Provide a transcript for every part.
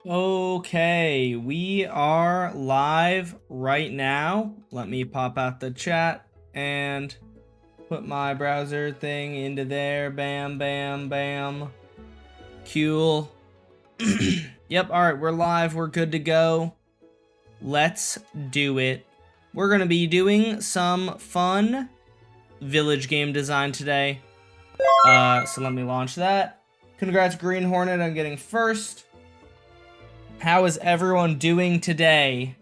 Okay, we are live right now. Let me pop out the chat and put my browser thing into there. Bam, bam, bam. Cool. Yep, alright, we're live. We're good to go. Let's do it. We're going to be doing some fun village game design today. So let me launch that. Congrats, Green Hornet, on getting first. How is everyone doing today?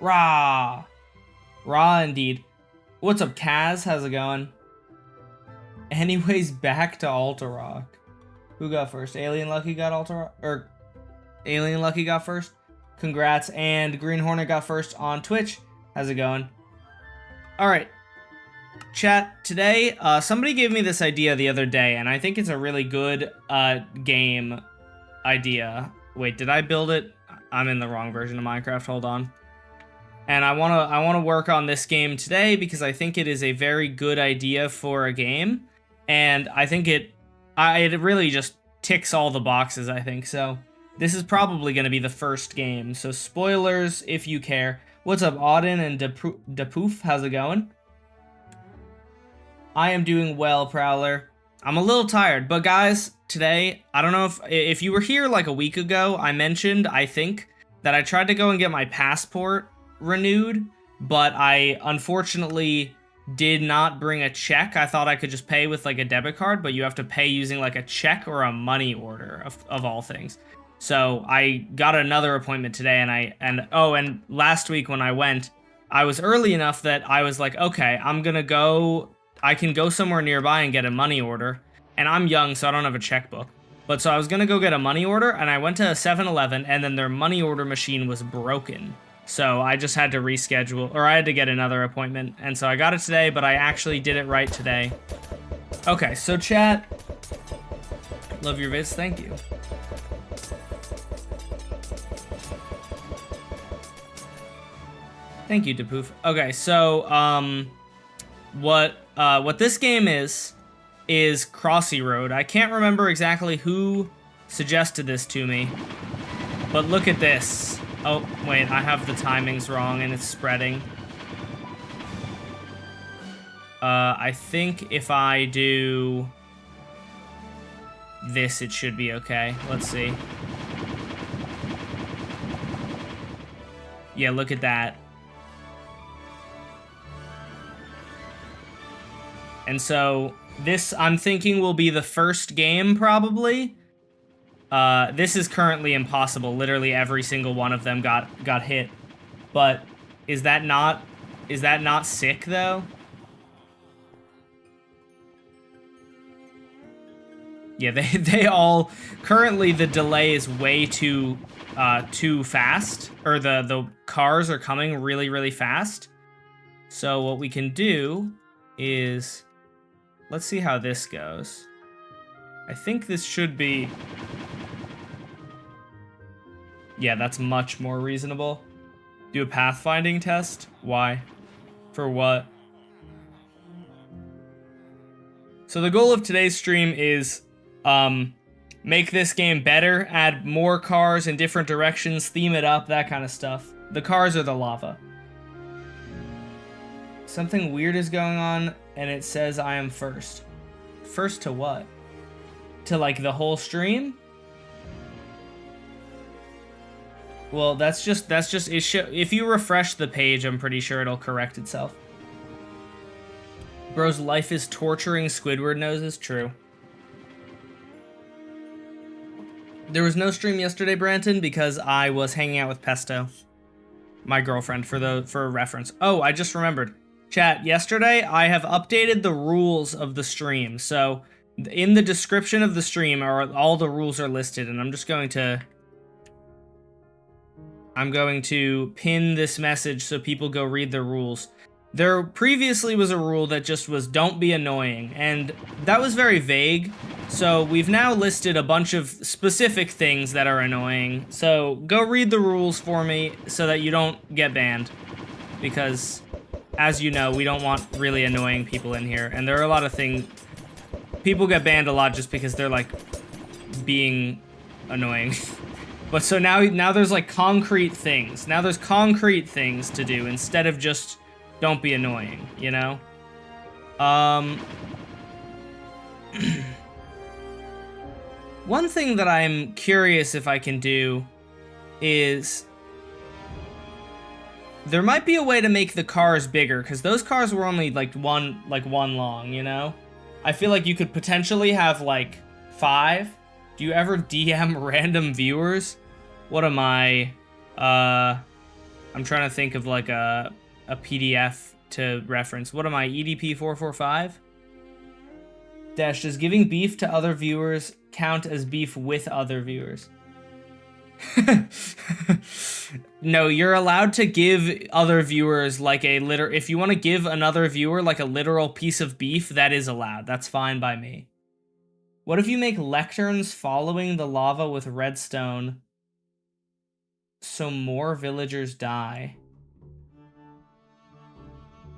Rah! Rah indeed. What's up, Kaz? How's it going? Anyways, back to Alta Rock. Who got first? Alien Lucky got Alta Rock? Or Alien Lucky got first? Congrats. And Green Hornet got first on Twitch. How's it going? Alright. Chat, today, somebody gave me this idea the other day, and I think it's a really good game idea. Wait, did I build it? I'm in the wrong version of Minecraft. Hold on. And I wanna work on this game today because I think it is a very good idea for a game, and I think it really just ticks all the boxes. I think so. This is probably gonna be the first game, so spoilers if you care. What's up, Auden and Depoof? How's it going? I am doing well, Prowler. I'm a little tired, but guys, today, I don't know if you were here like a week ago, I mentioned, I think, that I tried to go and get my passport renewed, but I unfortunately did not bring a check. I thought I could just pay with like a debit card, but you have to pay using like a check or a money order of all things. So I got another appointment today, and last week when I went, I was early enough that I was like, okay, I can go somewhere nearby and get a money order. And I'm young, so I don't have a checkbook. But so I was gonna go get a money order, and I went to a 7-Eleven, and then their money order machine was broken. So I just had to reschedule, or I had to get another appointment. And so I got it today, but I actually did it right today. Okay, so chat. Love your vids, thank you. Thank you, Depoof. Okay, so, what this game is Crossy Road. I can't remember exactly who suggested this to me, but look at this. Oh, wait, I have the timings wrong and it's spreading. I think if I do this, it should be okay. Let's see. Yeah, look at that. And so this, I'm thinking, will be the first game, probably. This is currently impossible. Literally every single one of them got hit. But is that not sick, though? Yeah, they all... Currently, the delay is way too fast. Or the cars are coming really, really fast. So what we can do is... Let's see how this goes. I think this should be... Yeah, that's much more reasonable. Do a pathfinding test? Why? For what? So the goal of today's stream is make this game better, add more cars in different directions, theme it up, that kind of stuff. The cars are the lava. Something weird is going on, and it says I am first. First to what? To, like, the whole stream? Well, that's just if you refresh the page, I'm pretty sure it'll correct itself. Bro's life is torturing Squidward noses. True. There was no stream yesterday, Branton, because I was hanging out with Pesto, my girlfriend, for reference. Oh, I just remembered. Chat, yesterday I have updated the rules of the stream. So in the description of the stream all the rules are listed, and I'm going to pin this message so people go read the rules. There previously was a rule that just was don't be annoying, and that was very vague. So we've now listed a bunch of specific things that are annoying. So go read the rules for me so that you don't get banned, because as you know, we don't want really annoying people in here. And there are a lot of things... People get banned a lot just because they're, like, being annoying. But so now there's like concrete things. Now there's concrete things to do instead of just don't be annoying, you know? One thing that I'm curious if I can do is there might be a way to make the cars bigger, because those cars were only like one long, you know? I feel like you could potentially have like 5. Do you ever DM random viewers? What am I? I'm trying to think of like a PDF to reference. What am I? EDP445? Dash, does giving beef to other viewers count as beef with other viewers? No, you're allowed to give other viewers like a if you want to give another viewer like a literal piece of beef, that is allowed. That's fine by me. What if you make lecterns following the lava with redstone so more villagers die?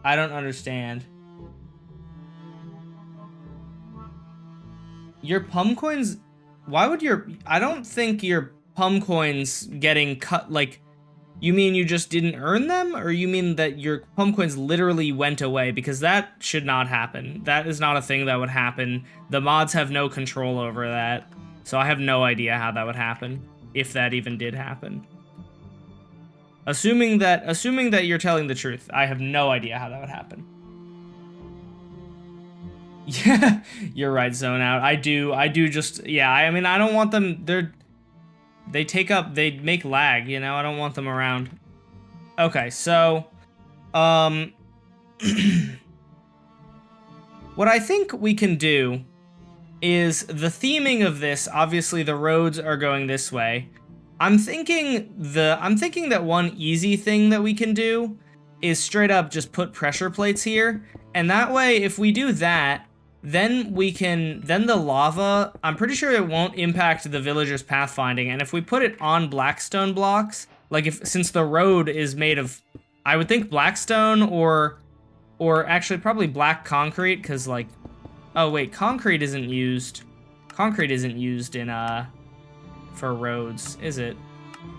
I don't understand. Your pum coins, why would I don't think your pum coins getting cut, like, you mean you just didn't earn them? Or you mean that your pum coins literally went away? Because that should not happen. That is not a thing that would happen. The mods have no control over that. So I have no idea how that would happen, if that even did happen. Assuming that you're telling the truth, I have no idea how that would happen. Yeah, you're right, zone out. I do just, yeah, I mean, I don't want them, they make lag, you know? I don't want them around. Okay, so, what I think we can do is the theming of this, obviously the roads are going this way. I'm thinking that one easy thing that we can do is straight up just put pressure plates here, and that way, if we do that, then the lava, I'm pretty sure it won't impact the villagers' pathfinding, and if we put it on blackstone blocks, like since the road is made of, I would think blackstone or actually probably black concrete, because like, oh wait, concrete isn't used in, for roads, is it?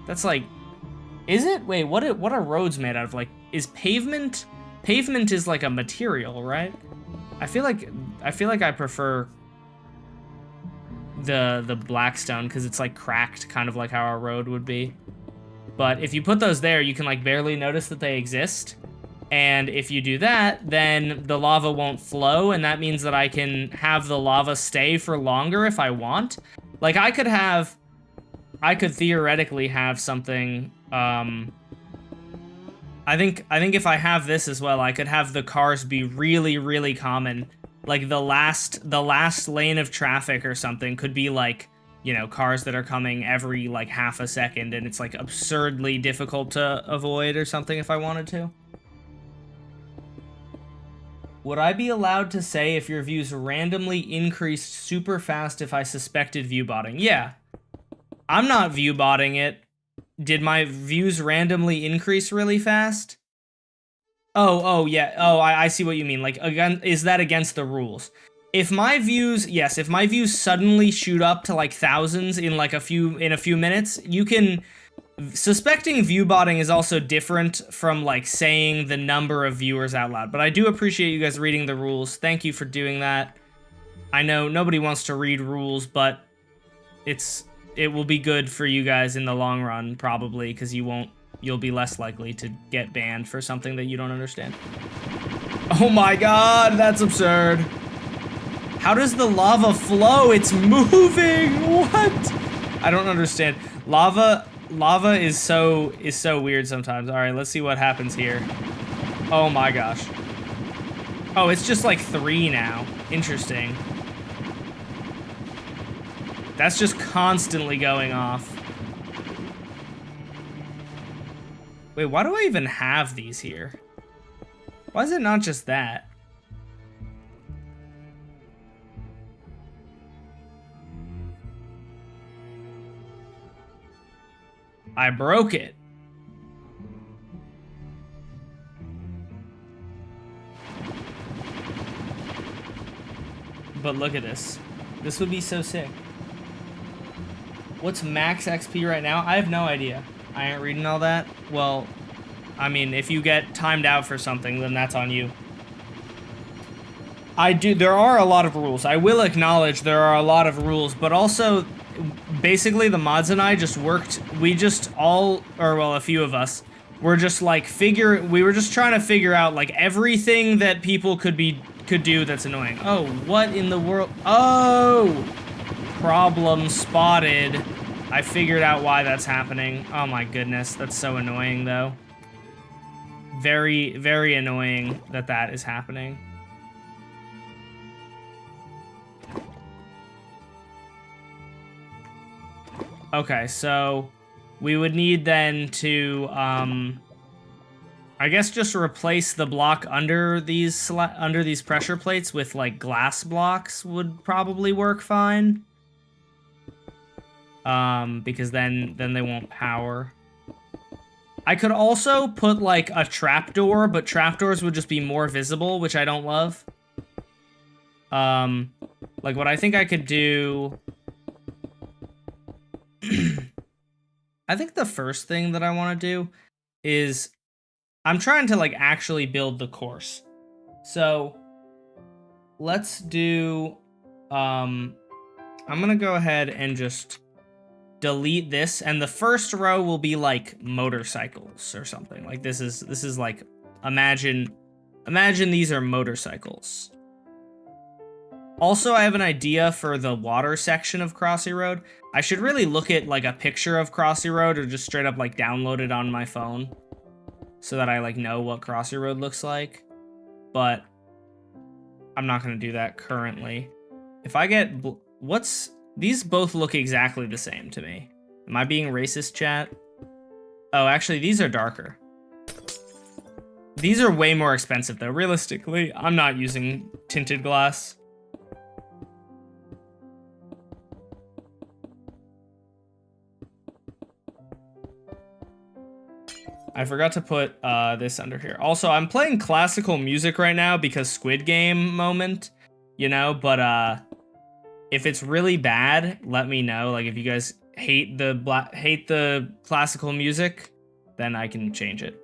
That's like, is it? Wait, what are roads made out of? Like, is pavement is like a material, right? I feel like I prefer the blackstone because it's like cracked, kind of like how our road would be. But if you put those there, you can like barely notice that they exist. And if you do that, then the lava won't flow, and that means that I can have the lava stay for longer if I want. Like I could theoretically have something, I think if I have this as well, I could have the cars be really, really common. Like the last lane of traffic or something could be like, you know, cars that are coming every like half a second, and it's like absurdly difficult to avoid or something if I wanted to. Would I be allowed to say if your views randomly increased super fast if I suspected view botting? Yeah. I'm not view botting it. Did my views randomly increase really fast? Oh, yeah. Oh, I see what you mean. Like, again, is that against the rules? If my views, yes, if my views suddenly shoot up to like thousands in like a few minutes, you can, suspecting view botting is also different from like saying the number of viewers out loud. But I do appreciate you guys reading the rules. Thank you for doing that. I know nobody wants to read rules, but it will be good for you guys in the long run, probably, because you'll be less likely to get banned for something that you don't understand. Oh my god, that's absurd. How does the lava flow? It's moving. What? I don't understand. Lava is so weird sometimes. All right, let's see what happens here. Oh my gosh. Oh, it's just like 3 now. Interesting. That's just constantly going off. Wait, why do I even have these here? Why is it not just that? I broke it. But look at this. This would be so sick. What's max XP right now? I have no idea. I ain't reading all that. Well, I mean, if you get timed out for something, then that's on you. There are a lot of rules. I will acknowledge there are a lot of rules, but also, basically the mods and I just worked, we just all, or well, a few of us, were just like we were just trying to figure out like everything that people could do that's annoying. Oh, what in the world? Oh! Problem spotted. I figured out why that's happening. Oh my goodness, that's so annoying though. Very, very annoying that that is happening. Okay, so we would need then to, I guess just replace the block under these pressure plates with like glass blocks would probably work fine. Because then they won't power. I could also put like a trapdoor, but trapdoors would just be more visible, which I don't love. Like what I think I could do. I think the first thing that I want to do is I'm trying to like actually build the course. So let's do, I'm gonna go ahead and just delete this, and the first row will be like motorcycles or something. Like this is like, imagine these are motorcycles. Also, I have an idea for the water section of Crossy Road. I should really look at like a picture of Crossy Road or just straight up like download it on my phone so that I like know what Crossy Road looks like. But I'm not going to do that currently. If I get these both look exactly the same to me. Am I being racist, chat? Oh, actually, these are darker. These are way more expensive though. Realistically, I'm not using tinted glass. I forgot to put this under here. Also, I'm playing classical music right now because Squid Game moment, you know, but if it's really bad, let me know. Like if you guys hate the classical music, then I can change it.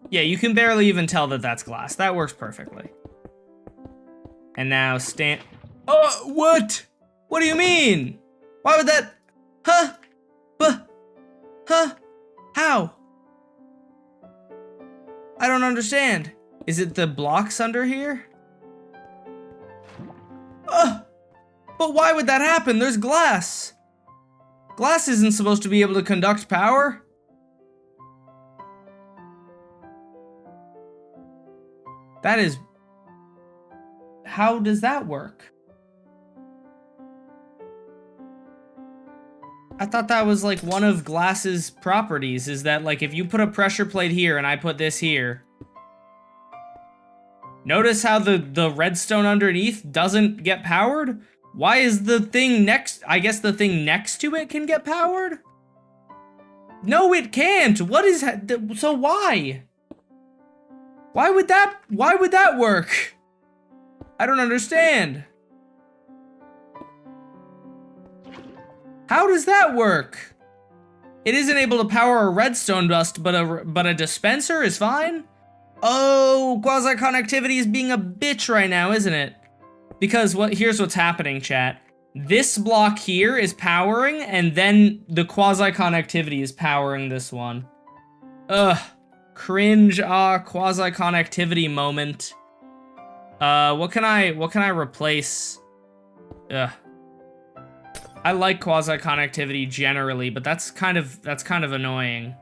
Yeah, you can barely even tell that that's glass. That works perfectly. And now Oh, what? What do you mean? Why would that? Huh? Huh? How? I don't understand. Is it the blocks under here? But why would that happen? There's glass. Glass isn't supposed to be able to conduct power. That is... How does that work? I thought that was like one of glass's properties, is that like if you put a pressure plate here and I put this here, notice how the redstone underneath doesn't get powered? Why is the thing next, I guess the thing next to it can get powered? No, it can't. What is, so why? Why would that work? I don't understand. How does that work? It isn't able to power a redstone dust, but a dispenser is fine? Oh, quasi-connectivity is being a bitch right now, isn't it? Because here's what's happening, chat. This block here is powering, and then the quasi-connectivity is powering this one. Ugh. Cringe, quasi-connectivity moment. What can I replace? Ugh. I like quasi-connectivity generally, but that's kind of annoying.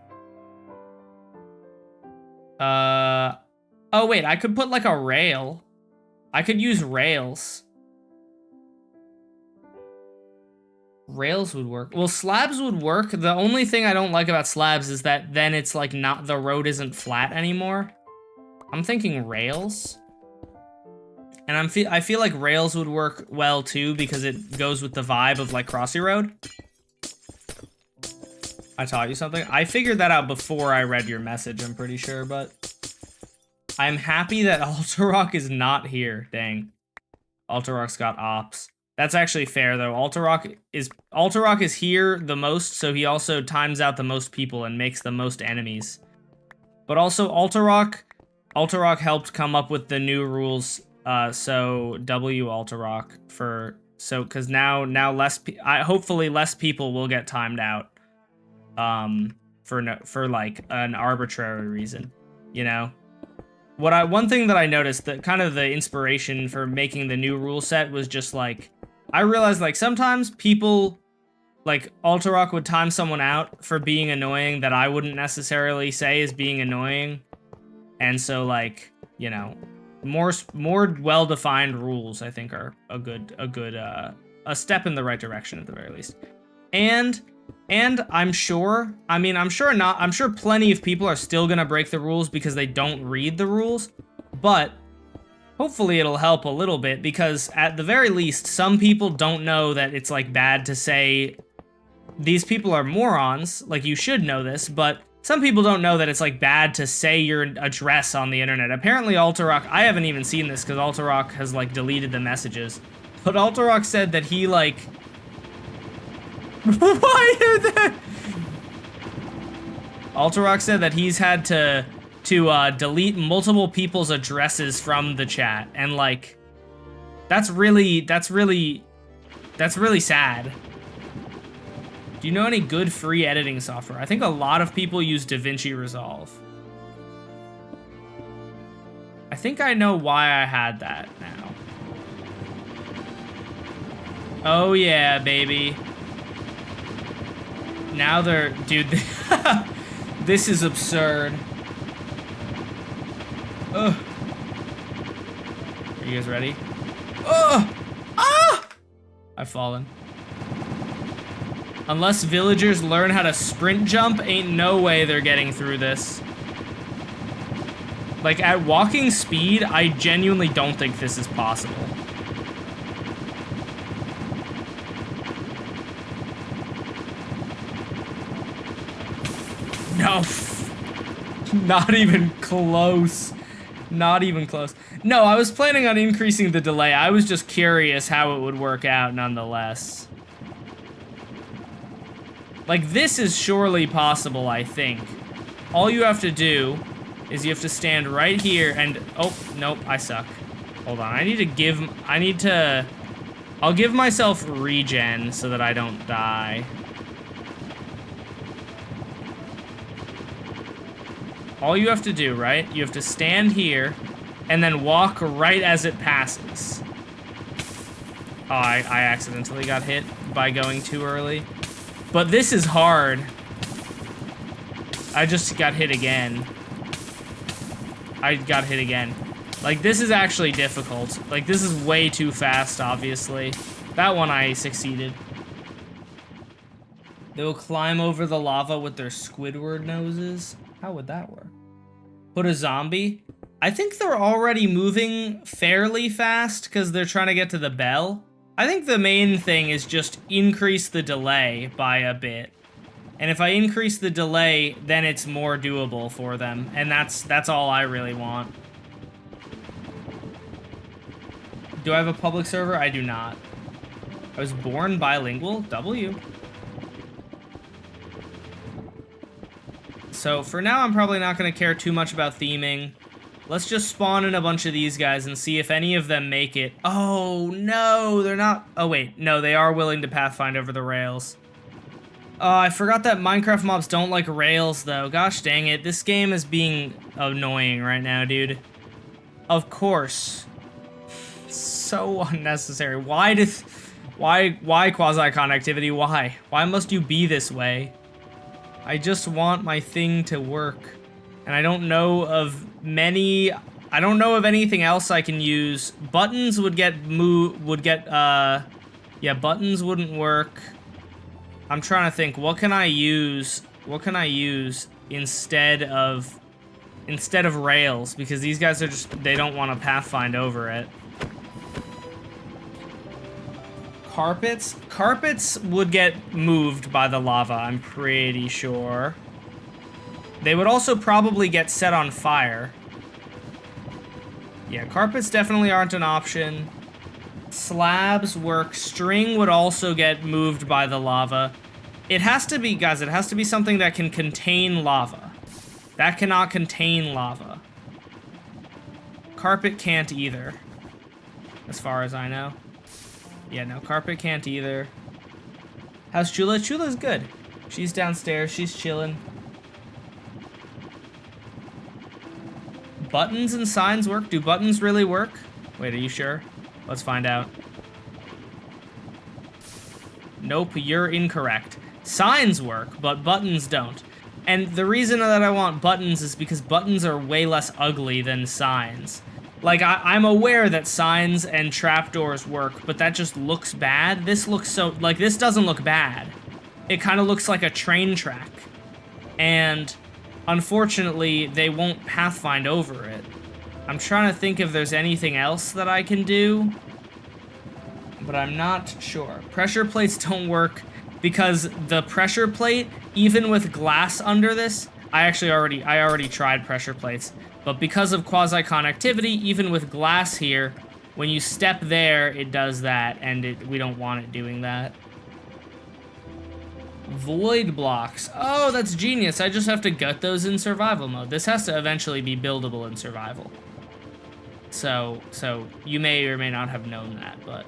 Oh wait, I could put like a rail. I could use rails. Rails would work. Well, slabs would work. The only thing I don't like about slabs is that then it's like the road isn't flat anymore. I'm thinking rails. And I feel like rails would work well too because it goes with the vibe of like Crossy Road. I taught you something. I figured that out before I read your message, I'm pretty sure, but I'm happy that Alterock is not here. Dang. Alterock's got ops. That's actually fair though. Alterock is here the most, so he also times out the most people and makes the most enemies. But also Alterock helped come up with the new rules. So W Alterock because now hopefully less people will get timed out. For like an arbitrary reason, you know. One thing that I noticed, that kind of the inspiration for making the new rule set was just like, I realized like sometimes people, like Alterock would time someone out for being annoying that I wouldn't necessarily say is being annoying. And so like, you know, more well-defined rules I think are a step in the right direction at the very least. And I'm sure plenty of people are still gonna break the rules because they don't read the rules, but hopefully it'll help a little bit, because at the very least, some people don't know that it's like bad to say these people are morons, like you should know this, but some people don't know that it's like bad to say your address on the internet. Apparently Alterock, I haven't even seen this because Alterock has like deleted the messages, but Alterock said that he like why are that? Alterock said that he's had to delete multiple people's addresses from the chat, and like, that's really sad. Do you know any good free editing software? I think a lot of people use DaVinci Resolve. I think I know why I had that now. Oh yeah, baby. Now they're... Dude, this is absurd. Ugh. Are you guys ready? Ugh! Ah! I've fallen. Unless villagers learn how to sprint jump, ain't no way they're getting through this. Like, at walking speed, I genuinely don't think this is possible. No. Not even close. Not even close. No, I was planning on increasing the delay. I was just curious how it would work out nonetheless. Like, this is surely possible, I think. All you have to do is you have to stand right here and... Oh, nope, I suck. Hold on, I'll give myself regen so that I don't die. All you have to do, right? You have to stand here and then walk right as it passes. Oh, I accidentally got hit by going too early. But this is hard. I just got hit again. Like, this is actually difficult. Like, this is way too fast, obviously. That one I succeeded. They will climb over the lava with their Squidward noses. How would that work? Put a zombie? I think they're already moving fairly fast because they're trying to get to the bell. I think the main thing is just increase the delay by a bit. And if I increase the delay, then it's more doable for them. And that's all I really want. Do I have a public server? I do not. I was born bilingual? W. So for now, I'm probably not going to care too much about theming. Let's just spawn in a bunch of these guys and see if any of them make it. Oh, no, they're not. Oh, wait. No, they are willing to pathfind over the rails. I forgot that Minecraft mobs don't like rails, though. Gosh dang it. This game is being annoying right now, dude. Of course. So unnecessary. Why quasi-connectivity? Why? Why must you be this way? I just want my thing to work. And I don't know of anything else I can use. Buttons would get yeah, buttons wouldn't work. I'm trying to think, what can I use instead of rails? Because these guys are they don't want to pathfind over it. Carpets? Carpets would get moved by the lava, I'm pretty sure. They would also probably get set on fire. Yeah, carpets definitely aren't an option. Slabs work. String would also get moved by the lava. It has to be, guys, it has to be something that can contain lava. That cannot contain lava. Carpet can't either, as far as I know. Yeah, no, carpet can't either. How's Chula? Chula's good. She's downstairs. She's chilling. Buttons and signs work? Do buttons really work? Wait, are you sure? Let's find out. Nope, you're incorrect. Signs work, but buttons don't. And the reason that I want buttons is because buttons are way less ugly than signs. Like, I'm aware that signs and trapdoors work, but that just looks bad. This looks so... Like, this doesn't look bad. It kind of looks like a train track. And, unfortunately, they won't pathfind over it. I'm trying to think if there's anything else that I can do, but I'm not sure. Pressure plates don't work because the pressure plate, even with glass under this, I already tried pressure plates. But because of quasi-connectivity, even with glass here, when you step there, it does that, and we don't want it doing that. Void blocks. Oh, that's genius. I just have to gut those in survival mode. This has to eventually be buildable in survival. So you may or may not have known that, but...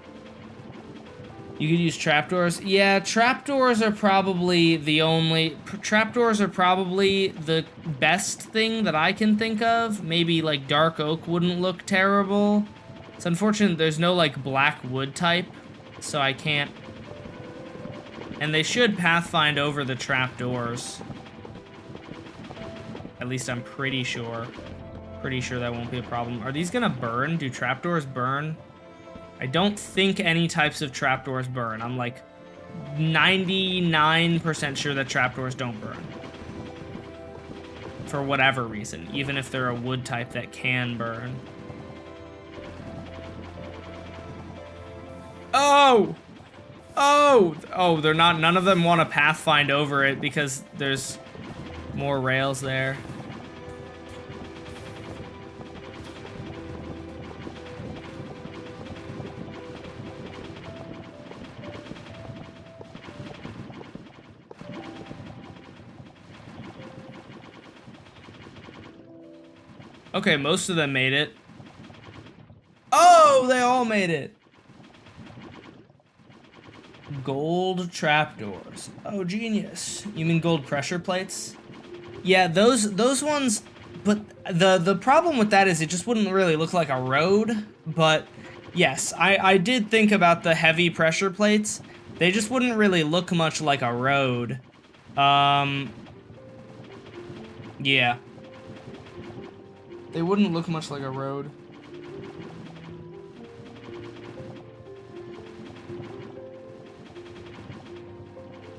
You could use trapdoors. Yeah, trapdoors are probably the only... Trapdoors are probably the best thing that I can think of. Maybe, like, dark oak wouldn't look terrible. It's unfortunate there's no, like, black wood type, so I can't... And they should pathfind over the trapdoors. At least I'm pretty sure. Pretty sure that won't be a problem. Are these gonna burn? Do trapdoors burn? I don't think any types of trapdoors burn. I'm like 99% sure that trapdoors don't burn. For whatever reason, even if they're a wood type that can burn. Oh! Oh! Oh, they're not, none of them want to pathfind over it because there's more rails there. Okay, most of them made it. Oh, they all made it. Gold trapdoors. Oh, genius. You mean gold pressure plates? Yeah, those ones, but the problem with that is it just wouldn't really look like a road, but yes, I did think about the heavy pressure plates. They just wouldn't really look much like a road. Yeah. They wouldn't look much like a road.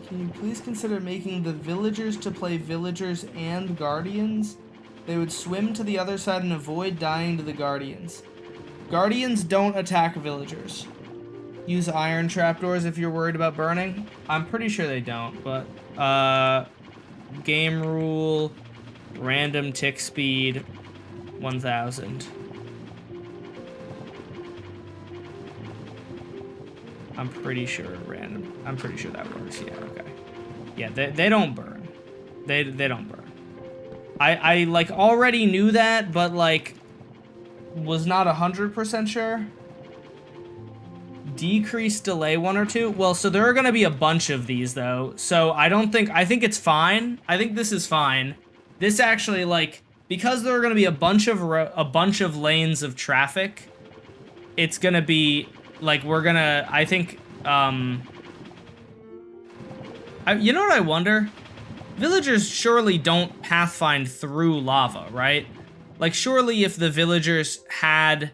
Can you please consider making the villagers to play villagers and guardians? They would swim to the other side and avoid dying to the guardians. Guardians don't attack villagers. Use iron trapdoors if you're worried about burning. I'm pretty sure they don't, but game rule, random tick speed, 1000. I'm pretty sure random. I'm pretty sure that works. Yeah, okay. Yeah, they don't burn. They don't burn. I like already knew that, but like was not 100% sure. Decrease delay 1 or 2. Well, so there are gonna be a bunch of these though. So I think it's fine. I think this is fine. This actually, like, because there are going to be a bunch of lanes of traffic, it's going to be, like, we're going to, I think, you know what I wonder? Villagers surely don't pathfind through lava, right? Like, surely if the villagers had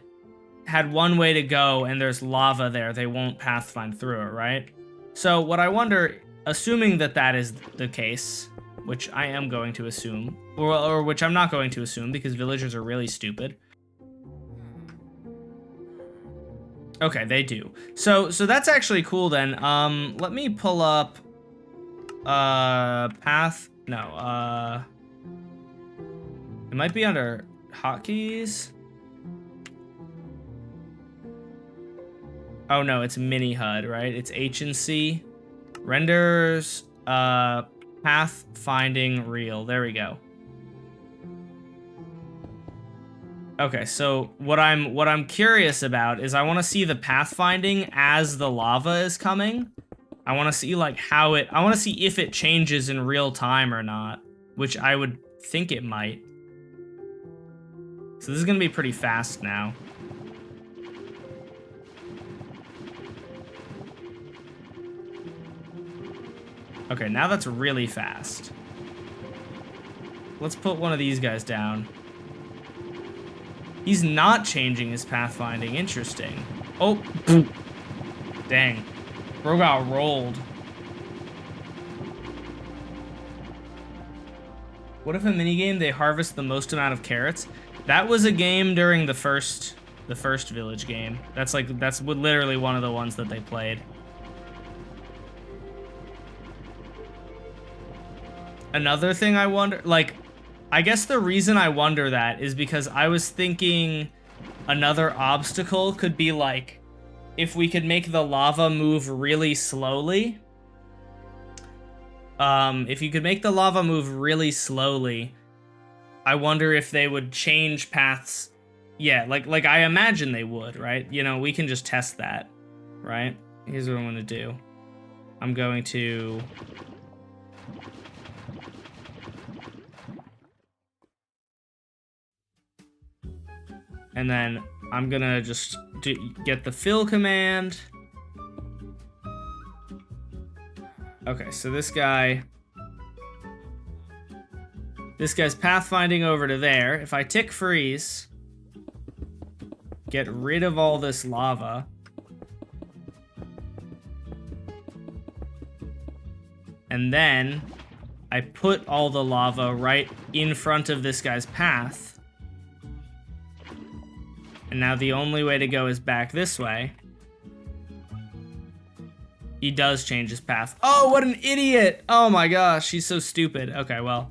one way to go and there's lava there, they won't pathfind through it, right? So what I wonder, assuming that that is the case, which I am going to assume, or which I'm not going to assume because villagers are really stupid. Okay, they do. So that's actually cool then. Let me pull up path. No, it might be under hotkeys. Oh no, it's mini HUD, right? It's H and C. Renders path finding real. There we go. Okay, so what I'm curious about is I want to see the pathfinding as the lava is coming. I want to see like how it, I want to see if it changes in real time or not, which I would think it might. So this is going to be pretty fast now. Okay, now that's really fast. Let's put one of these guys down. He's not changing his pathfinding. Interesting. Oh, dang. Bro got rolled. What if a minigame they harvest the most amount of carrots? That was a game during the first village game. That's literally one of the ones that they played. Another thing I wonder, like, I guess the reason I wonder that is because I was thinking another obstacle could be like, if we could make the lava move really slowly. If you could make the lava move really slowly, I wonder if they would change paths. Yeah, like I imagine they would, right? You know, we can just test that, right? Here's what I'm gonna do. I'm going to... And then I'm gonna just get the fill command. Okay, so this guy's pathfinding over to there. If I tick freeze, get rid of all this lava. And then I put all the lava right in front of this guy's path. And now the only way to go is back this way. He does change his path. Oh, what an idiot! Oh my gosh, he's so stupid. Okay, well,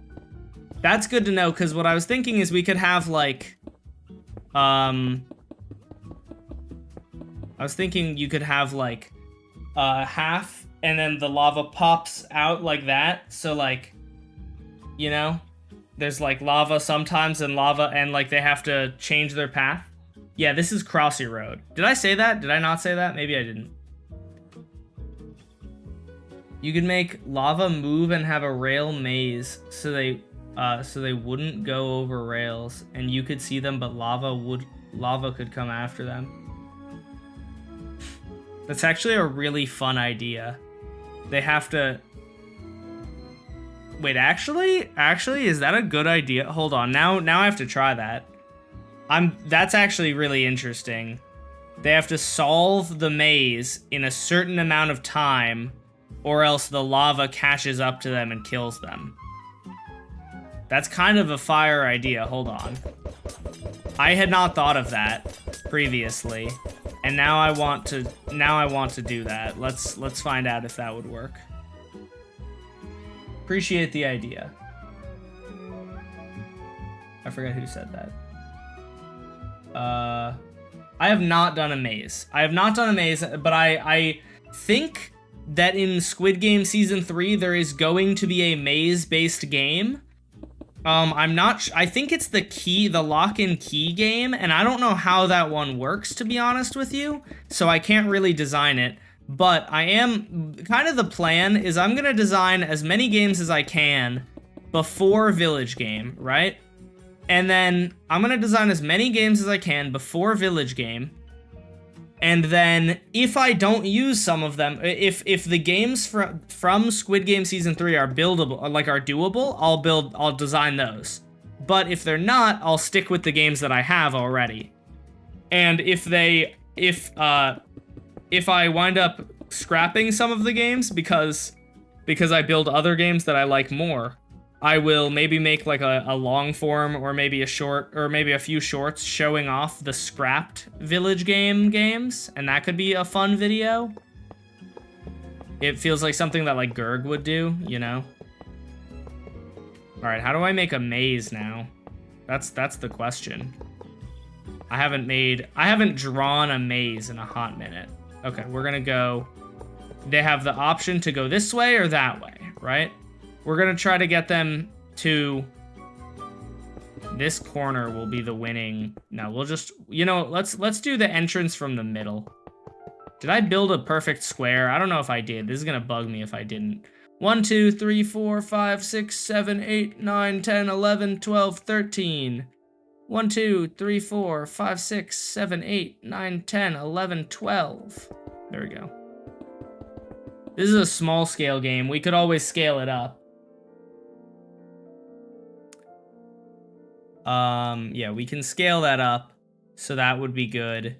that's good to know, because what I was thinking is we could have, like, I was thinking you could have, like, half, and then the lava pops out like that, so, like, you know, there's, like, lava sometimes, and lava, and, like, they have to change their path. Yeah, this is Crossy Road. Did I say that? Did I not say that? Maybe I didn't. You could make lava move and have a rail maze so they wouldn't go over rails, and you could see them, but lava could come after them. That's actually a really fun idea. They have to... Wait, actually, is that a good idea? Hold on, now I have to try that. That's actually really interesting. They have to solve the maze in a certain amount of time, or else the lava catches up to them and kills them. That's kind of a fire idea. Hold on. I had not thought of that previously, and now I want to do that. Let's find out if that would work. Appreciate the idea. I forgot who said that. I have not done a maze. But I think that in Squid Game Season 3, there is going to be a maze-based game. I think it's the lock and key game, and I don't know how that one works, to be honest with you, so I can't really design it. But kind of the plan is I'm gonna design as many games as I can before Village Game, right? And then I'm going to design as many games as I can before Village Game. And then if I don't use some of them, if the games from Squid Game Season 3 are buildable, are doable, I'll design those. But if they're not, I'll stick with the games that I have already. And if I wind up scrapping some of the games because I build other games that I like more, I will maybe make like a long form or maybe a short or maybe a few shorts showing off the scrapped Village Game games, and that could be a fun video. It feels like something that like Gerg would do, you know? All right, how do I make a maze now? That's the question. I haven't drawn a maze in a hot minute. Okay, we're gonna go... They have the option to go this way or that way, right? We're gonna try to get them to... This corner will be the winning... No, we'll just... You know, let's do the entrance from the middle. Did I build a perfect square? I don't know if I did. This is gonna bug me if I didn't. 1, 2, 3, 4, 5, 6, 7, 8, 9, 10, 11, 12, 13. 1, 2, 3, 4, 5, 6, 7, 8, 9, 10, 11, 12. There we go. This is a small scale game. We could always scale it up. Yeah, we can scale that up. So that would be good.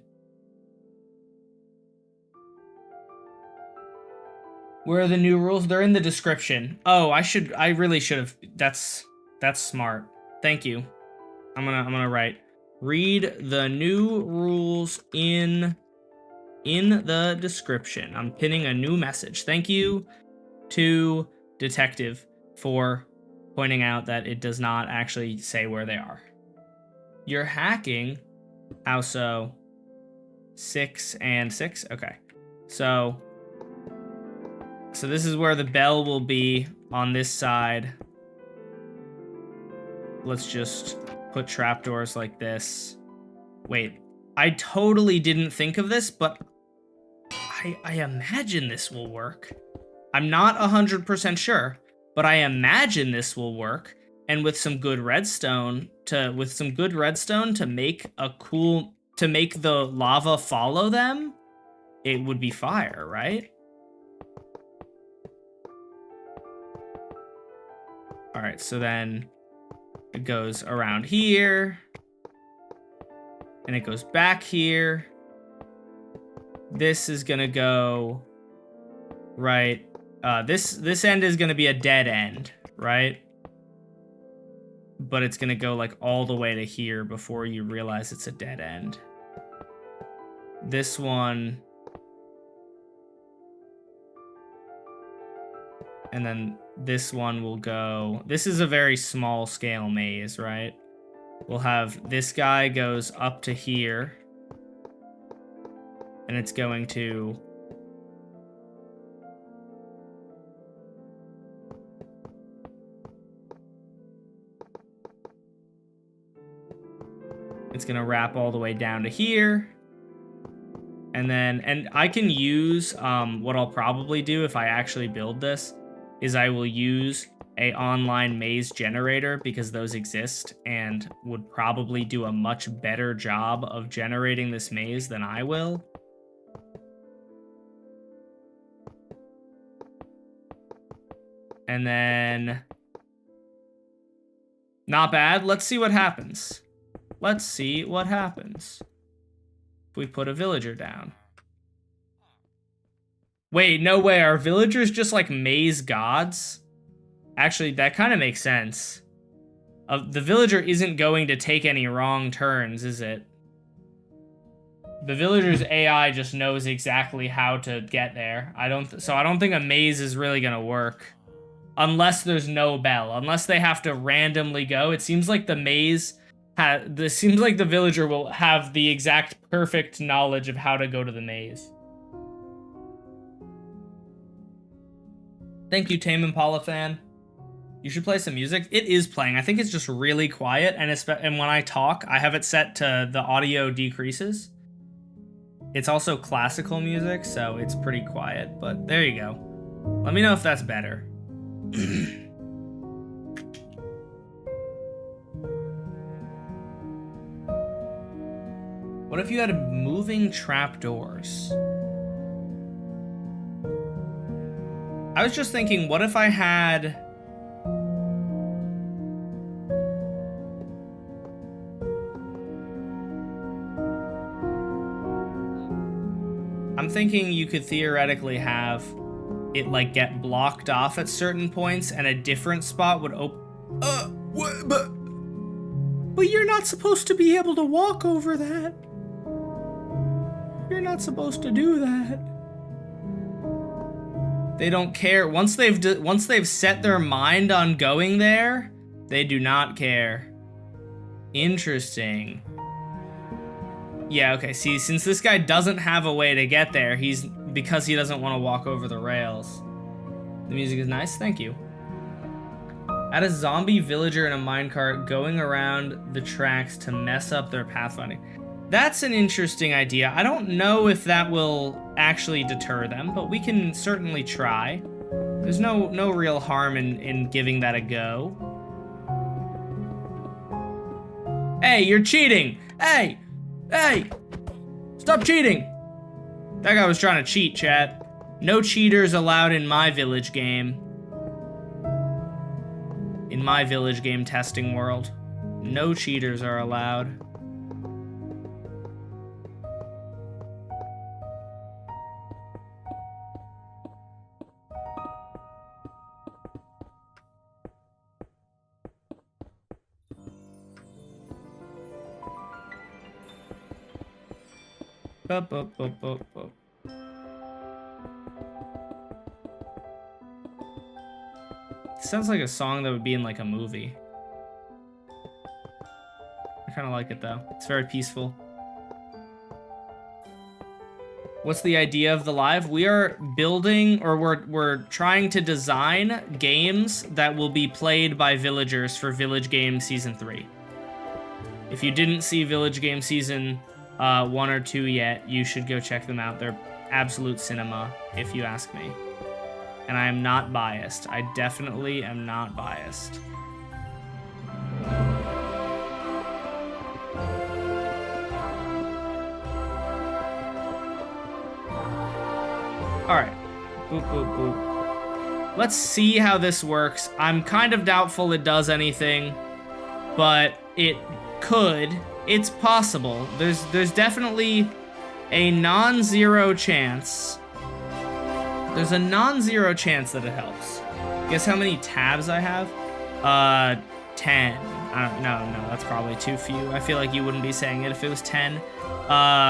Where are the new rules? They're in the description. Oh, I really should have. That's smart. Thank you. I'm gonna write. Read the new rules in the description. I'm pinning a new message. Thank you to Detective for pointing out that it does not actually say where they are. You're hacking. How so? 6 and 6? Okay. So this is where the bell will be on this side. Let's just put trapdoors like this. Wait, I totally didn't think of this, but I imagine this will work. I'm not 100% sure, but I imagine this will work. And with some good redstone to make the lava follow them, it would be fire, right? All right, so then it goes around here, and it goes back here. This is gonna go right. This end is gonna be a dead end, right? But it's gonna go like all the way to here before you realize it's a dead end. This one, and then this one will go... This is a very small scale maze, right? We'll have this guy goes up to here. And it's going to... It's gonna wrap all the way down to here. And I can use, what I'll probably do if I actually build this, is I will use a online maze generator, because those exist and would probably do a much better job of generating this maze than I will. And then... Not bad. Let's see what happens. Let's see what happens if we put a villager down. Wait, no way. Are villagers just like maze gods? Actually, that kind of makes sense. The villager isn't going to take any wrong turns, is it? The villager's AI just knows exactly how to get there. So I don't think a maze is really gonna work. Unless there's no bell. Unless they have to randomly go. It seems like the maze... This seems like the villager will have the exact perfect knowledge of how to go to the maze. Thank you, Tame Impala fan. You should play some music. It is playing. I think it's just really quiet, and when I talk, I have it set to the audio decreases. It's also classical music, so it's pretty quiet, but there you go. Let me know if that's better. What if you had moving trapdoors? I was just thinking, what if I had... I'm thinking you could theoretically have it, like, get blocked off at certain points, and a different spot would open... But you're not supposed to be able to walk over that. You're not supposed to do that. They don't care. Once they've set their mind on going there, they do not care. Interesting. Yeah, okay, see, since this guy doesn't have a way to get there, because he doesn't want to walk over the rails. The music is nice, thank you. Add a zombie villager in a minecart going around the tracks to mess up their pathfinding. That's an interesting idea. I don't know if that will actually deter them, but we can certainly try. There's no real harm in giving that a go. Hey, you're cheating! Hey! Hey! Stop cheating! That guy was trying to cheat, chat. No cheaters allowed in my village game. In my village game testing world. No cheaters are allowed. Up. Sounds like a song that would be in like a movie. I kind of like it though. It's very peaceful. What's the idea of the live? We are building, or we're trying to design games that will be played by villagers for Village Game Season 3. If you didn't see Village Game Season 1 or 2 yet, you should go check them out. They're absolute cinema, if you ask me. And I am not biased. I definitely am not biased. Alright. Boop, boop, boop. Let's see how this works. I'm kind of doubtful it does anything, but it could. It's possible. There's definitely a non-zero chance. There's a non-zero chance that it helps. Guess how many tabs I have? 10. No, that's probably too few. I feel like you wouldn't be saying it if it was 10.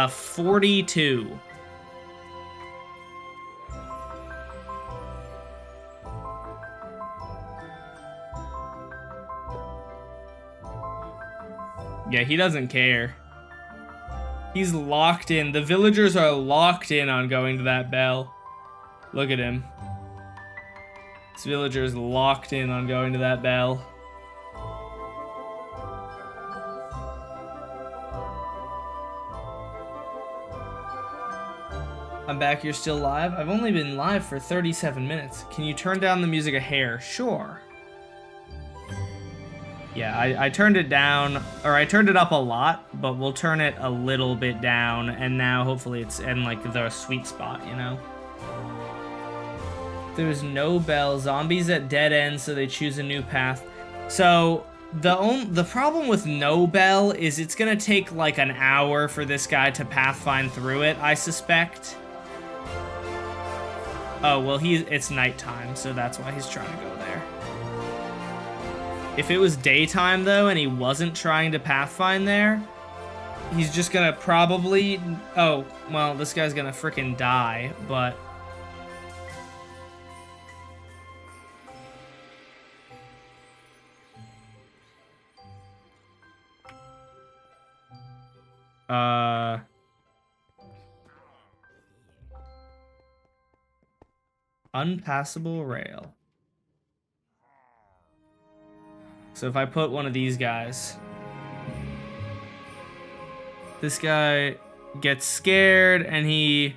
42. Yeah, he doesn't care. He's locked in. The villagers are locked in on going to that bell. Look at him. This villager's locked in on going to that bell. I'm back, you're still live? I've only been live for 37 minutes. Can you turn down the music a hair? Sure. Yeah, I turned it down, or I turned it up a lot, but we'll turn it a little bit down, and now hopefully it's in like the sweet spot, you know? There's no bell, zombies at dead ends, so they choose a new path. So the problem with no bell is it's gonna take like an hour for this guy to pathfind through it, I suspect. Oh, well, it's nighttime, so that's why he's trying to go there. If it was daytime, though, and he wasn't trying to pathfind there, he's just gonna probably... Oh, well, this guy's gonna frickin' die, but... Unpassable rail. So if I put one of these guys, this guy gets scared and he...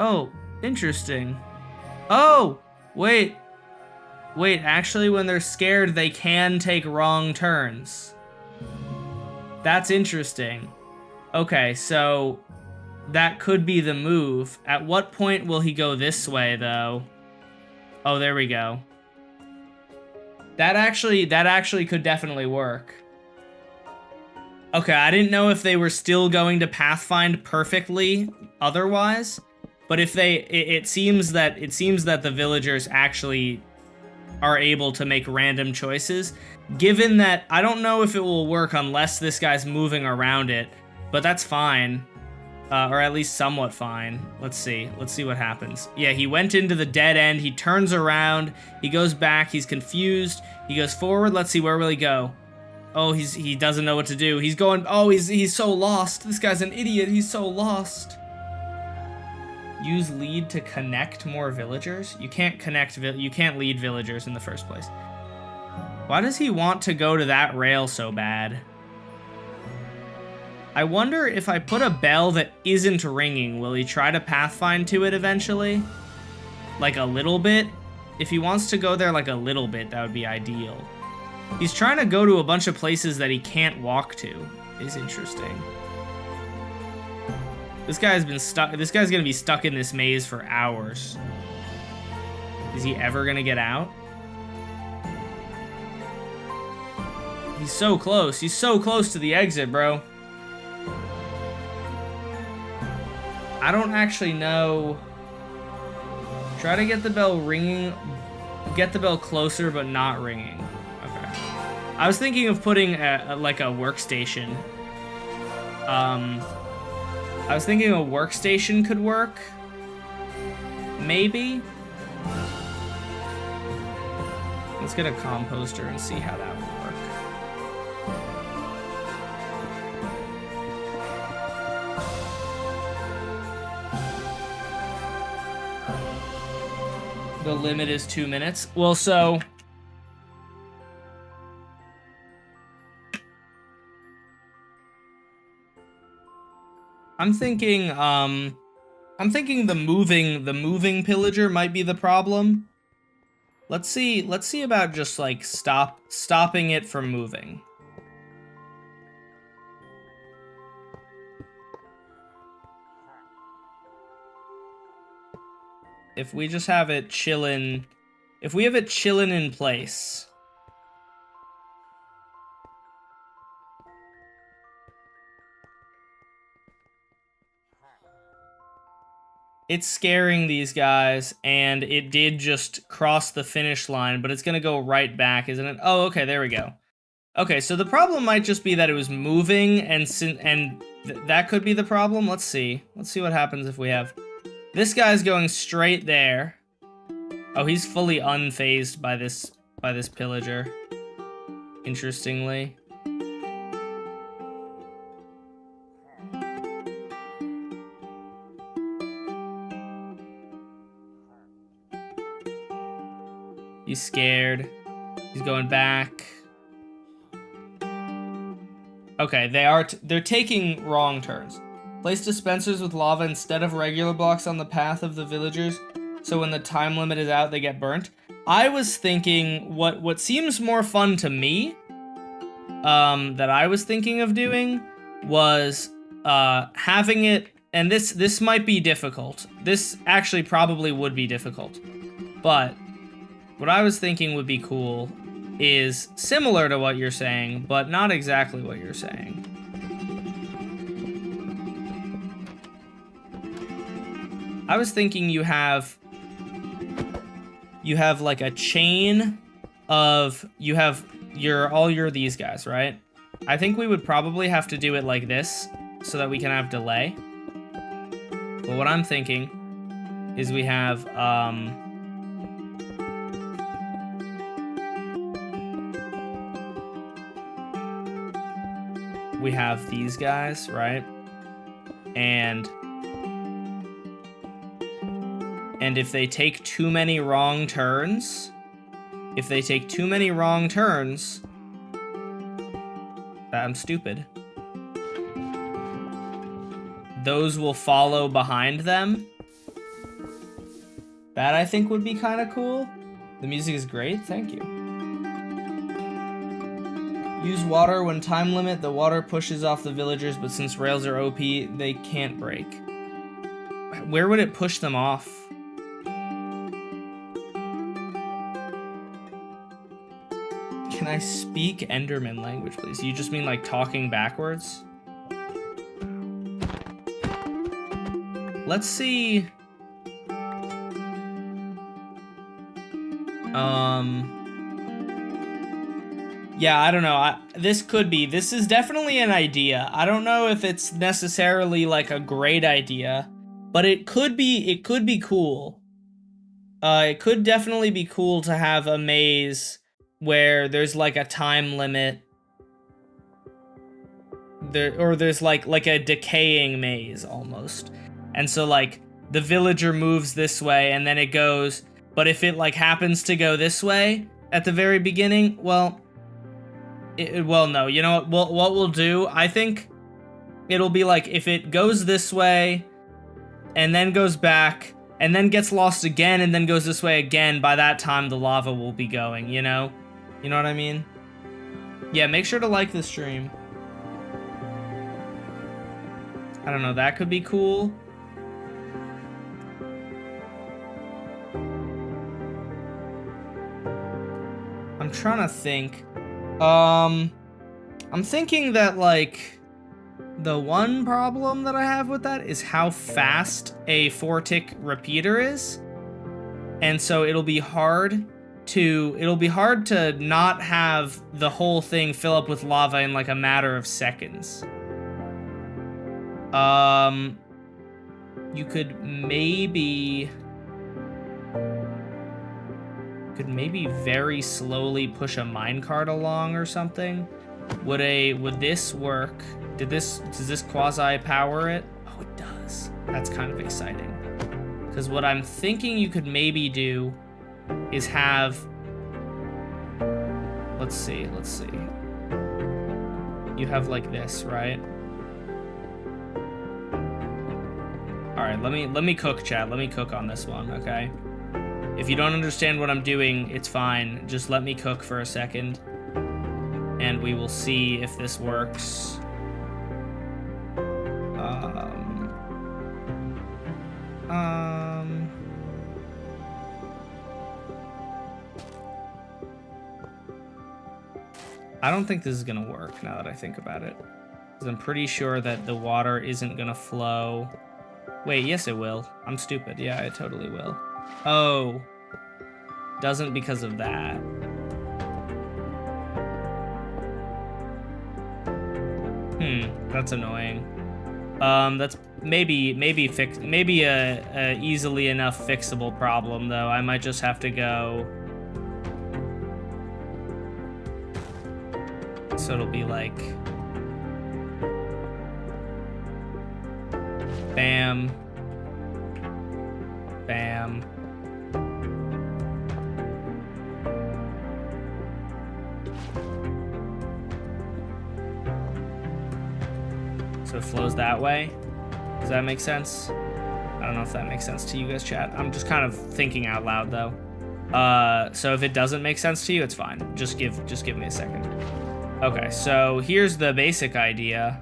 Oh, interesting. Oh, wait, actually when they're scared, they can take wrong turns. That's interesting. Okay, so that could be the move. At what point will he go this way, though? Oh, there we go. That actually could definitely work. Okay, I didn't know if they were still going to pathfind perfectly otherwise, but if they, it seems that the villagers actually are able to make random choices. Given that, I don't know if it will work unless this guy's moving around it, but that's fine. Or at least somewhat fine. Let's see. Let's see what happens. Yeah, he went into the dead end. He turns around. He goes back. He's confused. He goes forward. Let's see, where will he go? Oh, he doesn't know what to do. He's going, oh, he's so lost. This guy's an idiot. He's so lost. Use lead to connect more villagers? You can't you can't lead villagers in the first place. Why does he want to go to that rail so bad? I wonder if I put a bell that isn't ringing, will he try to pathfind to it eventually? Like a little bit? If he wants to go there like a little bit, that would be ideal. He's trying to go to a bunch of places that he can't walk to. Is interesting. This guy's been stuck. This guy's gonna be stuck in this maze for hours. Is he ever gonna get out? He's so close. He's so close to the exit, bro. I don't actually know. Try to get the bell ringing. Get the bell closer, but not ringing. Okay. I was thinking of putting like a workstation. I was thinking a workstation could work. Maybe. Let's get a composter and see how that would work. The limit is 2 minutes. Well, so I'm thinking the moving pillager might be the problem. Let's see about just like stopping it from moving. If we just have it chillin', if we have it chillin' in place. It's scaring these guys, and it did just cross the finish line, but it's gonna go right back, isn't it? Oh, okay, there we go. Okay, so the problem might just be that it was moving, and that could be the problem. Let's see. Let's see what happens if we have... This guy's going straight there. Oh, he's fully unfazed by this pillager. Interestingly. He's scared. He's going back. Okay, they're taking wrong turns. Place dispensers with lava instead of regular blocks on the path of the villagers, so when the time limit is out, they get burnt. I was thinking what seems more fun to me, that I was thinking of doing, was having it, and this might be difficult. This actually probably would be difficult, but what I was thinking would be cool is similar to what you're saying, but not exactly what you're saying. I was thinking you have like a chain of, all your these guys, right? I think we would probably have to do it like this so that we can have delay. But what I'm thinking is we have, we have these guys, right? And if they take too many wrong turns, I'm stupid. Those will follow behind them. That I think would be kind of cool. The music is great, thank you. Use water when time limit. The water pushes off the villagers, but since rails are OP, they can't break. Where would it push them off? Can I speak Enderman language, please? You just mean like talking backwards? Let's see. Yeah, I don't know. This is definitely an idea. I don't know if it's necessarily like a great idea, but it could be cool. It could definitely be cool to have a maze where there's like a time limit. There's like a decaying maze almost. And so like the villager moves this way and then it goes, but if it like happens to go this way at the very beginning, well, no, you know what we'll do? I think it'll be like if it goes this way and then goes back and then gets lost again and then goes this way again, by that time the lava will be going, you know? You know what I mean? Yeah, make sure to like the stream. I don't know, that could be cool. I'm trying to think. I'm thinking that, like, the one problem that I have with that is how fast a 4-tick repeater is. And so it'll be hard to not have the whole thing fill up with lava in like a matter of seconds. You could maybe very slowly push a minecart along or something. Would this work? Does this quasi power it? Oh, it does. That's kind of exciting. Because what I'm thinking you could maybe do is have, let's see. You have like this, right? All right, let me cook, chat. Let me cook on this one, okay? If you don't understand what I'm doing, it's fine. Just let me cook for a second, and we will see if this works. I don't think this is gonna work now that I think about it, because I'm pretty sure that the water isn't gonna flow. Wait, yes it will. I'm stupid. Yeah, it totally will. Oh, doesn't because of that. That's annoying. That's maybe a easily enough fixable problem though. I might just have to go. So it'll be like bam, bam. So it flows that way. Does that make sense? I don't know if that makes sense to you guys, chat. I'm just kind of thinking out loud though. So if it doesn't make sense to you, it's fine. Just give me a second. Okay, so here's the basic idea.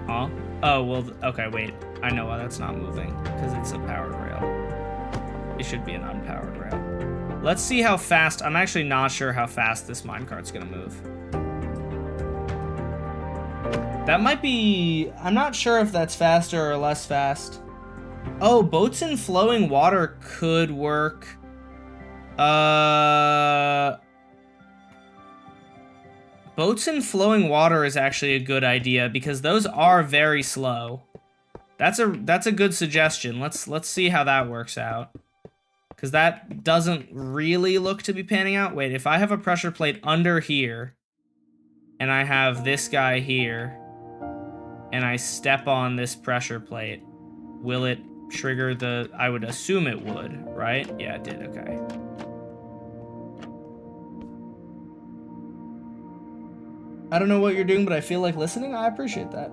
Huh? Oh, well, okay, wait. I know why that's not moving, because it's a powered rail. It should be an unpowered rail. Let's see how fast. I'm actually not sure how fast this minecart's gonna move. That might be, I'm not sure if that's faster or less fast. Oh, boats in flowing water could work. Boats in flowing water is actually a good idea because those are very slow. That's a good suggestion. Let's see how that works out. Because that doesn't really look to be panning out. Wait, if I have a pressure plate under here, and I have this guy here, and I step on this pressure plate, will it trigger the... I would assume it would, right? Yeah, it did, okay. I don't know what you're doing, but I feel like listening. I appreciate that.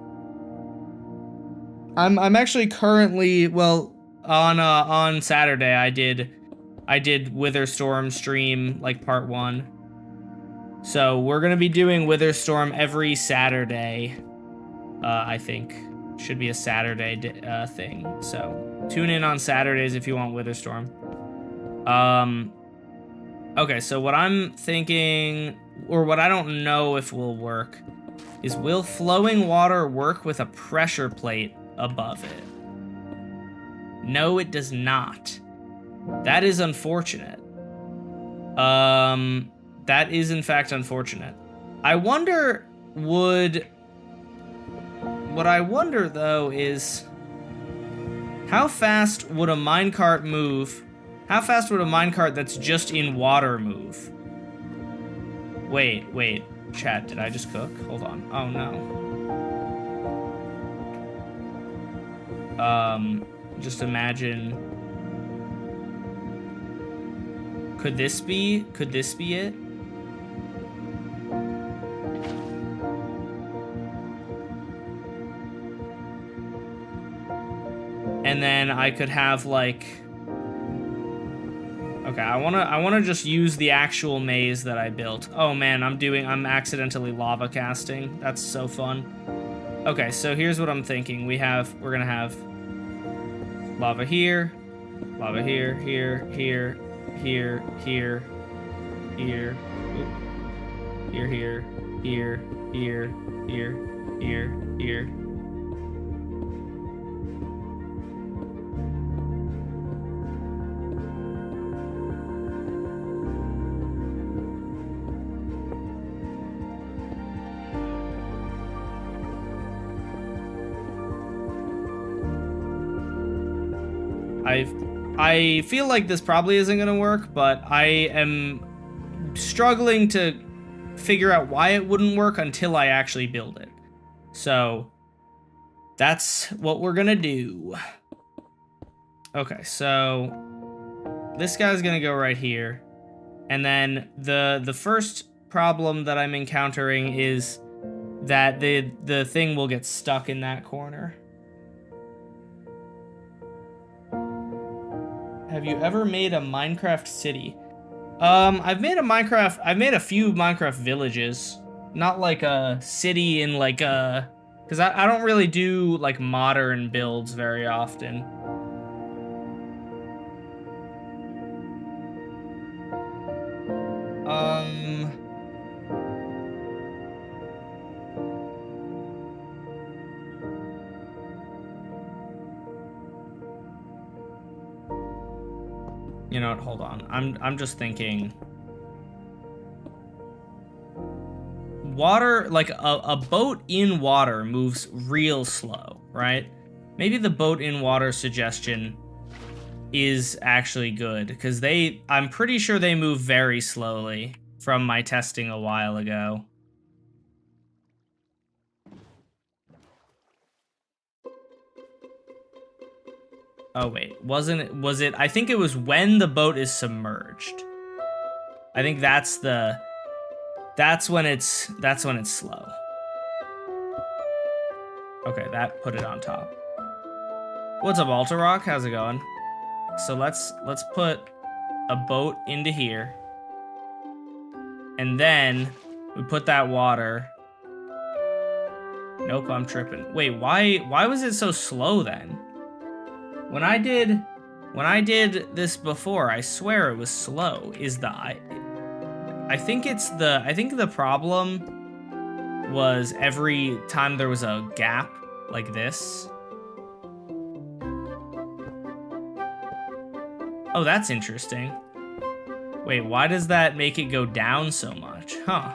I'm actually currently, well, on Saturday I did Witherstorm stream like part 1. So we're gonna be doing Witherstorm every Saturday. I think should be a Saturday thing. So tune in on Saturdays if you want Witherstorm. Okay, so what I'm thinking, or what I don't know if will work, is will flowing water work with a pressure plate above it? No, it does not. That is unfortunate. That is in fact unfortunate. I wonder what I wonder though is how fast would a minecart move? How fast would a minecart that's just in water move? Wait, chat, did I just cook? Hold on. Oh no. Just imagine. Could this be it? And then I could have like, okay, I wanna just use the actual maze that I built. Oh man, I'm accidentally lava casting. That's so fun. Okay, so here's what I'm thinking. We're gonna have lava here, here, here, here, here, here, here, here, here, here, here, here, here. I feel like this probably isn't gonna work, but I am struggling to figure out why it wouldn't work until I actually build it. So that's what we're gonna do. Okay, so this guy's gonna go right here. And then the first problem that I'm encountering is that the thing will get stuck in that corner. Have you ever made a Minecraft city? I've made a few Minecraft villages. Not like a city in like a, because I don't really do like modern builds very often. You know what, hold on. I'm just thinking. Water, like a boat in water moves real slow, right? Maybe the boat in water suggestion is actually good, because I'm pretty sure they move very slowly from my testing a while ago. Oh wait, was it, I think it was when the boat is submerged. I think that's when it's slow. Okay, that put it on top. What's up, Alterrock? How's it going? So let's put a boat into here. And then we put that water. Nope, I'm tripping. Wait, why was it so slow then? When I did this before, I swear it was slow. I think the problem was every time there was a gap like this. Oh, that's interesting. Wait, why does that make it go down so much? Huh.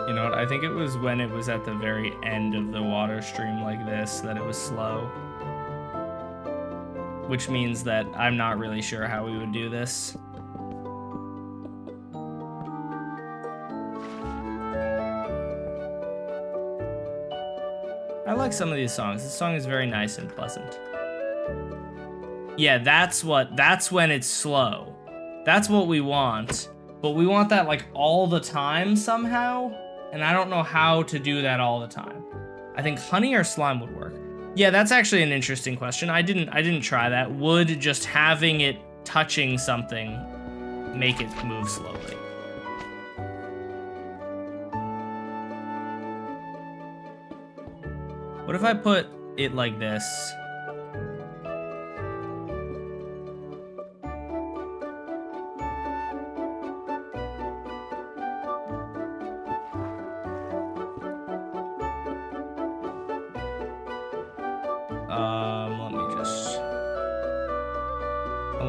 You know what, I think it was when it was at the very end of the water stream like this that it was slow. Which means that I'm not really sure how we would do this. I like some of these songs. This song is very nice and pleasant. Yeah, that's when it's slow. That's what we want. But we want that like all the time somehow. And I don't know how to do that all the time. I think honey or slime would work. Yeah, that's actually an interesting question. I didn't try that. Would just having it touching something make it move slowly? What if I put it like this?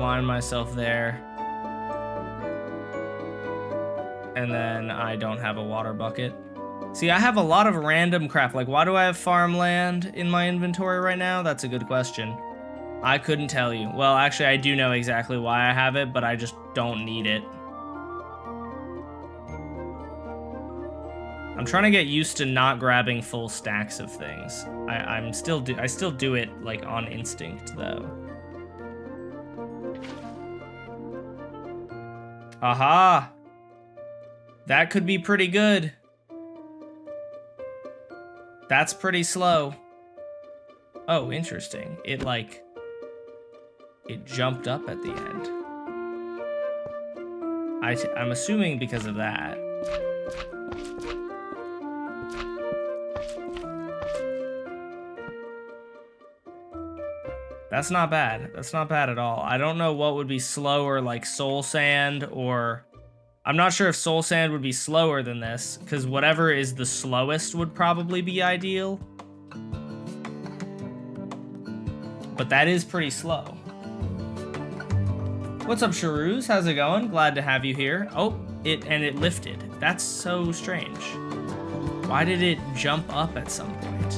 align myself there. And then I don't have a water bucket. See, I have a lot of random crap. Like, why do I have farmland in my inventory right now? That's a good question. I couldn't tell you. Well, actually, I do know exactly why I have it, but I just don't need it. I'm trying to get used to not grabbing full stacks of things. I still do it like on instinct though. Aha! That could be pretty good. That's pretty slow. Oh, interesting. It jumped up at the end. I'm assuming because of that. That's not bad. That's not bad at all. I don't know what would be slower, like soul sand, or... I'm not sure if soul sand would be slower than this, because whatever is the slowest would probably be ideal. But that is pretty slow. What's up, Sharoos? How's it going? Glad to have you here. Oh, it lifted. That's so strange. Why did it jump up at some point?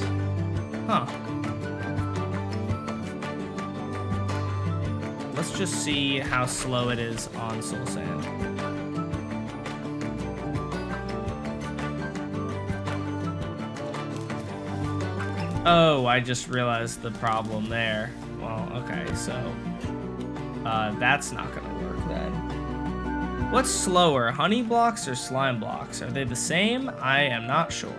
Huh. Let's just see how slow it is on soul sand. Oh, I just realized the problem there. Well, okay, so that's not gonna work then. What's slower, honey blocks or slime blocks? Are they the same? I am not sure.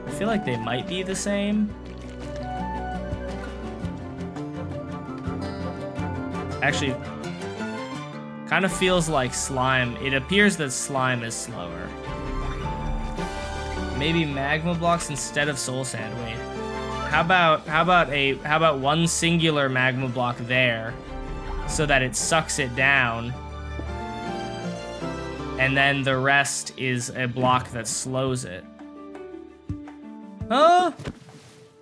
I feel like they might be the same. Actually, kind of feels like slime. It appears that slime is slower. Maybe magma blocks instead of soul sand. Wait. How about one singular magma block there so that it sucks it down, and then the rest is a block that slows it. Huh?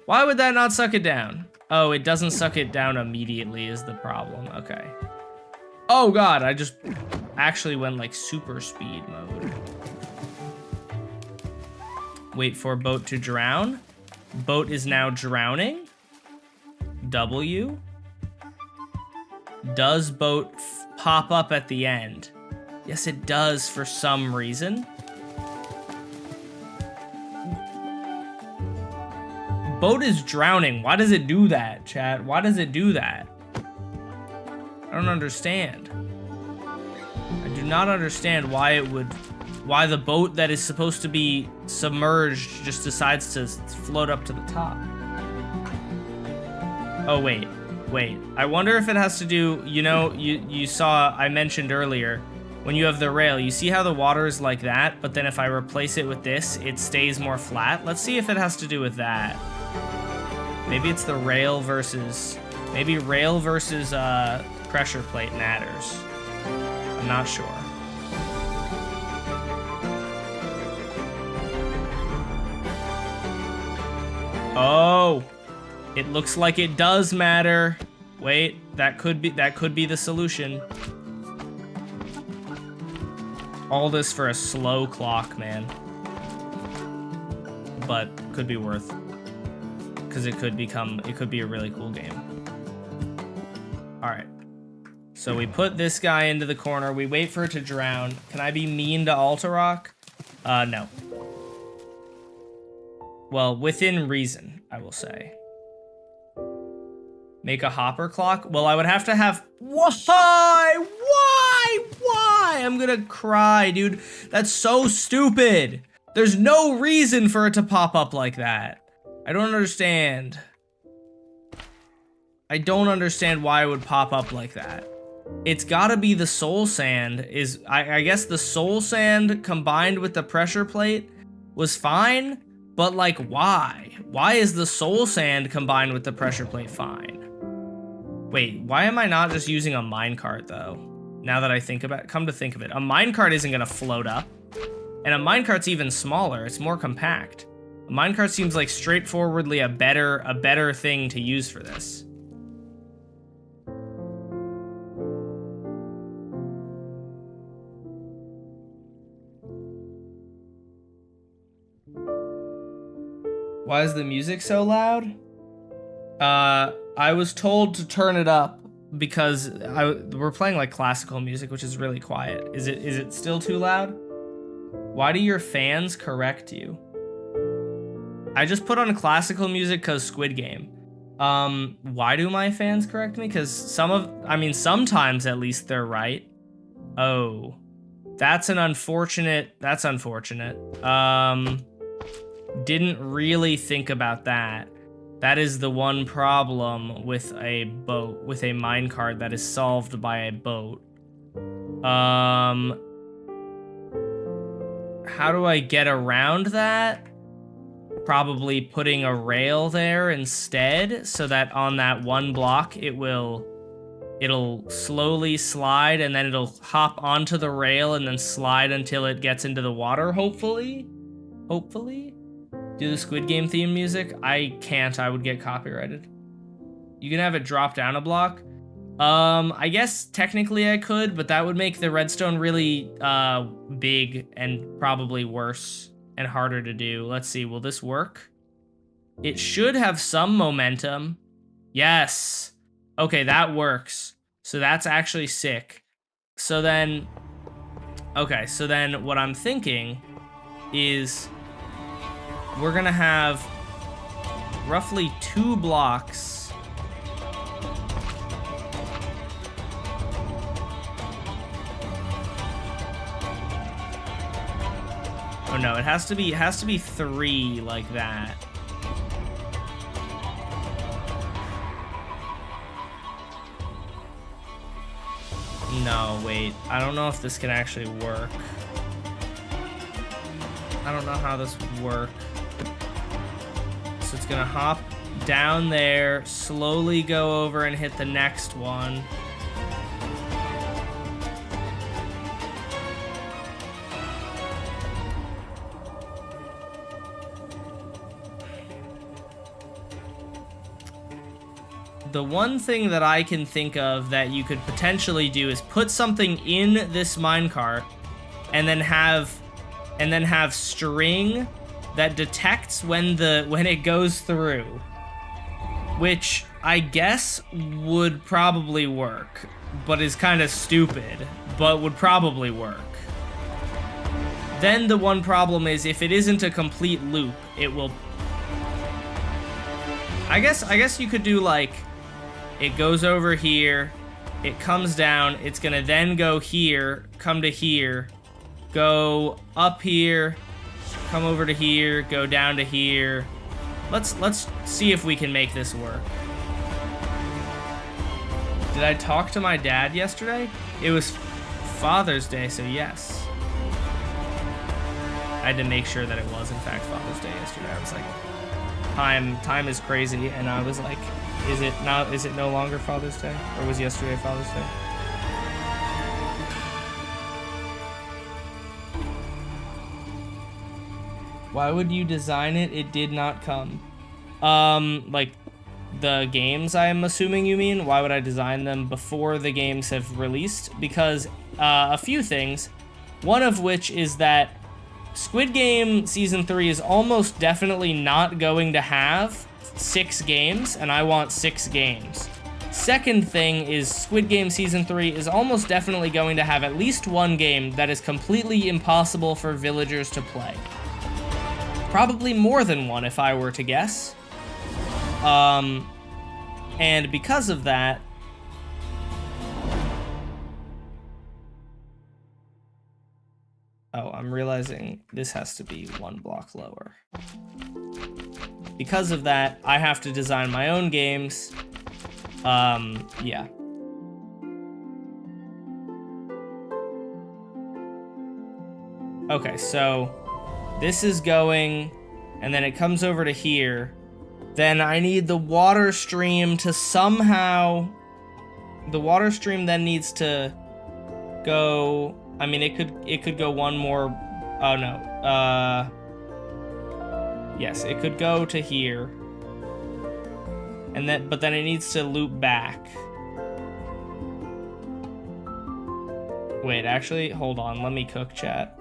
Why would that not suck it down? Oh, it doesn't suck it down immediately is the problem. Okay. Oh god, I just actually went like super speed mode. Wait for boat to drown. Boat is now drowning. W. Does boat pop up at the end? Yes, it does for some reason. Boat is drowning. Why does it do that, chat? Why does it do that? I don't understand. I do not understand why why the boat that is supposed to be submerged just decides to float up to the top. Oh, wait. I wonder if it has to do, you know, you saw, I mentioned earlier, when you have the rail, you see how the water is like that, but then if I replace it with this, it stays more flat? Let's see if it has to do with that. Maybe it's the rail versus, pressure plate matters. I'm not sure. Oh, it looks like it does matter. Wait, that could be the solution. All this for a slow clock, man. But could be worth, because it could be a really cool game. All right. So we put this guy into the corner. We wait for it to drown. Can I be mean to Altarock? No. Well, within reason, I will say. Make a hopper clock? Well, I would have to have... Why? I'm gonna cry, dude. That's so stupid. There's no reason for it to pop up like that. I don't understand. I don't understand why it would pop up like that. It's gotta be the soul sand is... I guess the soul sand combined with the pressure plate was fine, but like, why? Why is the soul sand combined with the pressure plate fine? Wait, why am I not just using a minecart though? Now that I come to think of it, a minecart isn't gonna float up. And a minecart's even smaller, it's more compact. A minecart seems like straightforwardly a better thing to use for this. Why is the music so loud? I was told to turn it up because we're playing like classical music, which is really quiet. Is it still too loud? Why do your fans correct you? I just put on classical music because Squid Game. Why do my fans correct me? Because sometimes at least they're right. Oh, that's unfortunate. Didn't really think about that. That is the one problem with a boat, with a minecart that is solved by a boat. How do I get around that? Probably putting a rail there instead, so that on that one block it'll slowly slide, and then it'll hop onto the rail and then slide until it gets into the water, hopefully. Do the Squid Game theme music? I can't, I would get copyrighted. You can have it drop down a block. I guess technically I could, but that would make the redstone really big and probably worse and harder to do. Let's see, will this work? It should have some momentum. Yes. Okay, that works. So that's actually sick. So then what I'm thinking is we're gonna have roughly 2 blocks. Oh no, it has to be 3 like that. No, wait. I don't know if this can actually work. I don't know how this would work. So it's gonna hop down there, slowly go over and hit the next one. The one thing that I can think of that you could potentially do is put something in this minecart and then have string that detects when it goes through, which I guess would probably work, but is kind of stupid, but would probably work. Then the one problem is if it isn't a complete loop, it will. I guess you could do like, it goes over here, it comes down, it's gonna then go here, come to here, go up here, come over to here, go down to here. Let's see if we can make this work. Did I talk to my dad yesterday? It was Father's Day, so yes. I had to make sure that it was in fact Father's Day yesterday. I was like, time is crazy, and I was like, is it no longer Father's Day? Or was yesterday Father's Day? Why would you design it? It did not come. Like the games, I'm assuming you mean? Why would I design them before the games have released? Because a few things. One of which is that Squid Game Season 3 is almost definitely not going to have 6 games, and I want 6 games. Second thing is Squid Game Season 3 is almost definitely going to have at least 1 game that is completely impossible for villagers to play. Probably more than 1 if I were to guess. And because of that, oh, I'm realizing this has to be 1 block lower. Because of that, I have to design my own games. Yeah. Okay, so this is going, and then it comes over to here. Then I need the water stream to somehow, the water stream then needs to go, I mean, it could go 1 more, oh no, yes, it could go to here. And then, but then it needs to loop back. Wait, actually, hold on, let me cook chat.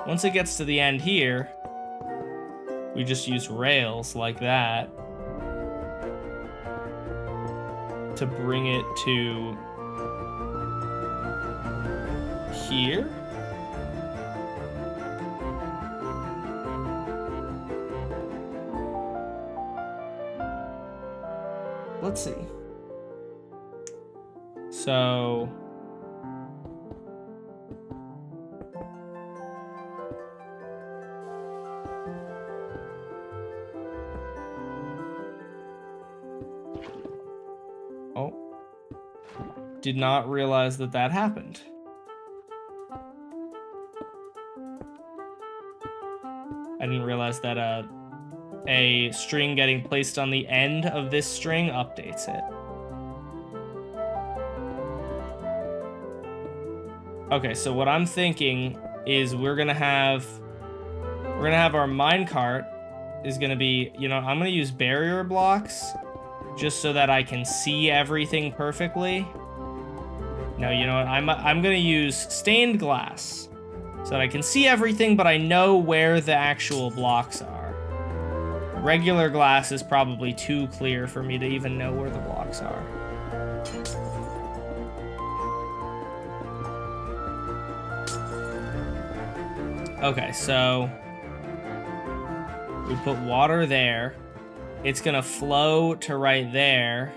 Once it gets to the end here, we just use rails like that to bring it to here. Let's see. So did not realize that that happened. I didn't realize that a string getting placed on the end of this string updates it. Okay, so what I'm thinking is we're gonna have our minecart is gonna be, you know, I'm gonna use barrier blocks just so that I can see everything perfectly. No, you know what? I'm gonna use stained glass so that I can see everything, but I know where the actual blocks are. Regular glass is probably too clear for me to even know where the blocks are. Okay, so we put water there. It's gonna flow to right there.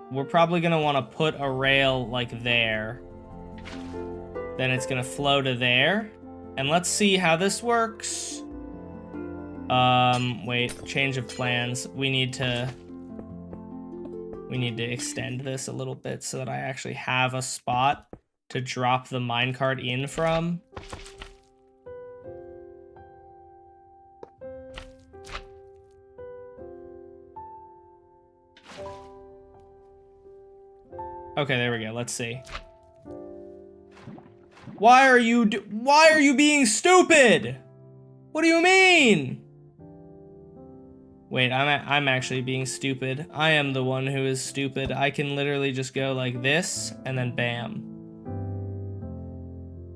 We're probably gonna wanna put a rail like there. Then it's gonna flow to there. And let's see how this works. Wait, change of plans. We need to extend this a little bit so that I actually have a spot to drop the minecart in from. Okay, there we go. Let's see. Why are you being stupid? What do you mean? Wait, I'm actually being stupid. I am the one who is stupid. I can literally just go like this and then bam.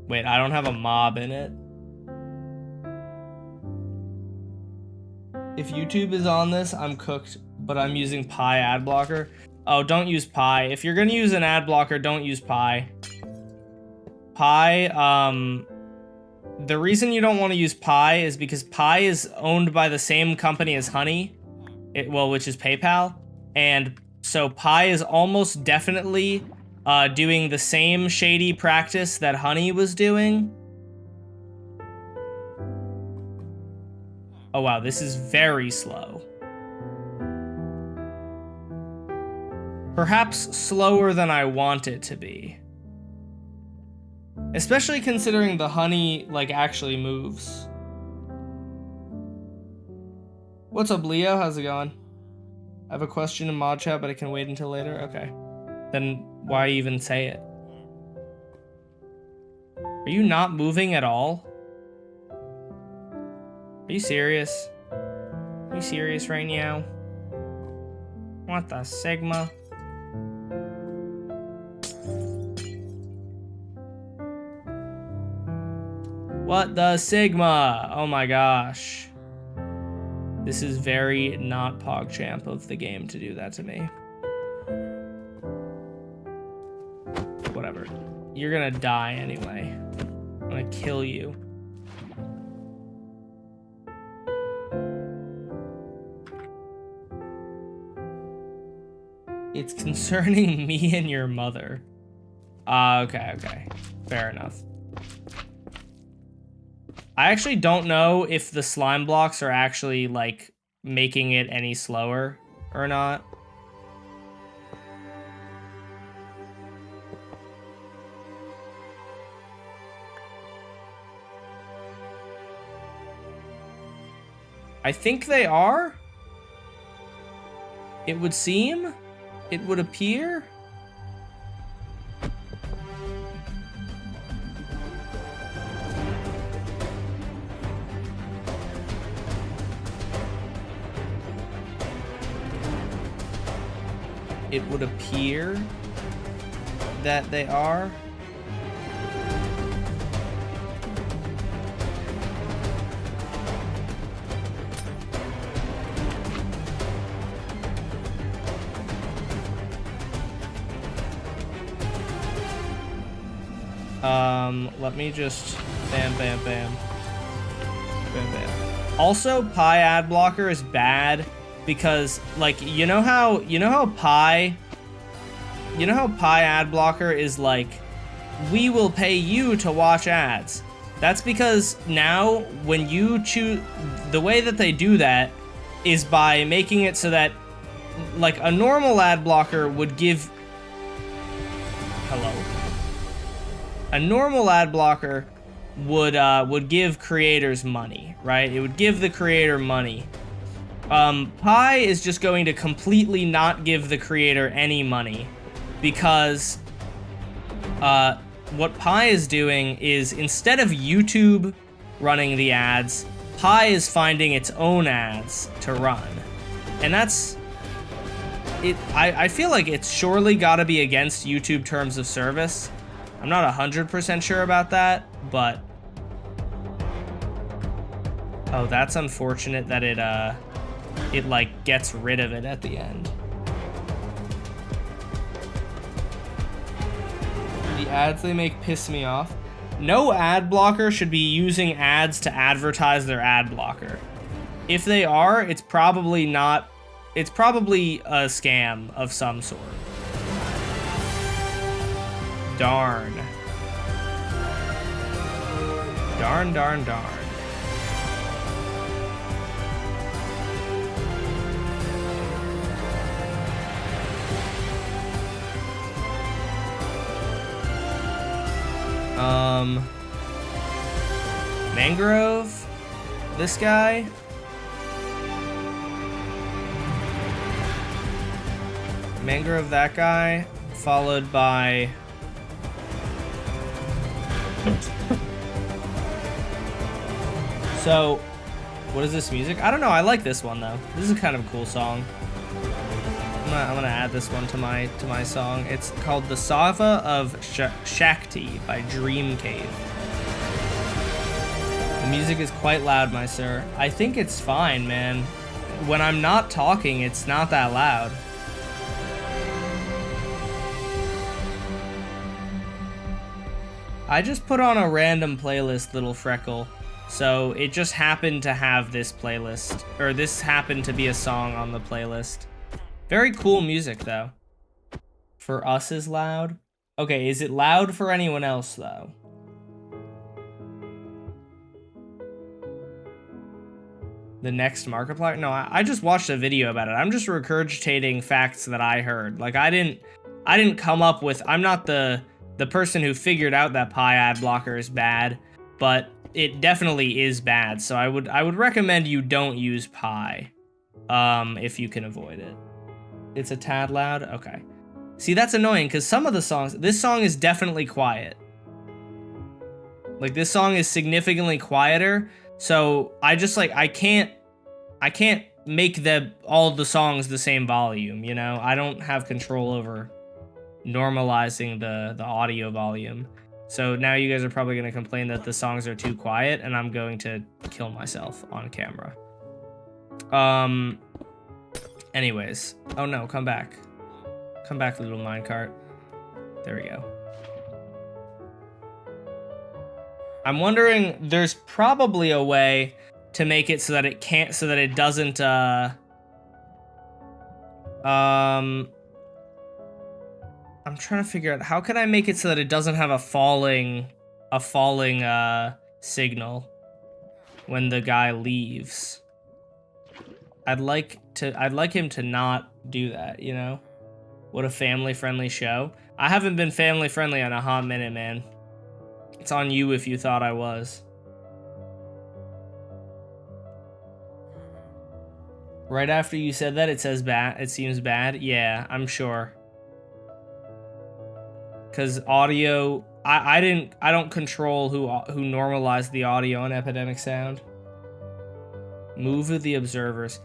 Wait, I don't have a mob in it. If YouTube is on this, I'm cooked, but I'm using Pi ad blocker. Oh, don't use Pi. If you're gonna use an ad blocker, don't use Pi. Pi, the reason you don't want to use Pi is because Pi is owned by the same company as Honey, which is PayPal, and so Pi is almost definitely doing the same shady practice that Honey was doing. Oh wow, this is very slow. Perhaps slower than I want it to be. Especially considering the Honey, like, actually moves. What's up, Leo? How's it going? I have a question in mod chat, but I can wait until later. Okay. Then why even say it? Are you not moving at all? Are you serious? Are you serious right now? What the Sigma? What the Sigma? Oh my gosh. This is very not PogChamp of the game to do that to me. Whatever. You're gonna die anyway. I'm gonna kill you. It's concerning me and your mother. Okay. Fair enough. I actually don't know if the slime blocks are actually, like, making it any slower or not. I think they are. It would seem. It would appear. It would appear that they are. Let me just bam, bam, bam, bam, bam. Also, Pi ad blocker is bad because, like, you know how Pi ad blocker is like, we will pay you to watch ads. That's because now when you choose, the way that they do that is by making it so that, like, a normal ad blocker would give, hello. A normal ad blocker would give creators money, right? It would give the creator money. Pi is just going to completely not give the creator any money because what Pi is doing is, instead of YouTube running the ads, Pi is finding its own ads to run. And that's it. I feel like it's surely got to be against YouTube terms of service. I'm not 100% sure about that, but oh, that's unfortunate that it like gets rid of it at the end. The ads they make piss me off. No ad blocker should be using ads to advertise their ad blocker. If they are, it's probably not. It's probably a scam of some sort. Darn. Darn, darn, darn. Mangrove? This guy? Mangrove, that guy, followed by so, what is this music? I don't know. I like this one though. This is kind of a cool song. I'm gonna add this one to my song. It's called "The Sattva of Shakti" by Dream Cave. The music is quite loud, my sir. I think it's fine, man. When I'm not talking, it's not that loud. I just put on a random playlist, Little Freckle. So it just happened to have this playlist, or this happened to be a song on the playlist. Very cool music, though. For us is loud. Okay, is it loud for anyone else, though? The next Markiplier? No, I just watched a video about it. I'm just regurgitating facts that I heard. Like, I didn't come up with, I'm not the person who figured out that Pi ad blocker is bad, but it definitely is bad. So I would recommend you don't use Pi, if you can avoid it. It's a tad loud? Okay. See, that's annoying, because some of the songs, this song is definitely quiet. Like, this song is significantly quieter, so I just, like, I can't make all the songs the same volume, you know? I don't have control over normalizing the audio volume. So now you guys are probably going to complain that the songs are too quiet, and I'm going to kill myself on camera. Anyways. Oh no, come back. Come back, little minecart. There we go. I'm wondering, there's probably a way to make it so that it can't, so that it doesn't, I'm trying to figure out, how can I make it so that it doesn't have a falling signal when the guy leaves? I'd like him to not do that, you know? What a family-friendly show. I haven't been family-friendly in a hot minute, man. It's on you if you thought I was. Right after you said that, it says bad. It seems bad. Yeah, I'm sure. Because audio, I don't control who normalized the audio on Epidemic Sound. Move of the observers.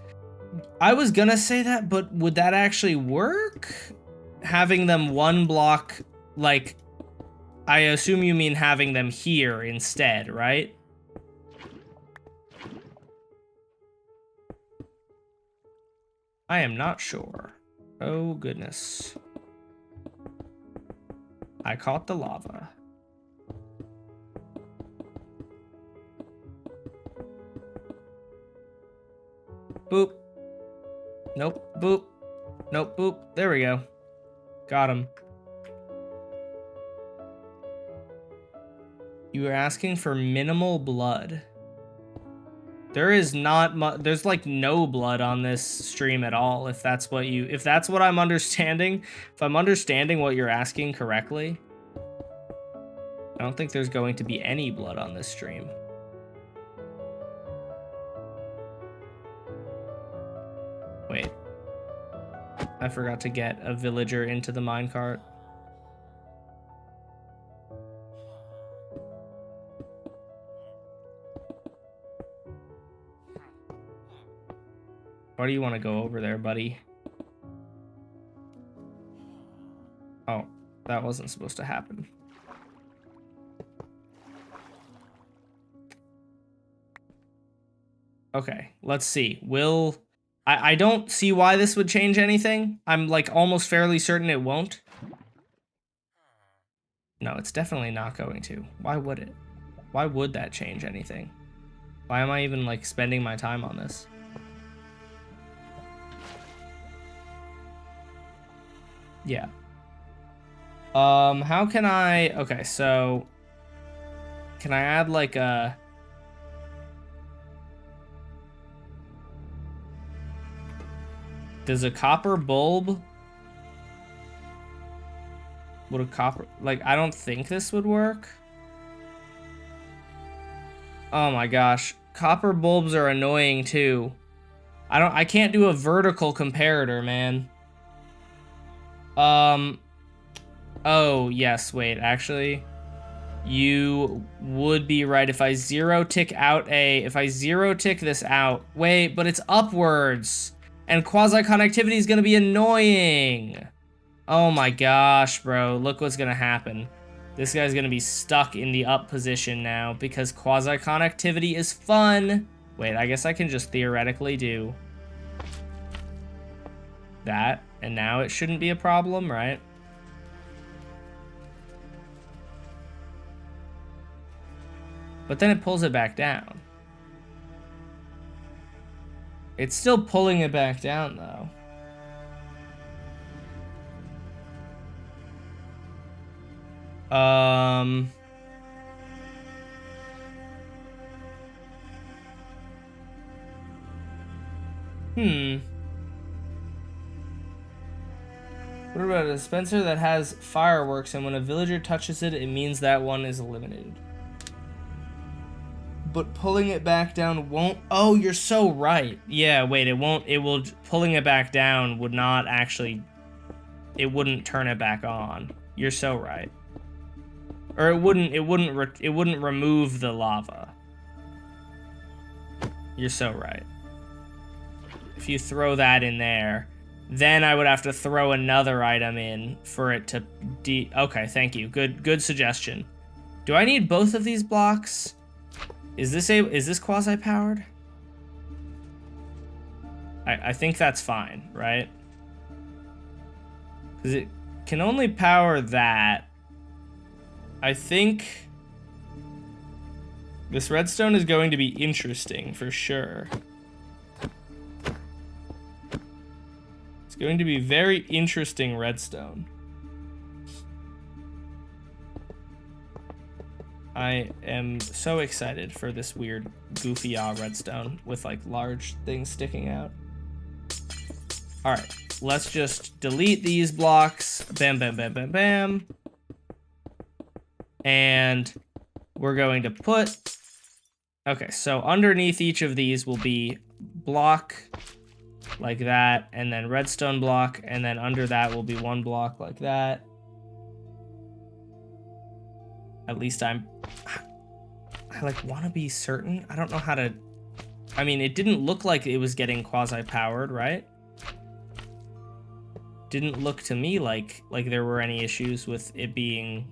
I was gonna say that, but would that actually work? Having them one block Like, I assume you mean having them here instead, right? I am not sure. Oh, goodness. I caught the lava. Boop. Nope. Boop. Nope. Boop. There we go. Got him. You are asking for minimal blood. There is not much. There's like no blood on this stream at all. If that's what I'm understanding, if I'm understanding what you're asking correctly, I don't think there's going to be any blood on this stream. Wait. I forgot to get a villager into the minecart. Why do you want to go over there, buddy? Oh, that wasn't supposed to happen. Okay, let's see. I don't see why this would change anything. I'm like almost fairly certain it won't. No, it's definitely not going to. Why would it? Why would that change anything? Why am I even like spending my time on this? Yeah. How can I... Okay, so... Can I add, like, a... Does a copper bulb... Would a copper... Like, I don't think this would work. Oh my gosh. Copper bulbs are annoying, too. I can't do a vertical comparator, man. Oh, yes, wait, actually, you would be right if I zero tick this out. Wait, but it's upwards, and quasi-connectivity is gonna be annoying. Oh my gosh, bro, look what's gonna happen. This guy's gonna be stuck in the up position now because quasi-connectivity is fun. Wait, I guess I can just theoretically do that, and now it shouldn't be a problem, right? But then it pulls it back down. It's still pulling it back down, though. What about a dispenser that has fireworks, and when a villager touches it, it means that one is eliminated? But pulling it back down won't... Oh, you're so right. Yeah, wait, it won't... It will... Pulling it back down would not actually... It wouldn't turn it back on. You're so right. Or it wouldn't remove the lava. You're so right. If you throw that in there, then I would have to throw another item in for it to okay, thank you. Good suggestion. Do I need both of these blocks? Is this quasi-powered? I think that's fine, right? Because it can only power that. I think this redstone is going to be interesting for sure. It's going to be very interesting redstone. I am so excited for this weird goofy redstone with like large things sticking out. All right, let's just delete these blocks. Bam, bam, bam, bam, bam. And we're going to put... Okay, so underneath each of these will be block like that, and then redstone block, and then under that will be one block like that. At least I like want to be certain. I don't know how to... I mean, it didn't look like it was getting quasi-powered, right? didn't look to me like there were any issues with it being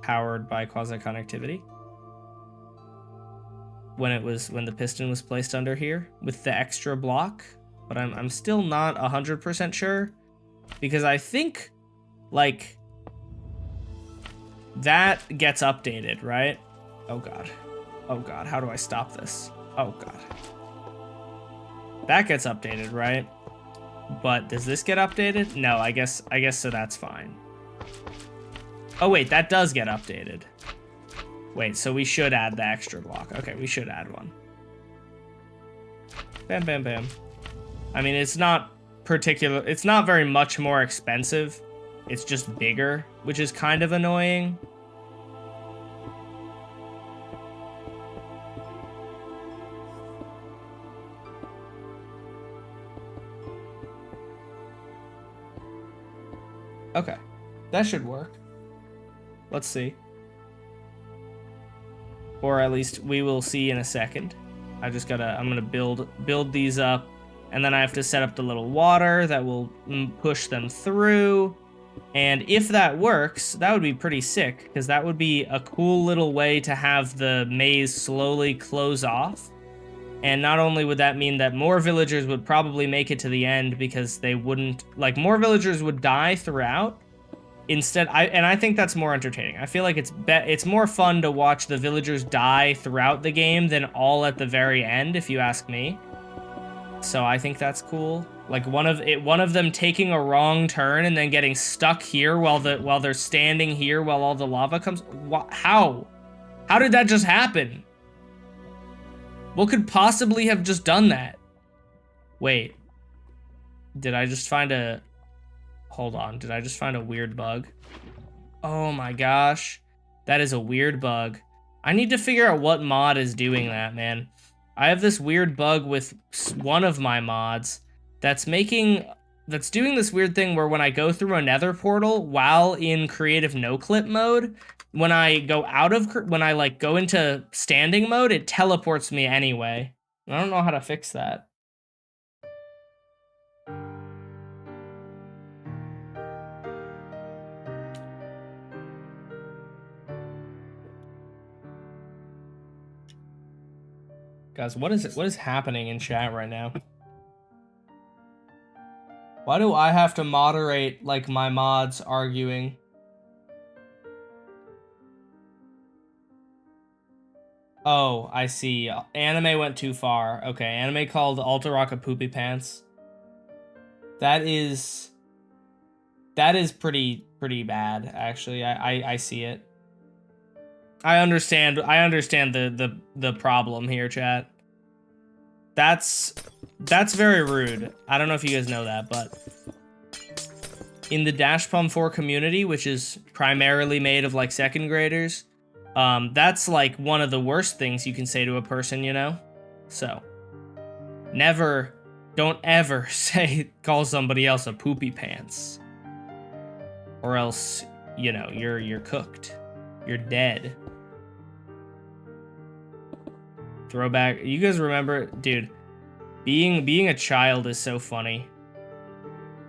powered by quasi-conductivity when the piston was placed under here with the extra block, but I'm still not 100% sure, because I think like that gets updated, right? Oh god, how do I stop this? Oh god, that gets updated, right? But does this get updated? No, I guess so, that's fine. Oh wait, that does get updated. Wait, so we should add the extra block. Okay, we should add one. Bam, bam, bam. I mean, it's not very much more expensive. It's just bigger, which is kind of annoying. Okay, that should work. Let's see. Or at least we will see in a second. I'm gonna build these up, and then I have to set up the little water that will push them through. And if that works, that would be pretty sick, because that would be a cool little way to have the maze slowly close off. And not only would that mean that more villagers would probably make it to the end, because they wouldn't, like, more villagers would die throughout. Instead, I think that's more entertaining. I feel like it's more fun to watch the villagers die throughout the game than all at the very end, if you ask me. So I think that's cool. Like one of them taking a wrong turn and then getting stuck here while they're standing here while all the lava comes. How? How did that just happen? What could possibly have just done that? Wait. Did I just find a... Hold on, did I just find a weird bug? Oh my gosh. That is a weird bug. I need to figure out what mod is doing that, man. I have this weird bug with one of my mods that's doing this weird thing where when I go through a nether portal while in creative no-clip mode, when I go go into standing mode, it teleports me anyway. I don't know how to fix that. Guys, what is happening in chat right now? Why do I have to moderate, like, my mods arguing? Oh, I see. Anime went too far. Okay, anime called Alterock poopy pants. That is pretty bad, actually. I see it. I understand the problem here, chat. That's very rude. I don't know if you guys know that, but in the Dash Pum 4 community, which is primarily made of like second graders, that's like one of the worst things you can say to a person, you know? So don't ever call somebody else a poopy pants, or else, you know, you're cooked. You're dead. Throwback. You guys remember, dude, being a child is so funny.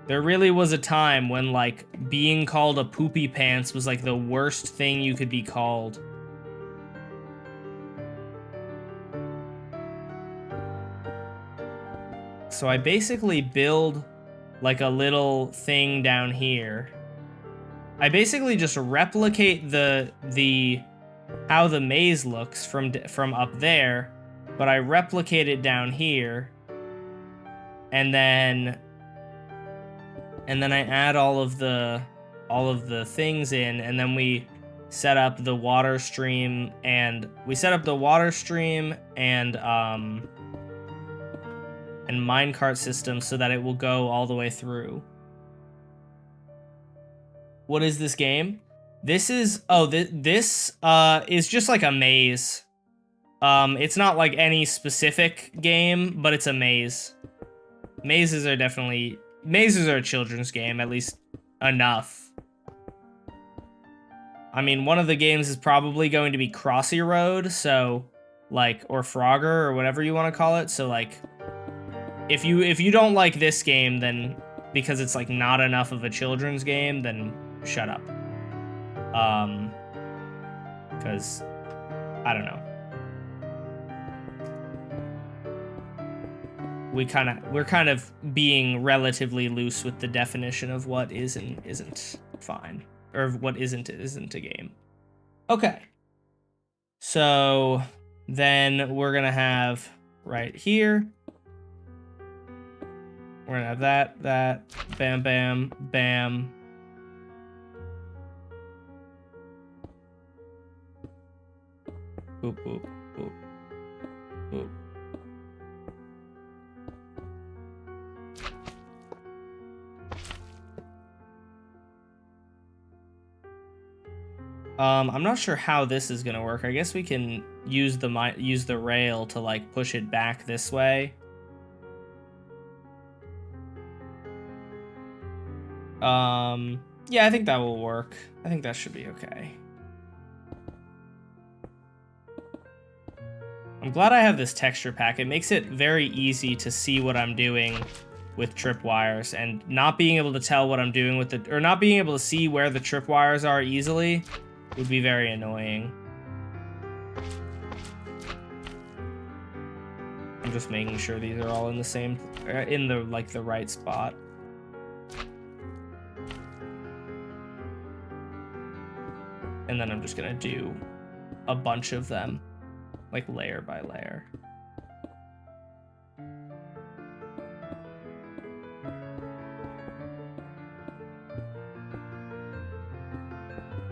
There really was a time when, like, being called a poopy pants was like the worst thing you could be called. So I basically build like a little thing down here. I basically just replicate the how the maze looks from up there, but I replicate it down here, and then I add all of the things in, and then we set up the water stream and minecart system so that it will go all the way through. What is this game? This is this is just like a maze. It's not like any specific game, but it's a maze. Mazes are a children's game, at least enough. I mean, one of the games is probably going to be Crossy Road, so like, or Frogger, or whatever you want to call it. So like, if you don't like this game, then because it's like not enough of a children's game, then shut up. Because I don't know. We're kind of being relatively loose with the definition of what is and isn't fine, or what isn't a game. Okay. So then we're gonna have right here. We're gonna have that, bam, bam, bam. Boop, boop, boop, boop. I'm not sure how this is gonna work. I guess we can use the rail to like push it back this way. Yeah, I think that will work. I think that should be okay. I'm glad I have this texture pack. It makes it very easy to see what I'm doing with tripwires, and not being able to tell what I'm doing with the, or not being able to see where the tripwires are easily would be very annoying. I'm just making sure these are all in the same, in the right spot. And then I'm just gonna do a bunch of them, like layer by layer.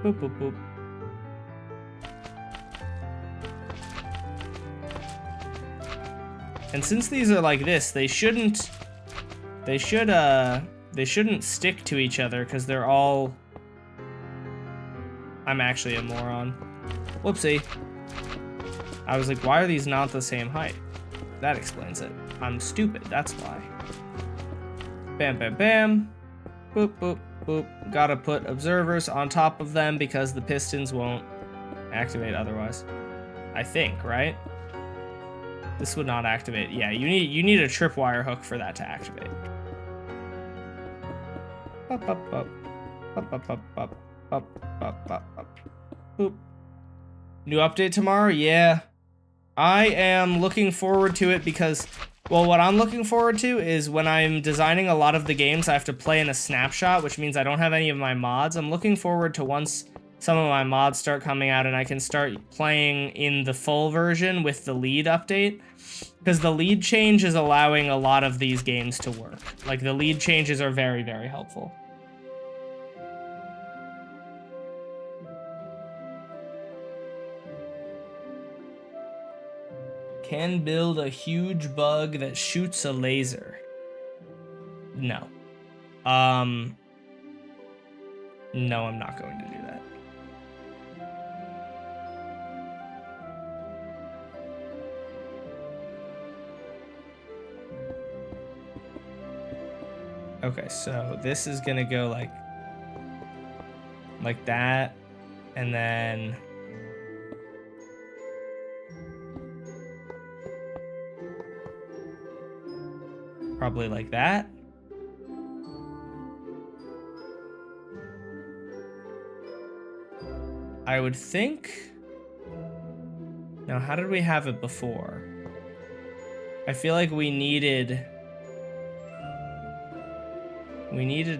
Boop, boop, boop. And since these are like this, they shouldn't stick to each other because they're all... I'm actually a moron. Whoopsie. I was like, why are these not the same height? That explains it. I'm stupid, that's why. Bam, bam, bam. Boop, boop, boop. Gotta put observers on top of them because the pistons won't activate otherwise. I think, right? This would not activate. Yeah, you need a tripwire hook for that to activate. Up, up, up. Up, up, up, up. Up, up, up, up. Boop. New update tomorrow? Yeah. I am looking forward to it because, well, what I'm looking forward to is when I'm designing a lot of the games, I have to play in a snapshot, which means I don't have any of my mods. I'm looking forward to once some of my mods start coming out and I can start playing in the full version with the lead update. Because the lead change is allowing a lot of these games to work. Like, the lead changes are very, very helpful. Can build a huge bug that shoots a laser. No. No, I'm not going to do that. Okay, so this is gonna go like that, and then probably like that. I would think. Now, how did we have it before? I feel like we needed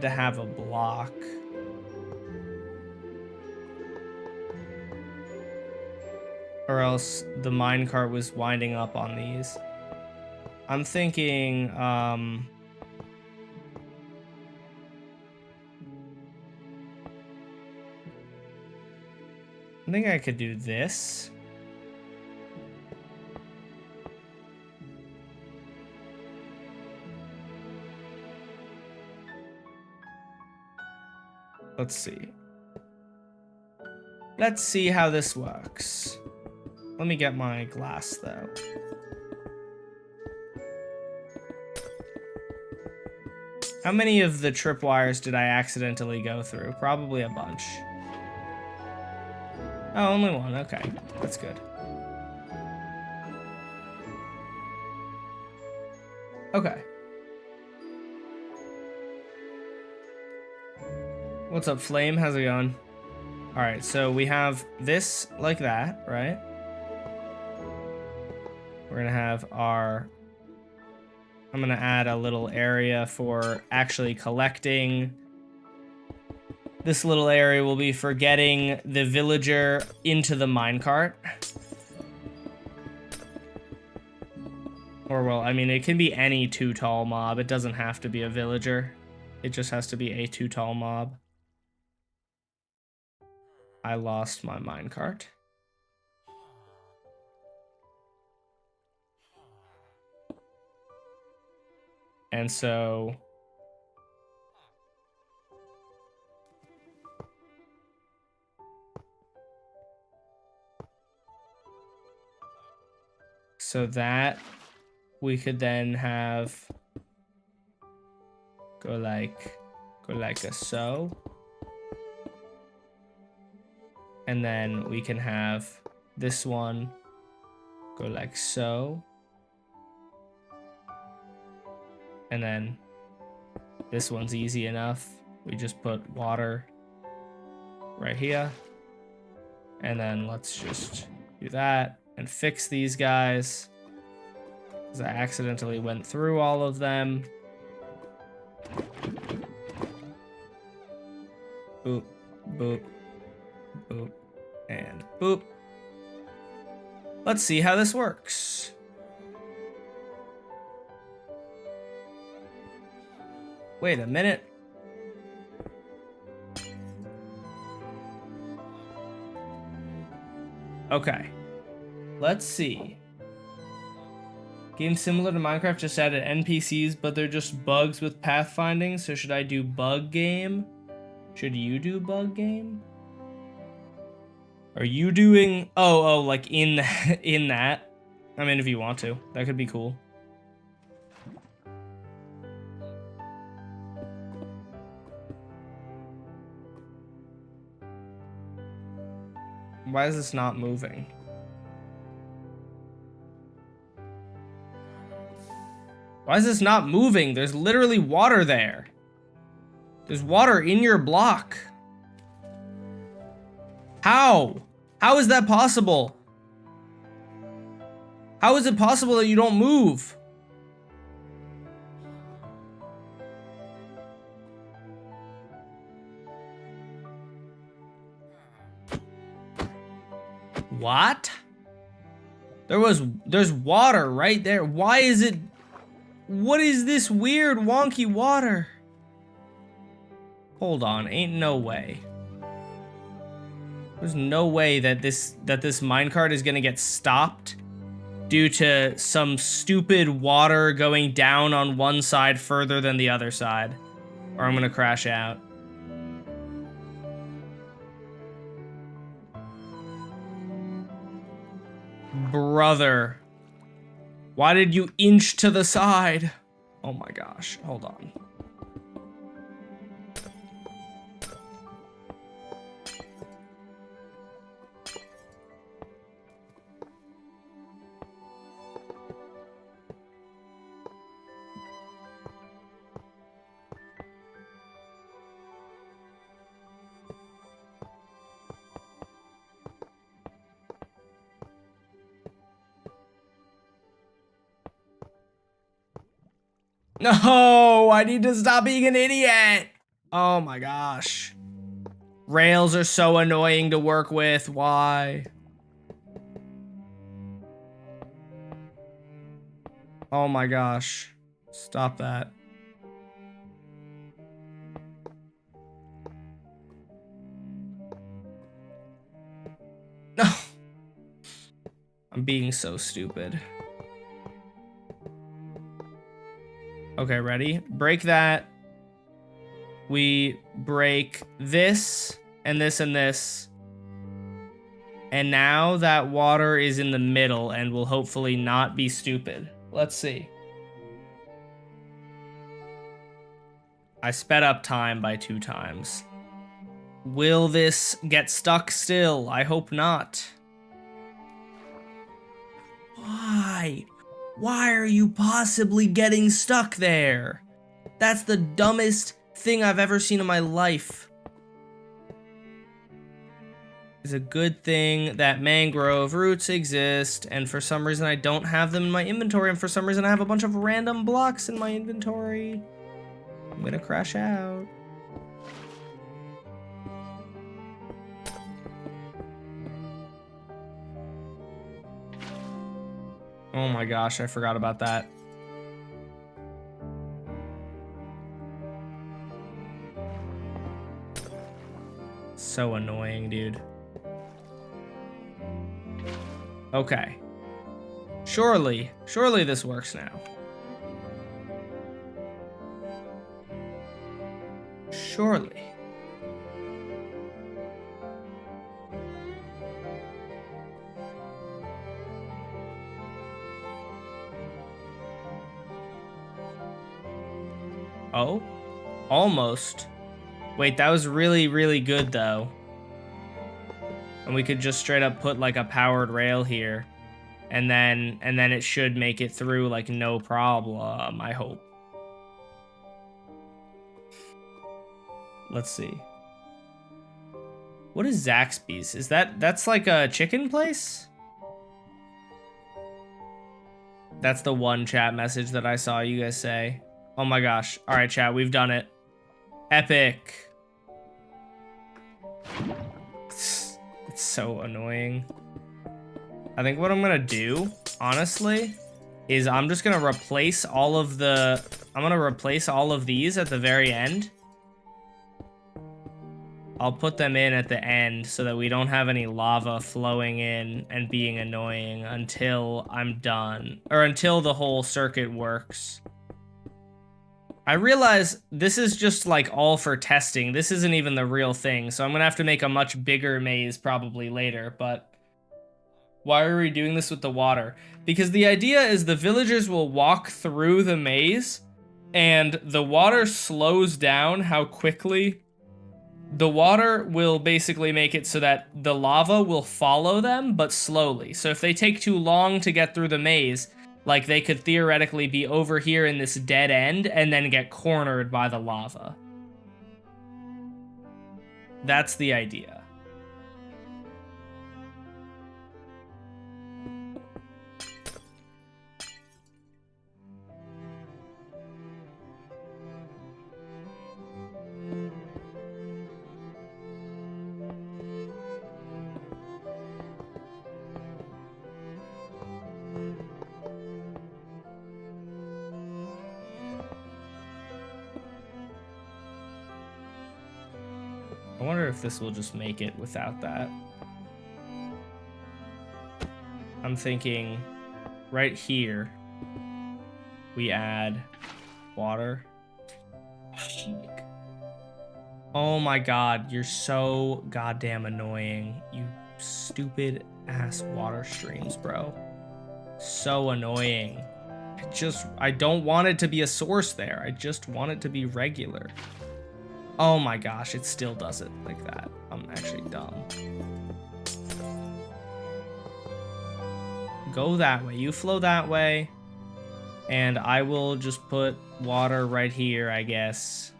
to have a block. Or else the minecart was winding up on these. I'm thinking, I think I could do this. Let's see. Let's see how this works. Let me get my glass, though. How many of the tripwires did I accidentally go through? Probably a bunch. Oh, only one. Okay, that's good. Okay. What's up, Flame? How's it going? All right, so we have this like that, right? We're gonna have our... I'm gonna add a little area for actually collecting. This little area will be for getting the villager into the minecart. Or, well, I mean, it can be any too tall mob. It doesn't have to be a villager. It just has to be a too tall mob. I lost my minecart. And so... So that we could then have go like a so. And then we can have this one go like so. And then this one's easy enough. We just put water right here. And then let's just do that and fix these guys. Because I accidentally went through all of them. Boop, boop, boop, and boop. Let's see how this works. Wait a minute. Okay. Let's see. Game similar to Minecraft, just added NPCs, but they're just bugs with pathfinding. So should I do bug game? Should you do bug game? Are you doing... Oh, like in that? I mean, if you want to. That could be cool. Why is this not moving? Why is this not moving? There's literally water there. There's water in your block. How? How is that possible? How is it possible that you don't move? What? There's water right there. Why is it... What is this weird wonky water? Hold on, ain't no way. There's no way that this minecart is gonna get stopped due to some stupid water going down on one side further than the other side. Or I'm gonna crash out. Brother. Why did you inch to the side? Oh my gosh, hold on. No, I need to stop being an idiot. Oh my gosh. Rails are so annoying to work with. Why? Oh my gosh. Stop that. No. I'm being so stupid. Okay, ready? Break that. We break this and this and this. And now that water is in the middle and will hopefully not be stupid. Let's see. I sped up time by 2 times. Will this get stuck still? I hope not. Why? Why are you possibly getting stuck there? That's the dumbest thing I've ever seen in my life. is a good thing that mangrove roots exist, and for some reason I don't have them in my inventory, and for some reason I have a bunch of random blocks in my inventory. I'm gonna crash out. Oh my gosh, I forgot about that. So annoying, dude. Okay. Surely this works now. Surely. Oh, almost. Wait, that was really good though. And we could just straight up put like a powered rail here. And then it should make it through like no problem, I hope. Let's see. What is Zaxby's? Is that's like a chicken place? That's the one chat message that I saw you guys say. Oh my gosh. All right, chat, we've done it. Epic. It's so annoying. I think what I'm gonna do, honestly, is I'm just gonna replace all of the... I'm gonna replace all of these at the very end. I'll put them in at the end so that we don't have any lava flowing in and being annoying until I'm done. Or until the whole circuit works. I realize this is just like all for testing. This isn't even the real thing, so I'm gonna have to make a much bigger maze probably later, but why are we doing this with the water? Because the idea is the villagers will walk through the maze and the water slows down how quickly. The water will basically make it so that the lava will follow them, but slowly. So if they take too long to get through the maze, like they could theoretically be over here in this dead end and then get cornered by the lava. That's the idea. I wonder if this will just make it without that. I'm thinking right here, we add water. Oh my god, you're so goddamn annoying. You stupid ass water streams, bro. So annoying. I don't want it to be a source there. I just want it to be regular. Oh my gosh, it still does it like that. I'm actually dumb. Go that way. You flow that way. And I will just put water right here, I guess.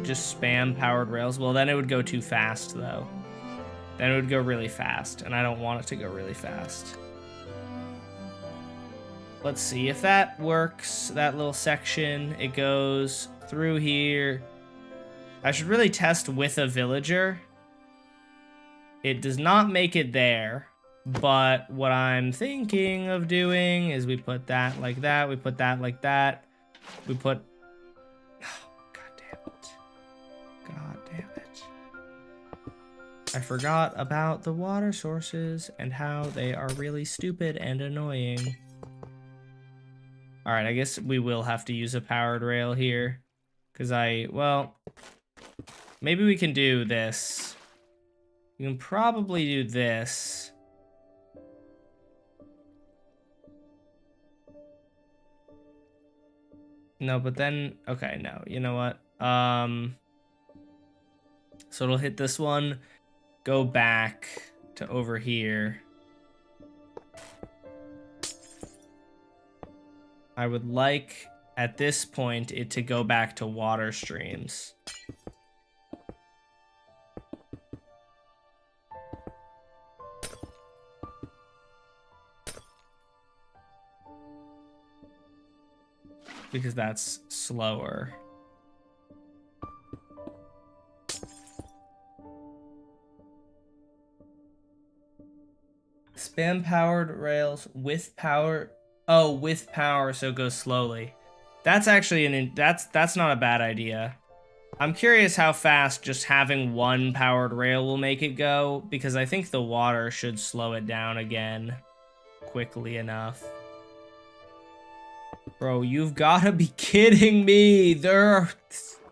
Just spam powered rails. Well, then it would go too fast, though. Then it would go really fast, and I don't want it to go really fast. Let's see if that works, that little section. It goes through here. I should really test with a villager. It does not make it there, but what I'm thinking of doing is we put that like that, we put that like that, we put... God damn it. I forgot about the water sources and how they are really stupid and annoying. Alright, I guess we will have to use a powered rail here. Because well, maybe we can do this. We can probably do this. No, but then, okay, no, you know what? So it'll hit this one, go back to over here. I would like, at this point, it to go back to water streams. Because that's slower. Spam powered rails with power. Oh, with power, so it goes slowly. That's actually that's not a bad idea. I'm curious how fast just having one powered rail will make it go, because I think the water should slow it down again quickly enough. Bro, you've got to be kidding me. They're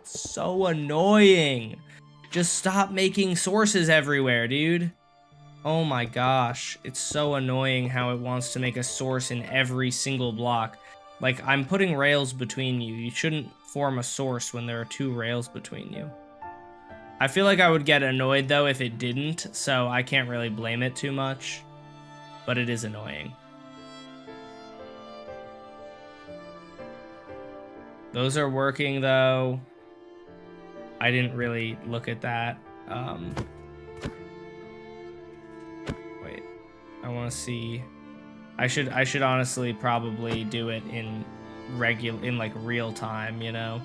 so annoying. Just stop making sources everywhere, dude. Oh my gosh. It's so annoying how it wants to make a source in every single block. Like, I'm putting rails between you. You shouldn't form a source when there are 2 rails between you. I feel like I would get annoyed, though, if it didn't, so I can't really blame it too much. But it is annoying. Those are working, though. I didn't really look at that. Wait, I want to see. I should honestly probably do it in like real time, you know?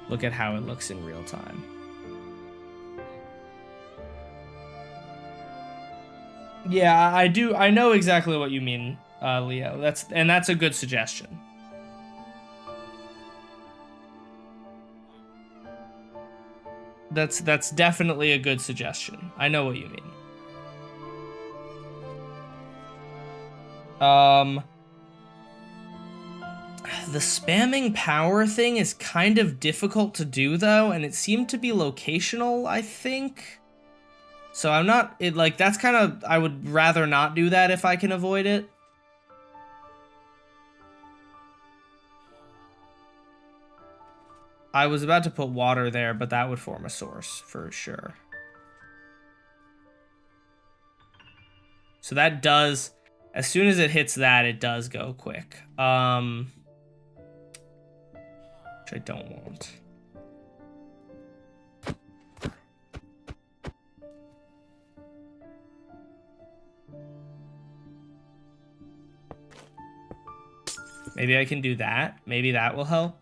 Look at how it looks in real time. Yeah, I do. I know exactly what you mean, Leo. That's a good suggestion. That's definitely a good suggestion. I know what you mean. The spamming power thing is kind of difficult to do, though, and it seemed to be locational, I think. So I'm not, that's kind of, I would rather not do that if I can avoid it. I was about to put water there, but that would form a source for sure. So that does, as soon as it hits that, it does go quick. Which I don't want. Maybe I can do that. Maybe that will help.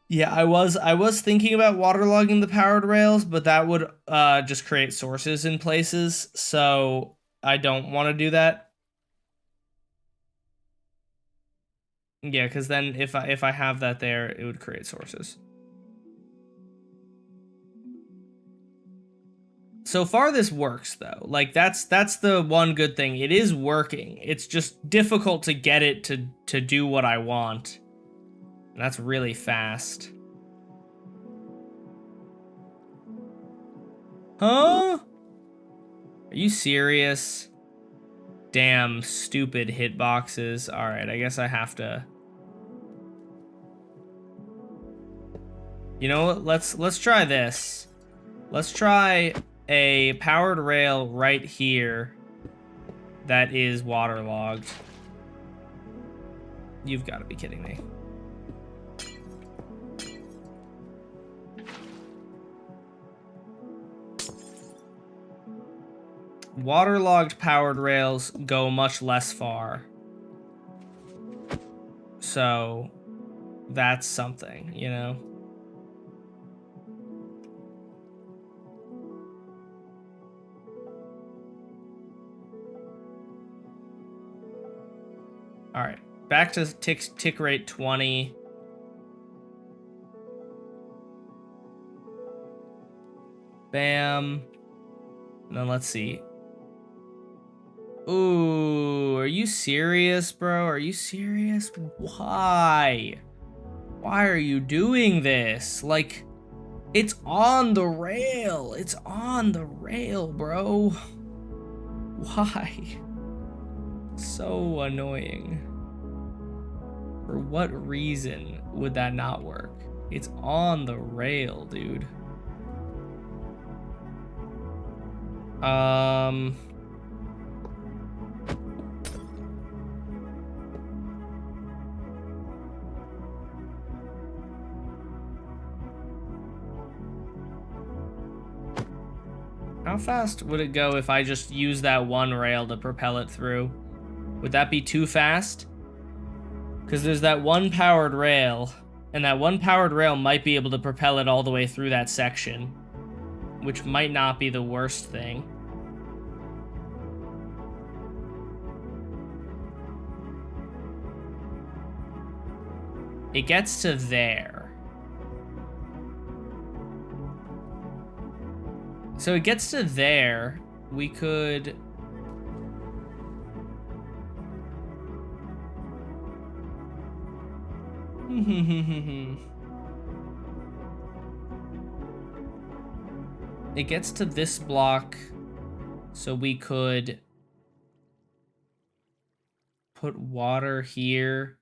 Yeah, I was thinking about waterlogging the powered rails, but that would just create sources in places, so I don't want to do that. Yeah, because then if I have that there, it would create sources. So far this works though. Like that's the one good thing. It is working. It's just difficult to get it to do what I want. And that's really fast. Huh? Are you serious? Damn stupid hitboxes. All right, I guess I have to. You know what? Let's try this. Let's try a powered rail right here that is waterlogged. You've got to be kidding me. Waterlogged powered rails go much less far. So that's something, you know? All right, back to tick rate 20. Bam. And then let's see. Ooh, are you serious, bro? Are you serious? Why? Why are you doing this? Like, it's on the rail. It's on the rail, bro. Why? So annoying. For what reason would that not work? It's on the rail, dude. How fast would it go if I just use that one rail to propel it through? Would that be too fast? Because there's that one powered rail, and that one powered rail might be able to propel it all the way through that section, which might not be the worst thing. It gets to there. So it gets to there. We could... It gets to this block, so we could put water here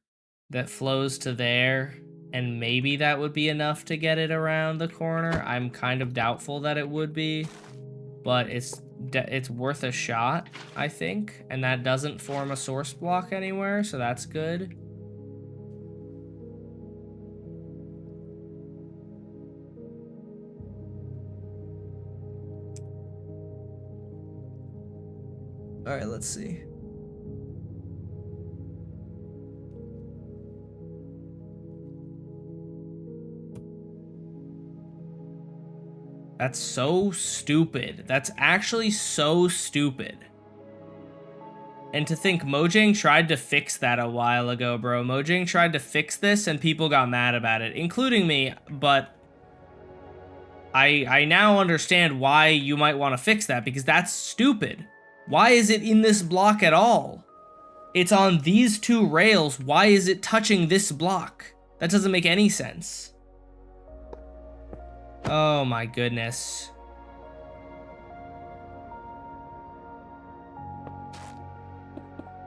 that flows to there, and maybe that would be enough to get it around the corner. I'm kind of doubtful that it would be, but it's worth a shot, I think. And that doesn't form a source block anywhere, so that's good. All right, let's see. That's so stupid. That's actually so stupid. And to think Mojang tried to fix that a while ago, bro. Mojang tried to fix this and people got mad about it, including me, but I now understand why you might want to fix that, because that's stupid. Why is it in this block at all? It's on these two rails. Why is it touching this block? That doesn't make any sense. Oh my goodness.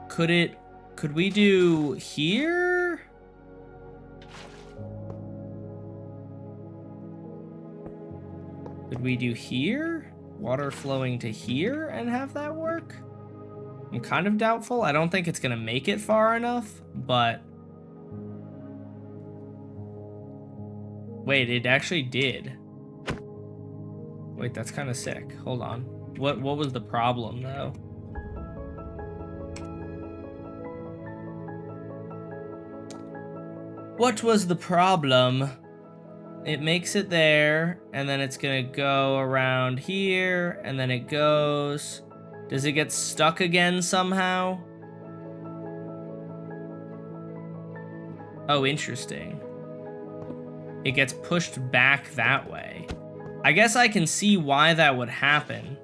Could we do here? Could we do here? Water flowing to here and have that work? I'm kind of doubtful. I don't think it's gonna make it far enough, but... Wait, it actually did. Wait, that's kind of sick. Hold on. What was the problem, though? What was the problem? It makes it there, and then it's gonna go around here, and then it goes... Does it get stuck again somehow? Oh, interesting. It gets pushed back that way. I guess I can see why that would happen,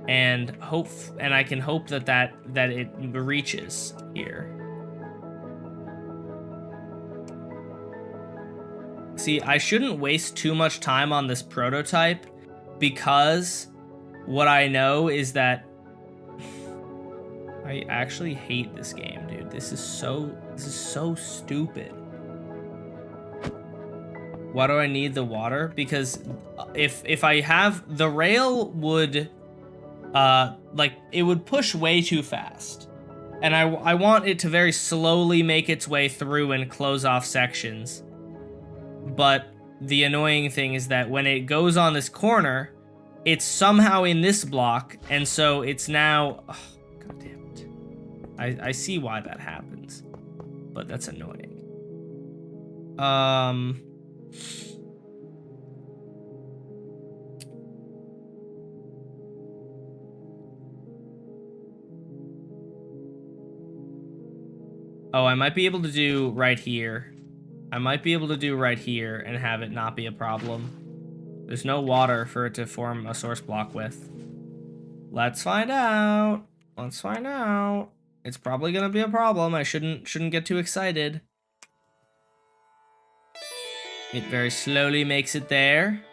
and I can hope that it reaches here. See, I shouldn't waste too much time on this prototype, because what I know is that I actually hate this game, dude. This is so stupid. Why do I need the water? Because if I have the rail would like it would push way too fast. And I want it to very slowly make its way through and close off sections. But the annoying thing is that when it goes on this corner, it's somehow in this block, and so it's now... Oh, God damn it. I see why that happens, but that's annoying. Oh, I might be able to do right here. I might be able to do right here and have it not be a problem. There's no water for it to form a source block with. Let's find out. Let's find out. It's probably gonna be a problem. I shouldn't get too excited. It very slowly makes it there.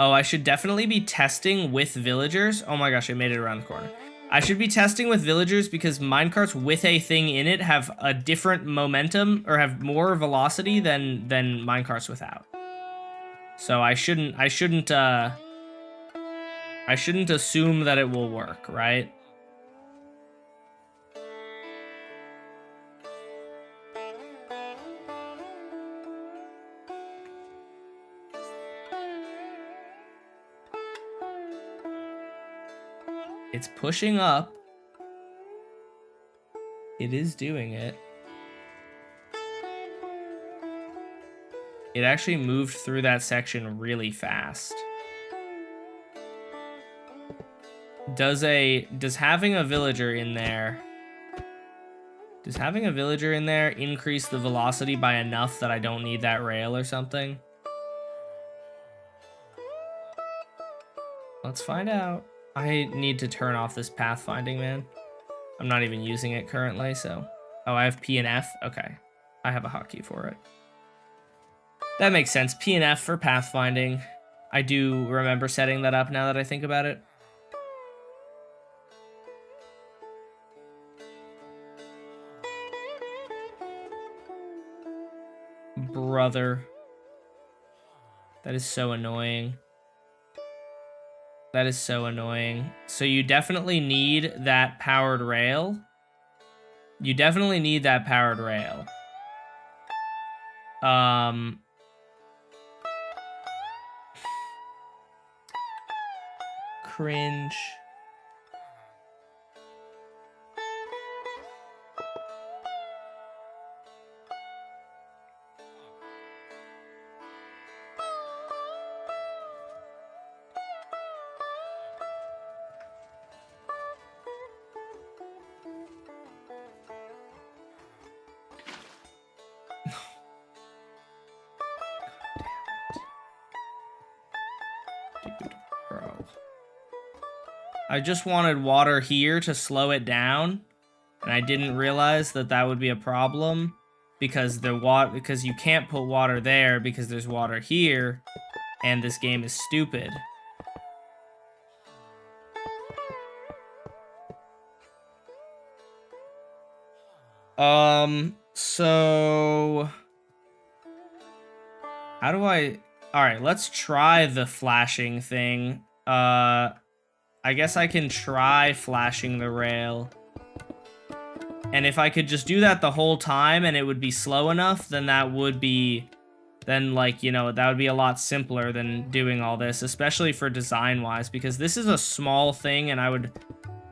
Oh, I should definitely be testing with villagers. Oh my gosh, I made it around the corner. I should be testing with villagers because minecarts with a thing in it have a different momentum or have more velocity than minecarts without. So I shouldn't assume that it will work, right? It's pushing up. It is doing it. It actually moved through that section really fast. Does having a villager in there increase the velocity by enough that I don't need that rail or something? Let's find out. I need to turn off this pathfinding, man. I'm not even using it currently, so... Oh, I have P and F? Okay. I have a hotkey for it. That makes sense. P and F for pathfinding. I do remember setting that up now that I think about it. Brother. That is so annoying. That is so annoying. So you definitely need that powered rail. You definitely need that powered rail. Cringe. I just wanted water here to slow it down, and I didn't realize that that would be a problem because because you can't put water there because there's water here, and this game is stupid. So how do I... All right, let's try the flashing thing. I guess I can try flashing the rail. And if I could just do that the whole time and it would be slow enough, then that would be... Then, like, you know, that would be a lot simpler than doing all this, especially for design-wise, because this is a small thing, and I would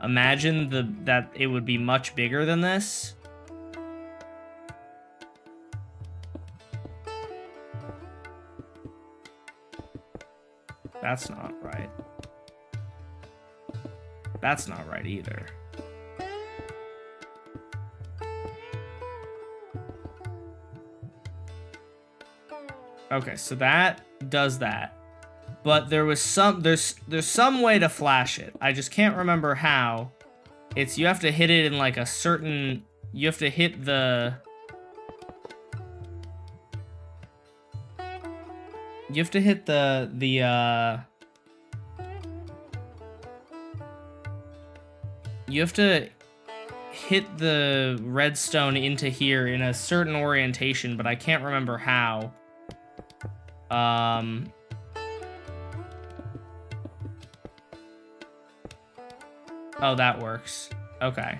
imagine that it would be much bigger than this. That's not right. That's not right either. Okay, so that does that. But there's some way to flash it. I just can't remember how. You have to hit it in like a certain... You have to hit the... You have to hit you have to hit the redstone into here in a certain orientation, but I can't remember how. Oh, that works. Okay.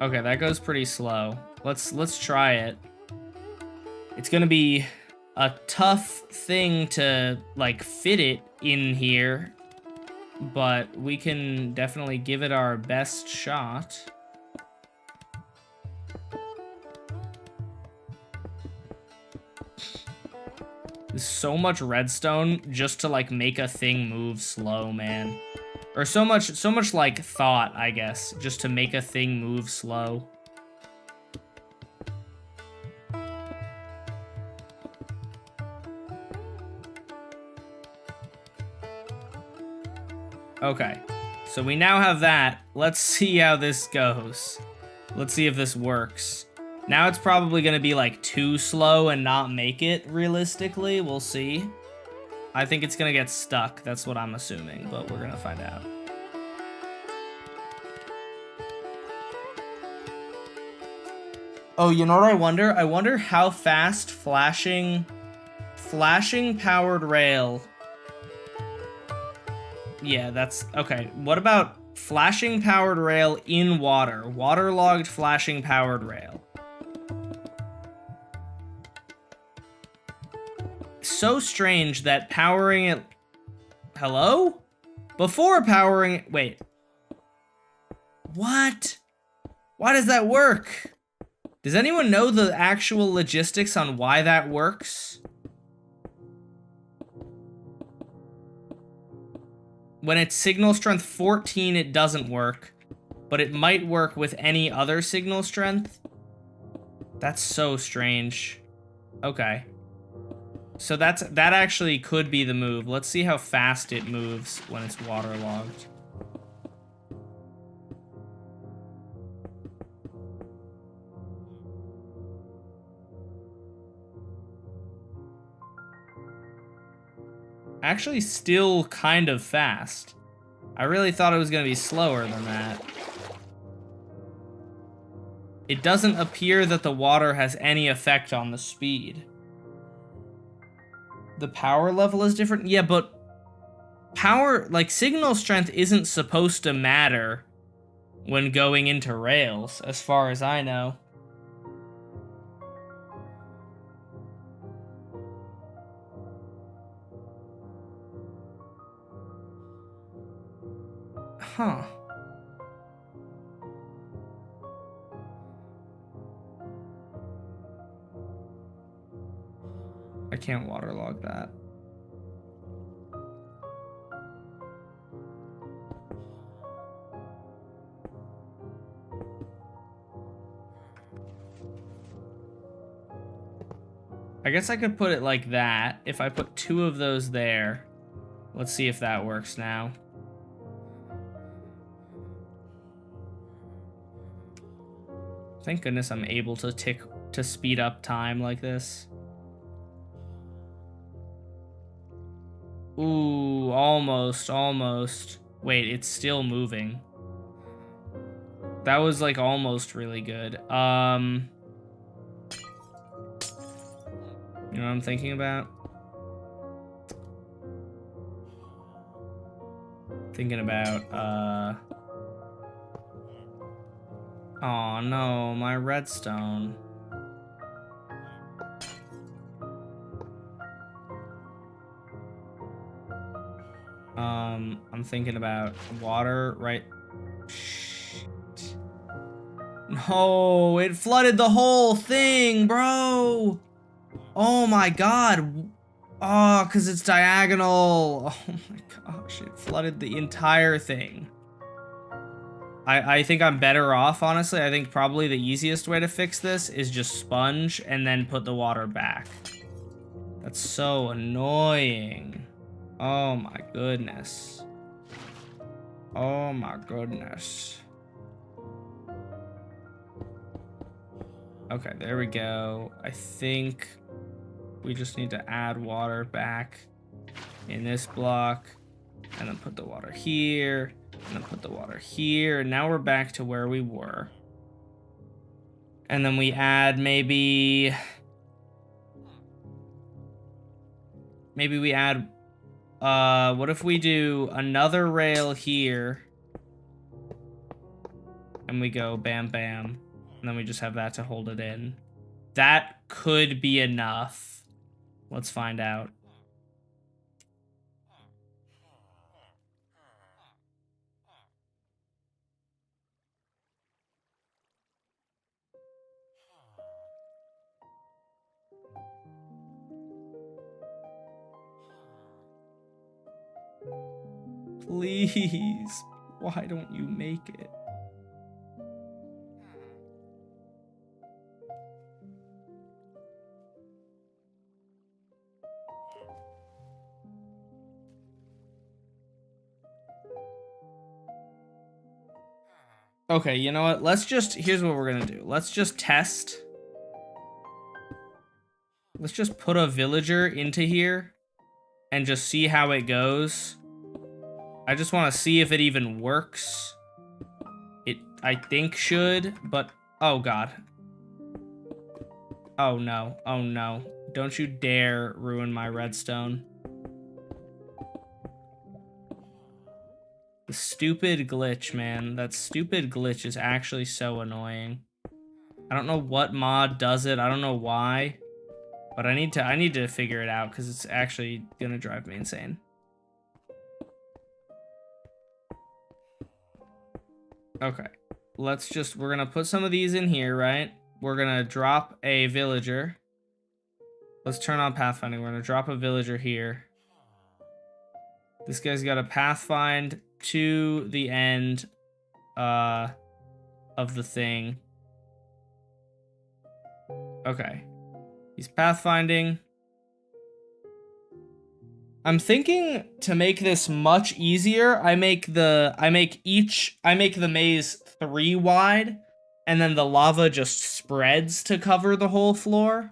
Okay, that goes pretty slow. Let's try it. It's gonna be a tough thing to, like, fit it in here, but we can definitely give it our best shot. There's so much redstone just to, like, make a thing move slow, man. Or so much like thought, I guess, just to make a thing move slow. Okay. So we now have that. Let's see how this goes. Let's see if this works. Now it's probably going to be like too slow and not make it realistically. We'll see. I think it's going to get stuck. That's what I'm assuming, but we're going to find out. Oh, you know what I wonder? I wonder how fast flashing powered rail. Yeah, that's okay. What about flashing powered rail in water? Waterlogged flashing powered rail. So strange that powering it... Hello? Before powering... Wait. What? Why does that work? Does anyone know the actual logistics on why that works? When it's signal strength 14, it doesn't work. But it might work with any other signal strength. That's so strange. Okay. So that actually could be the move. Let's see how fast it moves when it's waterlogged. Actually, still kind of fast. I really thought it was going to be slower than that. It doesn't appear that the water has any effect on the speed. The power level is different? Yeah, but power, like, signal strength isn't supposed to matter when going into rails, as far as I know. Huh. I can't waterlog that. I guess I could put it like that. If I put 2 of those there. Let's see if that works now. Thank goodness I'm able to speed up time like this. Ooh, almost. Wait, it's still moving. That was like almost really good. You know what I'm thinking about? Thinking about, oh no, my redstone. I'm thinking about water, right? Shit. No, it flooded the whole thing, bro. Oh my god. Oh, because it's diagonal. Oh my gosh, it flooded the entire thing. I think I'm better off, honestly. I think probably the easiest way to fix this is just sponge and then put the water back. That's so annoying. Oh my goodness. Oh my goodness. Okay, there we go. I think we just need to add water back in this block and then put the water here and then put the water here. And now we're back to where we were. And then we add maybe we add, what if we do another rail here and we go bam, bam, and then we just have that to hold it in. That could be enough. Let's find out. Please, why don't you make it? Okay, you know what? Here's what we're gonna do. Let's just test. Let's just put a villager into here and just see how it goes. I just want to see if it even works. It, I think, should, but... Oh, God. Oh, no. Oh, no. Don't you dare ruin my redstone. The stupid glitch, man. That stupid glitch is actually so annoying. I don't know what mod does it. I don't know why. But I need to figure it out because it's actually gonna drive me insane. Okay. We're gonna put some of these in here, right? We're gonna drop a villager. Let's turn on pathfinding. We're gonna drop a villager here. This guy's got a pathfind to the end of the thing. Okay. He's pathfinding. I'm thinking to make this much easier, I make the maze 3 wide, and then the lava just spreads to cover the whole floor.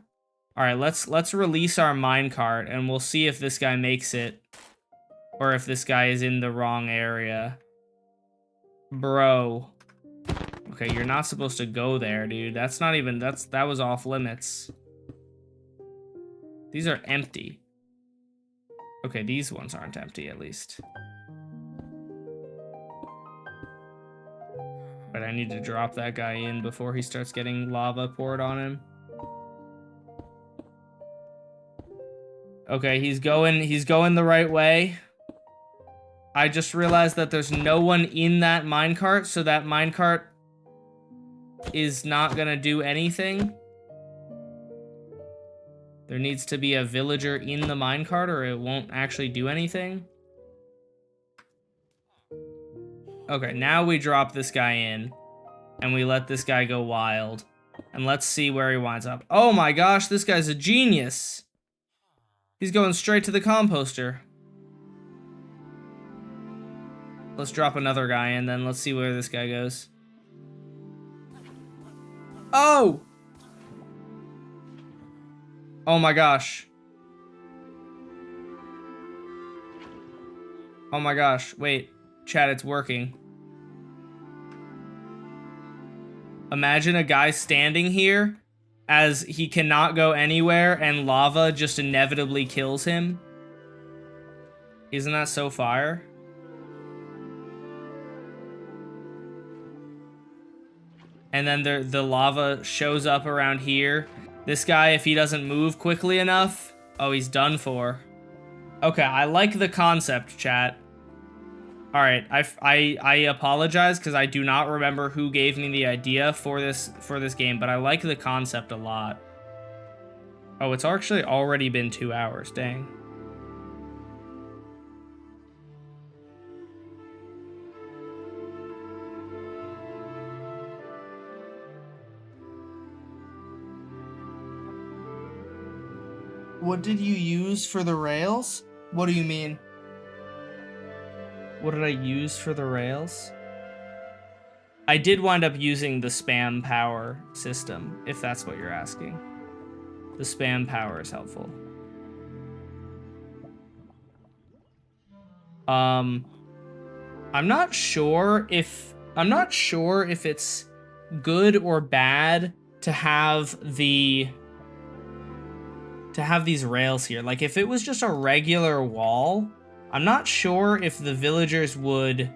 All right, let's release our minecart, and we'll see if this guy makes it, or if this guy is in the wrong area. Bro. Okay, you're not supposed to go there, dude. That was off limits. These are empty. Okay, these ones aren't empty, at least. But I need to drop that guy in before he starts getting lava poured on him. Okay, he's going the right way. I just realized that there's no one in that minecart, so that minecart is not gonna do anything. There needs to be a villager in the minecart or it won't actually do anything. Okay, now we drop this guy in and we let this guy go wild. And let's see where he winds up. Oh my gosh, this guy's a genius. He's going straight to the composter. Let's drop another guy in then. Let's see where this guy goes. Oh! Oh my gosh. Oh my gosh. Wait. Chat, it's working. Imagine a guy standing here as he cannot go anywhere and lava just inevitably kills him. Isn't that so fire? And then the lava shows up around here. This guy, if he doesn't move quickly enough, oh, he's done for. Okay, I like the concept, chat. All right, I apologize because I do not remember who gave me the idea for this game, but I like the concept a lot. Oh, it's actually already been 2 hours. Dang. What did you use for the rails? What do you mean? What did I use for the rails? I did wind up using the spam power system, if that's what you're asking. The spam power is helpful. I'm not sure if it's good or bad to have these rails here. Like, if it was just a regular wall, I'm not sure if the villagers would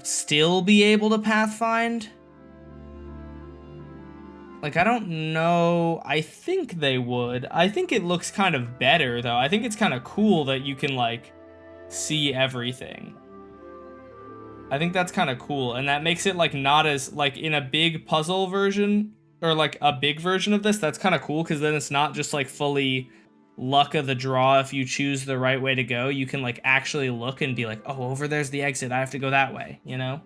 still be able to pathfind. Like, I don't know. I think they would. I think it looks kind of better, though. I think it's kind of cool that you can, like, see everything. I think that's kind of cool, and that makes it, like, not as, like, in a big puzzle version, or, like, a big version of this, that's kind of cool, because then it's not just, like, fully luck of the draw if you choose the right way to go. You can, like, actually look and be like, oh, over there's the exit, I have to go that way, you know?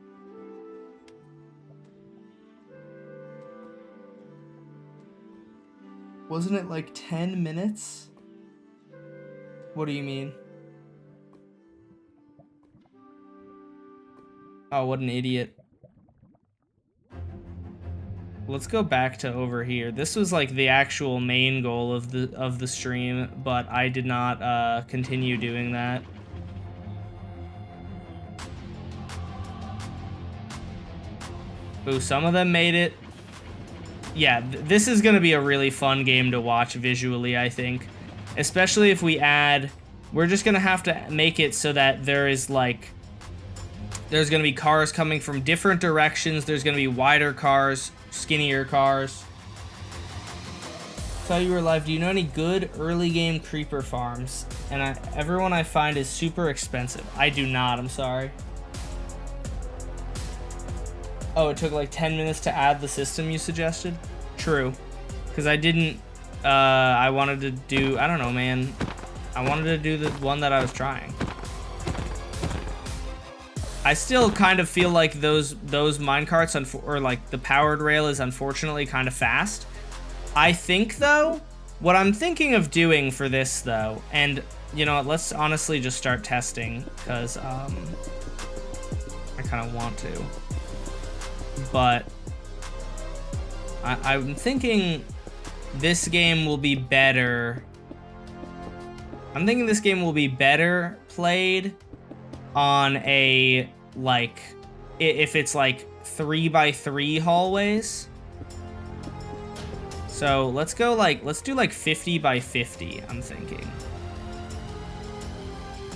Wasn't it, like, 10 minutes? What do you mean? Oh, what an idiot. let's go back to over here. This was like the actual main goal of the stream, but I did not continue doing that. Ooh, some of them made it. Yeah, this is going to be a really fun game to watch visually, I think. Especially if we add... We're just going to have to make it so that there is, like... There's going to be cars coming from different directions. There's going to be wider cars, skinnier cars. Saw you were live. Do you know any good early game creeper farms? And everyone I find is super expensive. I do not, I'm sorry. Oh, it took like 10 minutes to add the system you suggested? True. Because I didn't, I wanted to do, I don't know, man. I wanted to do the one that I was trying. I still kind of feel like those minecarts, or like the powered rail is unfortunately kind of fast. I think, though, what I'm thinking of doing for this, though, and, you know what, let's honestly just start testing, because, I kind of want to. But I'm thinking this game will be better. I'm thinking this game will be better played on a, like, if it's like 3x3 hallways. So let's go like, let's do like 50x50, I'm thinking.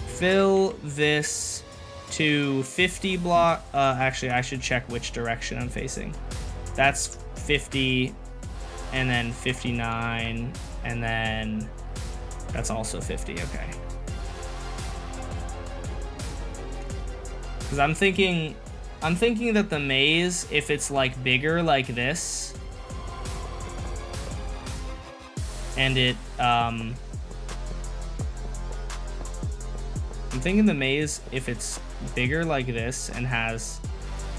Fill this to 50 block. Actually, I should check which direction I'm facing. That's 50, and then 59, and then that's also 50. Okay. Because I'm thinking that the maze, if it's like bigger like this, and it I'm thinking the maze, if it's bigger like this and has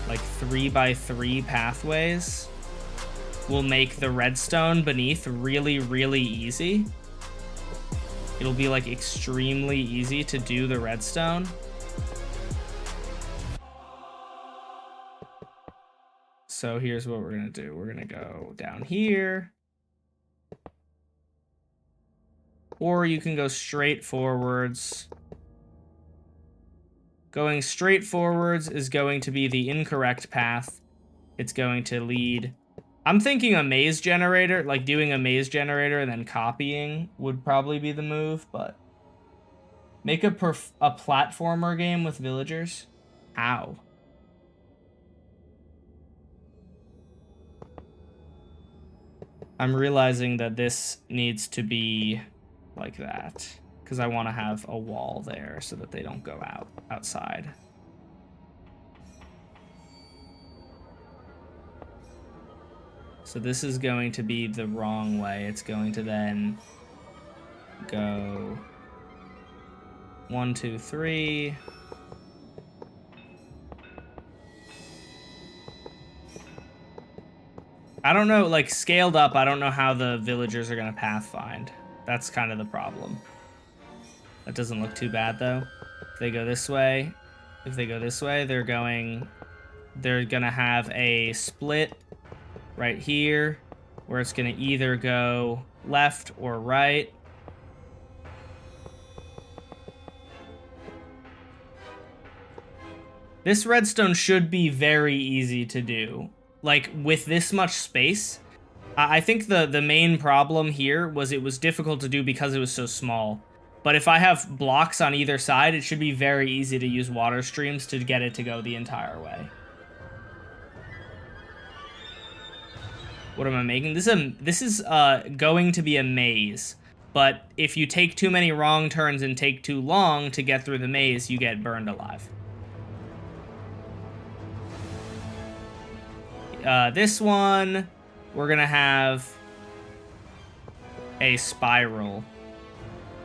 like 3x3 pathways, will make the redstone beneath really, really easy. It'll be like extremely easy to do the redstone. So here's what we're gonna do. We're gonna go down here. Or you can go straight forwards. Going straight forwards is going to be the incorrect path. It's going to lead... I'm thinking a maze generator, like doing a maze generator and then copying would probably be the move, but... Make a platformer game with villagers? How? I'm realizing that this needs to be like that, because I want to have a wall there so that they don't go outside. So this is going to be the wrong way. It's going to then go 1, 2, 3. I don't know, like scaled up, I don't know how the villagers are going to pathfind. That's kind of the problem. That doesn't look too bad though. If they go this way, they're gonna have a split right here where it's gonna either go left or right. This redstone should be very easy to do. Like, with this much space, I think the main problem here was it was difficult to do because it was so small. But if I have blocks on either side, it should be very easy to use water streams to get it to go the entire way. What am I making? This is going to be a maze. But if you take too many wrong turns and take too long to get through the maze, you get burned alive. This one, we're gonna have a spiral.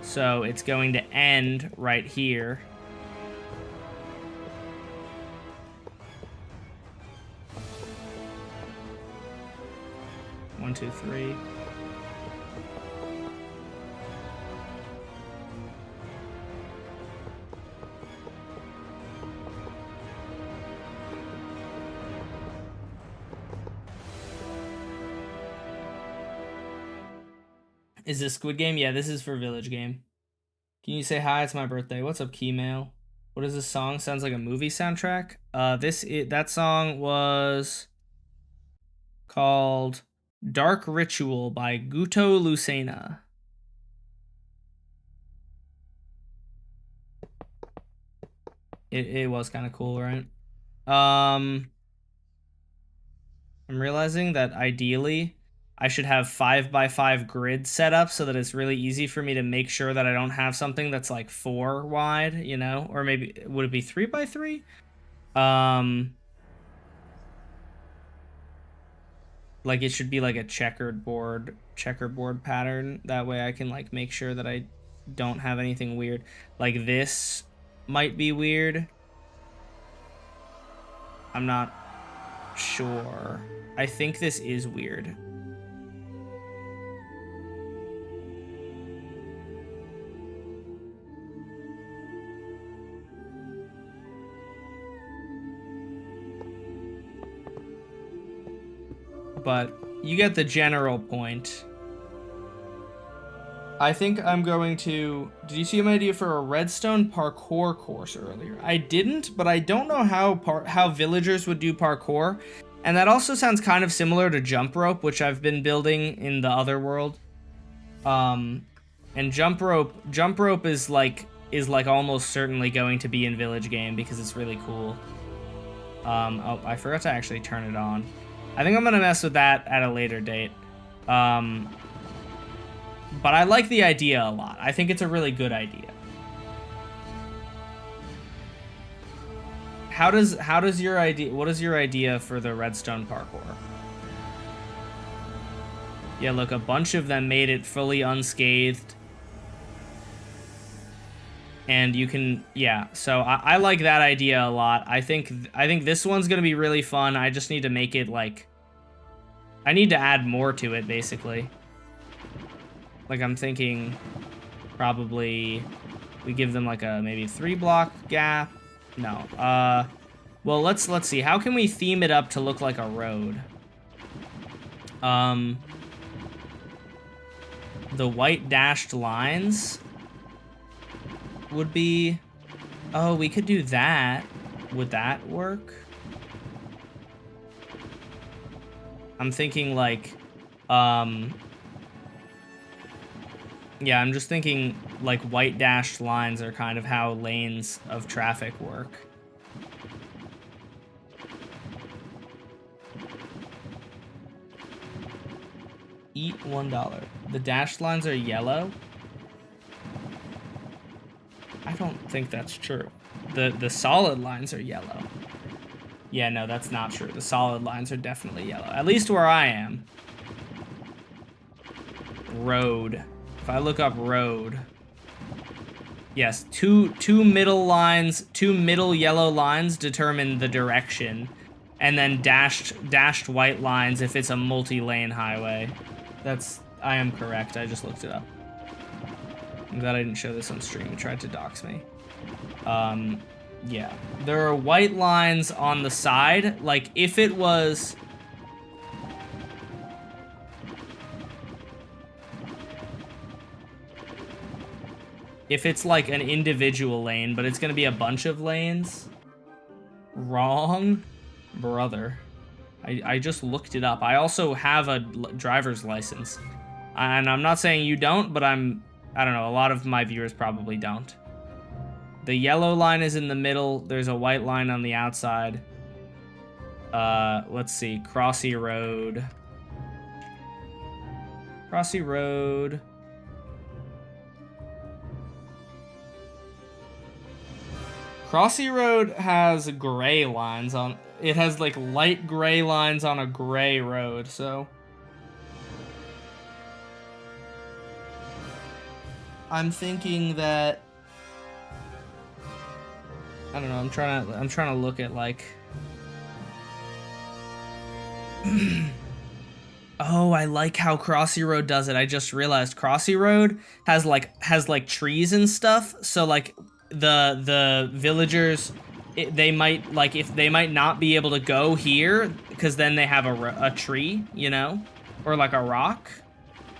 So it's going to end right here. One, two, three. Is this Squid Game? Yeah, this is for Village Game. Can you say hi? It's my birthday. What's up, Keymail? What is this song? Sounds like a movie soundtrack. That song was called Dark Ritual by Guto Lucena. It was kind of cool, right? I'm realizing that ideally I should have 5x5 grid set up so that it's really easy for me to make sure that I don't have something that's like 4 wide, you know? Or maybe, would it be 3x3? Like it should be like a checkerboard pattern. That way I can like make sure that I don't have anything weird. Like this might be weird. I'm not sure. I think this is weird. But you get the general point. I think I'm going to... Did you see my idea for a redstone parkour course earlier? I didn't, but I don't know how villagers would do parkour. And that also sounds kind of similar to jump rope, which I've been building in the other world. And jump rope is like almost certainly going to be in Village Game because it's really cool. Oh, I forgot to actually turn it on. I think I'm gonna mess with that at a later date. But I like the idea a lot. I think it's a really good idea. How does your idea, what is your idea for the redstone parkour? Yeah, look, a bunch of them made it fully unscathed. And you can, yeah, so I like that idea a lot. I think this one's gonna be really fun. I just need to make it like, I need to add more to it, basically. Like I'm thinking probably we give them like a maybe 3-block gap. No. Well, let's see. How can we theme it up to look like a road? The white dashed lines would be... Oh, we could do that. Would that work? I'm thinking like, yeah, I'm just thinking like white dashed lines are kind of how lanes of traffic work. Eat $1. The dashed lines are yellow? I don't think that's true. The solid lines are yellow. Yeah, no, that's not true. The solid lines are definitely yellow. At least where I am. Road. If I look up road, yes, two middle lines, 2 middle yellow lines determine the direction, and then dashed white lines if it's a multi-lane highway. I am correct. I just looked it up. I'm glad I didn't show this on stream. It tried to dox me. Yeah, there are white lines on the side. Like if it was. If it's like an individual lane, but it's gonna be a bunch of lanes. Wrong, brother. I just looked it up. I also have a driver's license. And I'm not saying you don't, but I don't know, a lot of my viewers probably don't. The yellow line is in the middle. There's a white line on the outside. Let's see, Crossy Road. Crossy Road. Crossy Road has gray lines on... It has, like, light gray lines on a gray road, so... I'm thinking that... I don't know, I'm trying to look at, like... Oh, I like how Crossy Road does it. I just realized Crossy Road has like trees and stuff, so, like... the villagers, they might not be able to go here because then they have a tree, you know, or like a rock.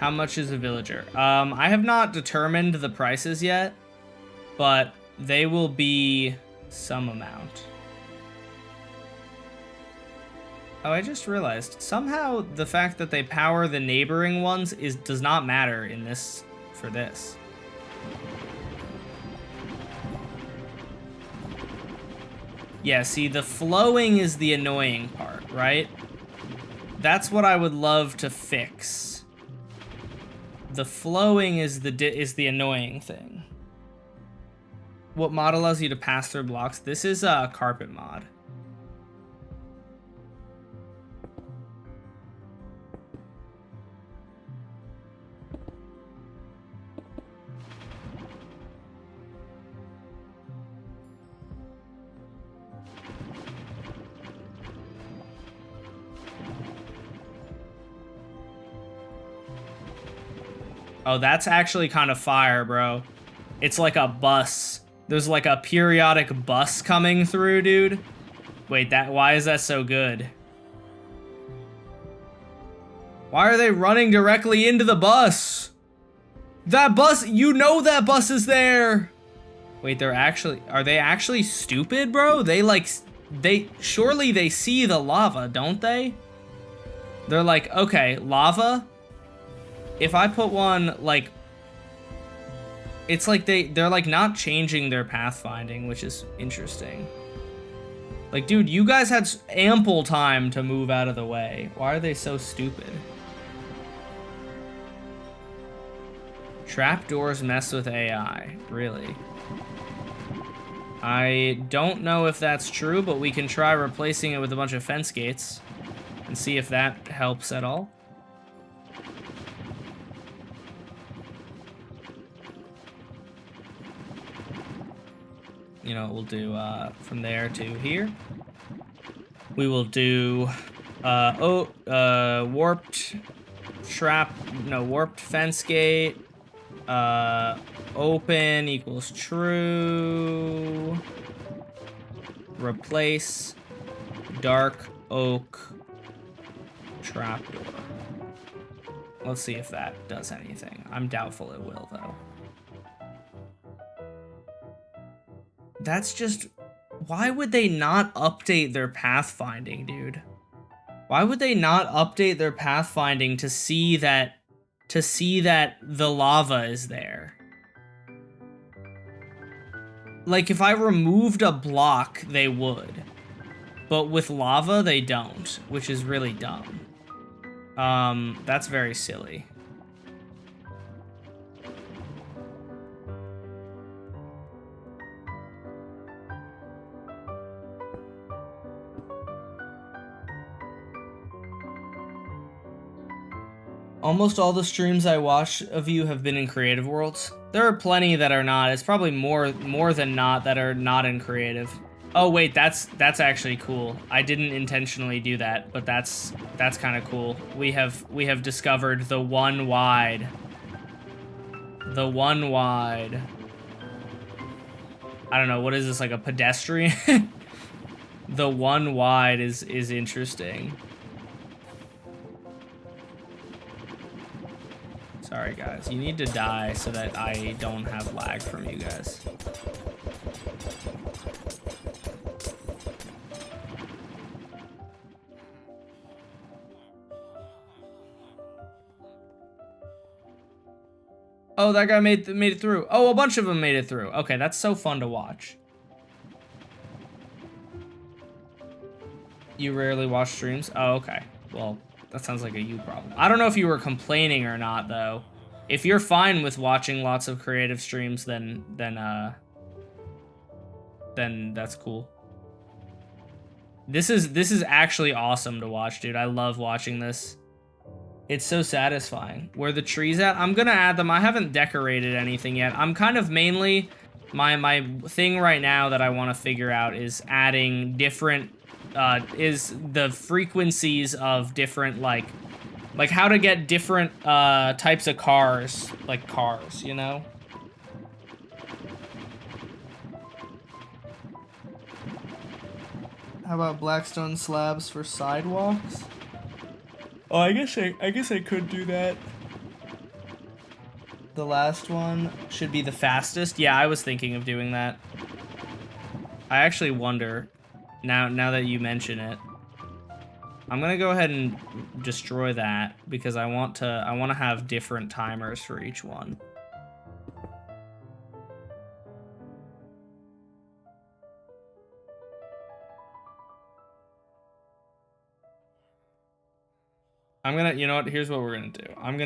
How much is a villager? I have not determined the prices yet, but they will be some amount. Oh, I just realized somehow the fact that they power the neighboring ones does not matter in this for this. Yeah, see, the flowing is the annoying part, right? That's what I would love to fix. The flowing is the annoying thing. What mod allows you to pass through blocks? This is a carpet mod. Oh, that's actually kind of fire, bro. It's like a bus. There's like a periodic bus coming through, dude. Wait, why is that so good? Why are they running directly into the bus? That bus, you know that bus is there. Wait, are they actually stupid, bro? Surely they see the lava, don't they? They're like, okay, lava. If I put one, like, it's like they're like not changing their pathfinding, which is interesting. Like, dude, you guys had ample time to move out of the way. Why are they so stupid? Trapdoors mess with AI, really? I don't know if that's true, but we can try replacing it with a bunch of fence gates and see if that helps at all. You know, we'll do from there to here. We will do warped fence gate. Open equals true. Replace dark oak trapdoor. Let's see if that does anything. I'm doubtful it will, though. That's just... Why would they not update their pathfinding, dude? Why would they not update their pathfinding to see that the lava is there? Like, if I removed a block, they would. But with lava, they don't, which is really dumb. That's very silly. Almost all the streams I watch of you have been in creative worlds. There are plenty that are not. It's probably more than not that are not in creative. Oh wait, that's actually cool. I didn't intentionally do that, but that's kind of cool. We have discovered the one wide. The one wide. I don't know, what is this, like a pedestrian? The one wide is interesting. Sorry, guys. You need to die so that I don't have lag from you guys. Oh, that guy made it through. Oh, a bunch of them made it through. Okay, that's so fun to watch. You rarely watch streams? Oh, okay. Well, that sounds like a you problem. I don't know if you were complaining or not, though. If you're fine with watching lots of creative streams, then that's cool. This is actually awesome to watch, dude. I love watching this. It's so satisfying. Where the trees at? I'm gonna add them. I haven't decorated anything yet. I'm kind of mainly my thing right now that I want to figure out is adding different is the frequencies of different like how to get different types of cars, like cars, you know? How about Blackstone slabs for sidewalks? Oh, I guess I could do that. the last one should be the fastest. Yeah, I was thinking of doing that. I actually wonder, now that you mention it, I'm gonna go ahead and destroy that because I want to have different timers for each one. You know what, here's what we're gonna do. I'm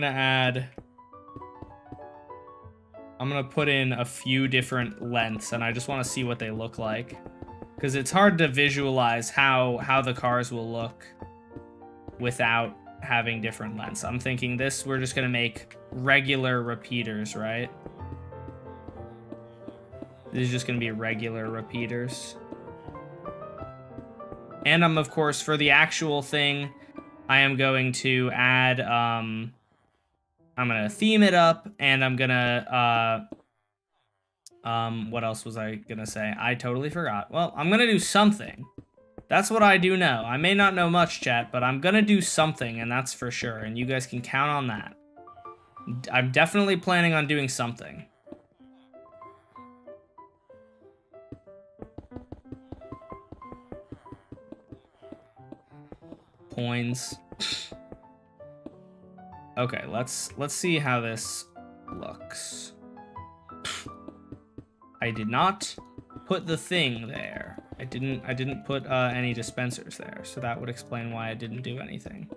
gonna put in a few different lengths, and I just want to see what they look like. Because it's hard to visualize how the cars will look without having different lengths. I'm thinking we're just gonna make regular repeaters, right? This is just gonna be regular repeaters. And of course, for the actual thing, I am going to add, I'm gonna theme it up, and I'm gonna, what else was I gonna say? I totally forgot. Well, I'm gonna do something. That's what I do know. I may not know much, chat, but I'm gonna do something, and that's for sure, and you guys can count on that. I'm definitely planning on doing something. Coins. Okay, let's see how this looks. I did not put the thing there. I didn't put any dispensers there, so that would explain why I didn't do anything.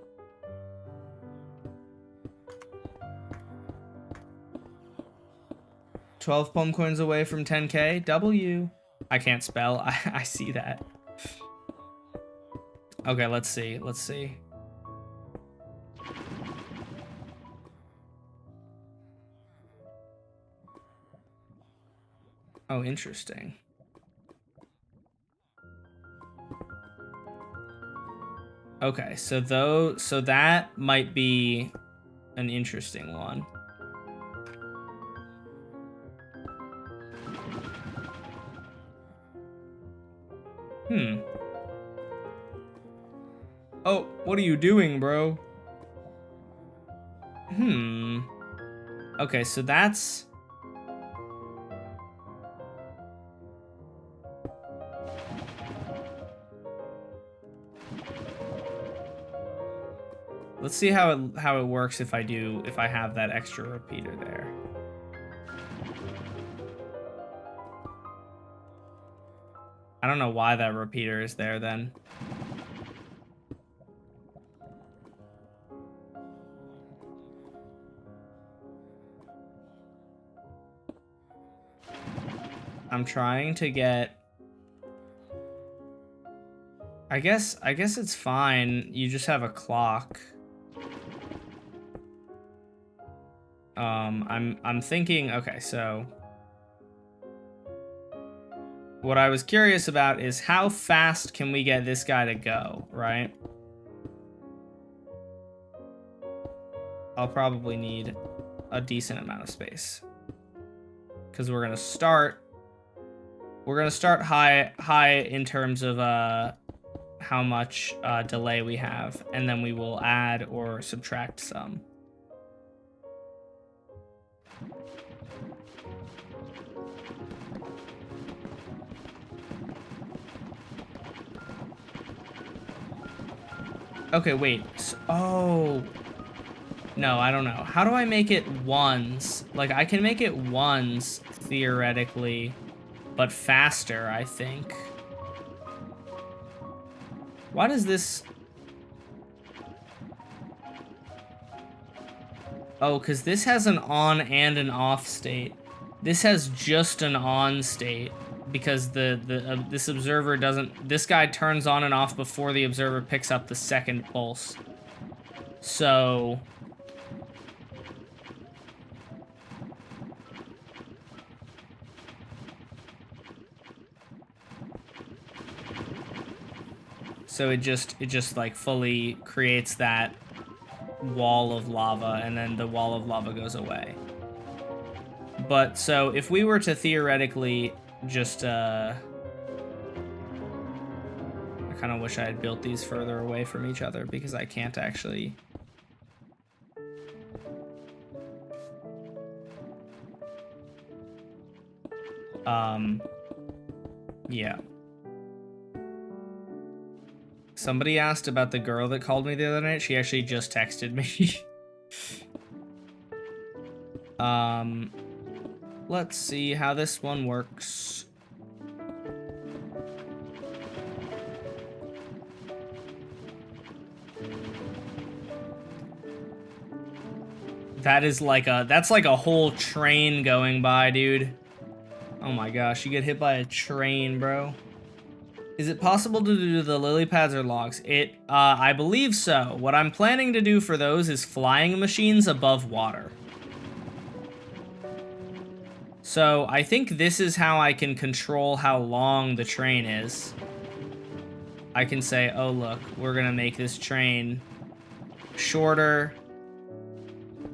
$12 plum coins away from 10K. W. I can't spell. I see that. Okay, let's see. Let's see. Oh, interesting. Okay, so that might be an interesting one. Oh, what are you doing, bro? Okay, so that's... Let's see how it works if I have that extra repeater there. I don't know why that repeater is there then. I'm trying to get... I guess it's fine. You just have a clock. I'm thinking, okay, so what I was curious about is how fast can we get this guy to go, right? I'll probably need a decent amount of space because we're gonna start high in terms of how much delay we have, and then we will add or subtract some. Okay, wait. Oh. No, I don't know. How do I make it ones? Like, I can make it ones, theoretically, but faster, I think. Why does this... Oh, because this has an on and an off state. This has just an on state. Because this observer doesn't... This guy turns on and off before the observer picks up the second pulse. So... So it just like fully creates that wall of lava, and then the wall of lava goes away. But so if we were to theoretically just I kind of wish I had built these further away from each other because I can't actually... Yeah. Somebody asked about the girl that called me the other night. She actually just texted me. Let's see how this one works. That's like a whole train going by, dude. Oh my gosh, you get hit by a train, bro. Is it possible to do the lily pads or logs? I believe so. What I'm planning to do for those is flying machines above water. So I think this is how I can control how long the train is. I can say, oh look, we're gonna make this train shorter.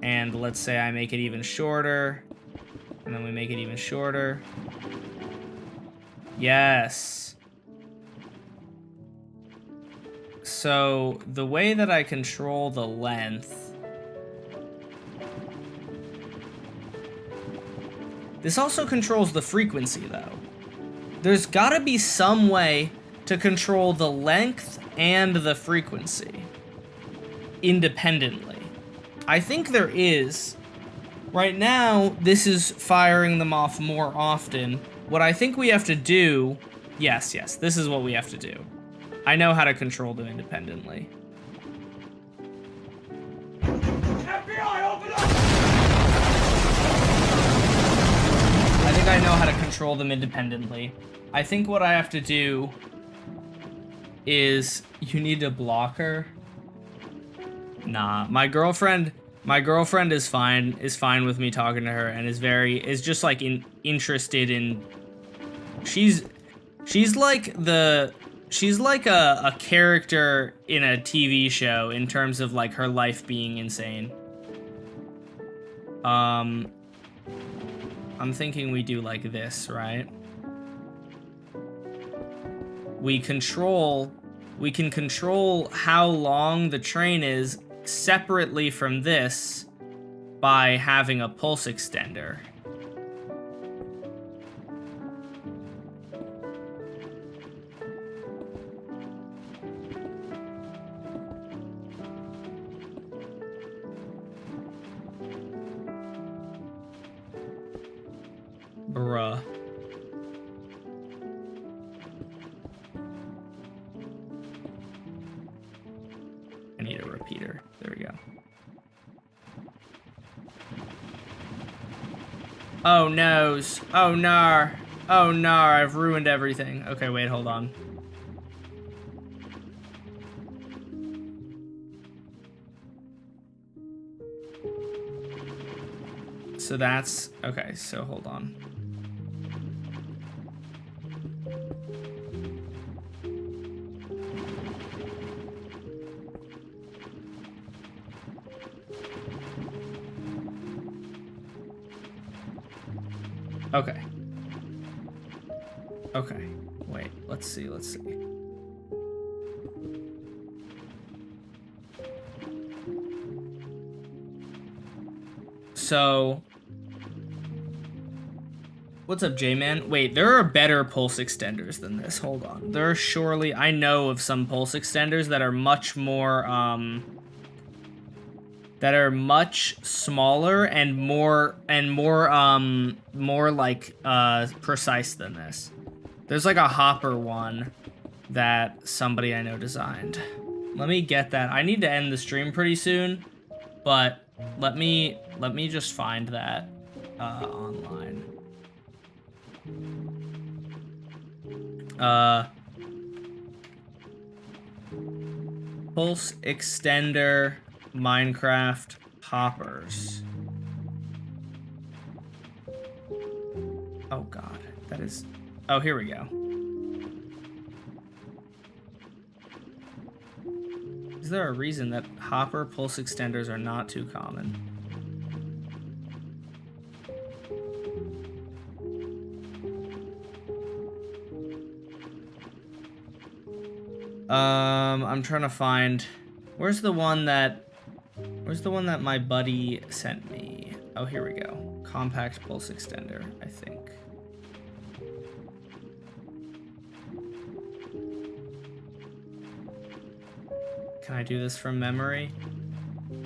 And let's say I make it even shorter. And then we make it even shorter. Yes. So the way that I control the length... This also controls the frequency, though. There's gotta be some way to control the length and the frequency independently. I think there is. Right now, this is firing them off more often. What I think we have to do... Yes, this is what we have to do. I know how to control them independently. FBI, open up! I think I know how to control them independently. I think what I have to do is... You need to block her? Nah, my girlfriend is fine with me talking to her and is just like interested in... She's like a character in a TV show in terms of like her life being insane. I'm thinking we do like this, right? We can control how long the train is separately from this by having a pulse extender. Bruh. I need a repeater. There we go. Oh noes. Oh nar. Oh nar, I've ruined everything. Okay, wait, hold on. So that's... Okay, so hold on. Okay. Okay. Wait, let's see. So... What's up, J-Man? Wait, there are better pulse extenders than this. Hold on. There are surely... I know of some pulse extenders that are much more, that are much smaller and more like precise than this. There's like a hopper one that somebody I know designed. Let me get that. I need to end the stream pretty soon, but let me just find that online. Pulse extender Minecraft hoppers. Oh god, that is... Oh, here we go. Is there a reason that hopper pulse extenders are not too common? I'm trying to find... Where's the one that my buddy sent me? Oh, here we go. Compact pulse extender, I think. Can I do this from memory?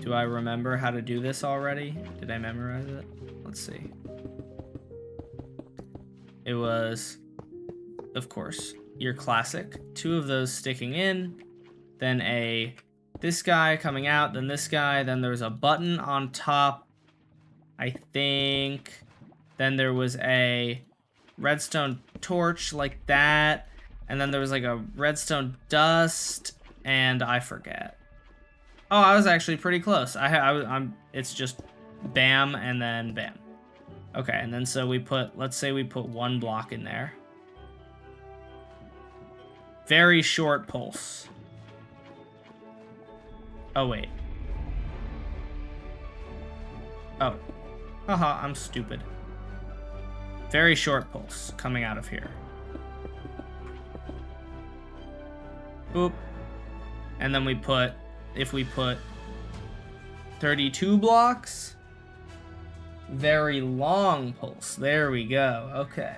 Do I remember how to do this already? Did I memorize it? Let's see. It was, of course, your classic. 2 of those sticking in, then this guy coming out, then this guy, then there was a button on top, I think. Then there was a redstone torch like that, and then there was like a redstone dust, and I forget. Oh, I was actually pretty close. It's just bam and then bam. Okay, and then so let's say we put 1 block in there. Very short pulse. Oh, wait. Oh. Haha, I'm stupid. Very short pulse coming out of here. Boop. And then if we put 32 blocks, very long pulse. There we go. Okay.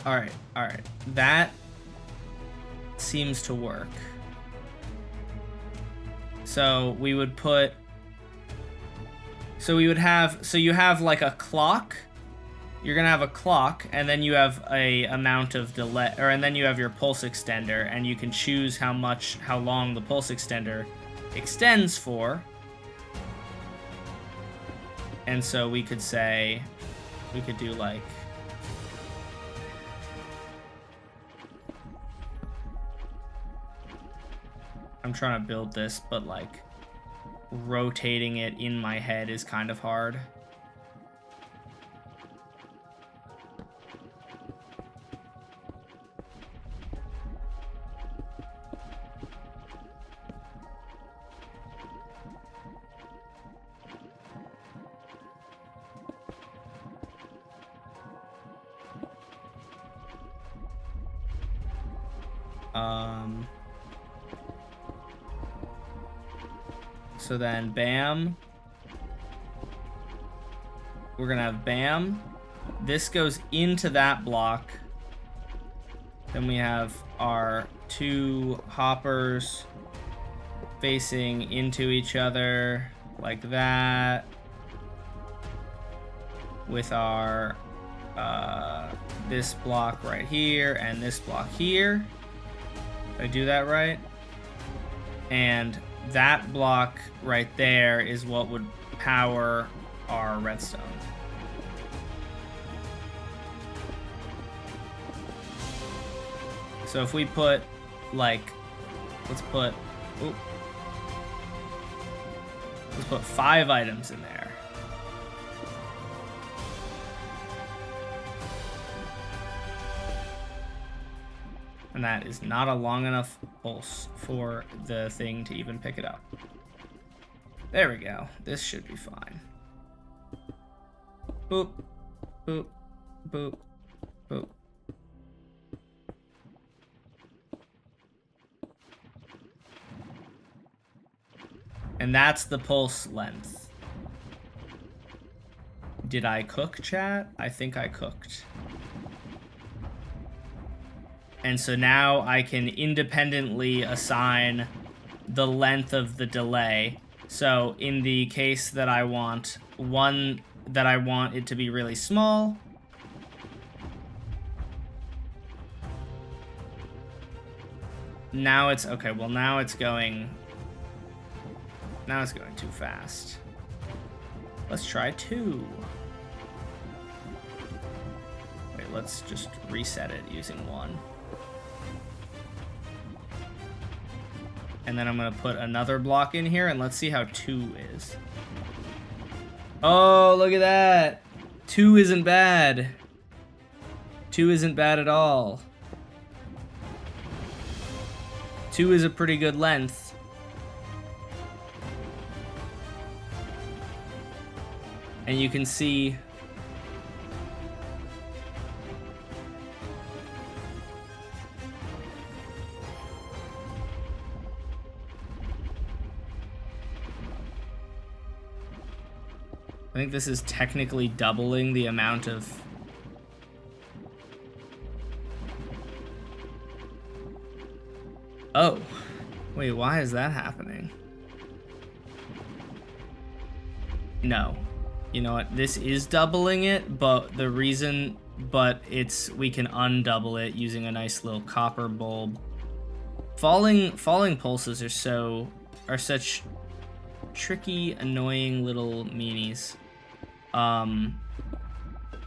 All right. That seems to work. So we would put, so you have like a clock. You're gonna have a clock, and then you have a amount of delay, and then you have your pulse extender, and you can choose how long the pulse extender extends for. And so we could do like, I'm trying to build this, but like rotating it in my head is kind of hard. So then bam, we're gonna have bam, this goes into that block, then we have our 2 hoppers facing into each other like that, with our this block right here and this block here. Did I do that right? And that block right there is what would power our redstone. So if we put like, let's put 5 items in there. And that is not a long enough pulse for the thing to even pick it up. There we go. This should be fine. Boop, boop, boop, boop. And that's the pulse length. Did I cook, chat? I think I cooked. And so now I can independently assign the length of the delay. So in the case that I want it to be really small, now it's okay. Well, now it's going too fast. Let's try 2. Wait, let's just reset it using 1. And then I'm going to put another block in here, and let's see how 2 is. Oh, look at that. 2 isn't bad. 2 isn't bad at all. 2 is a pretty good length. And you can see I think this is technically doubling the amount of Oh, wait, why is that happening? No. You know what? This is doubling it, but the reason, we can undouble it using a nice little copper bulb. Falling pulses are such tricky, annoying little meanies.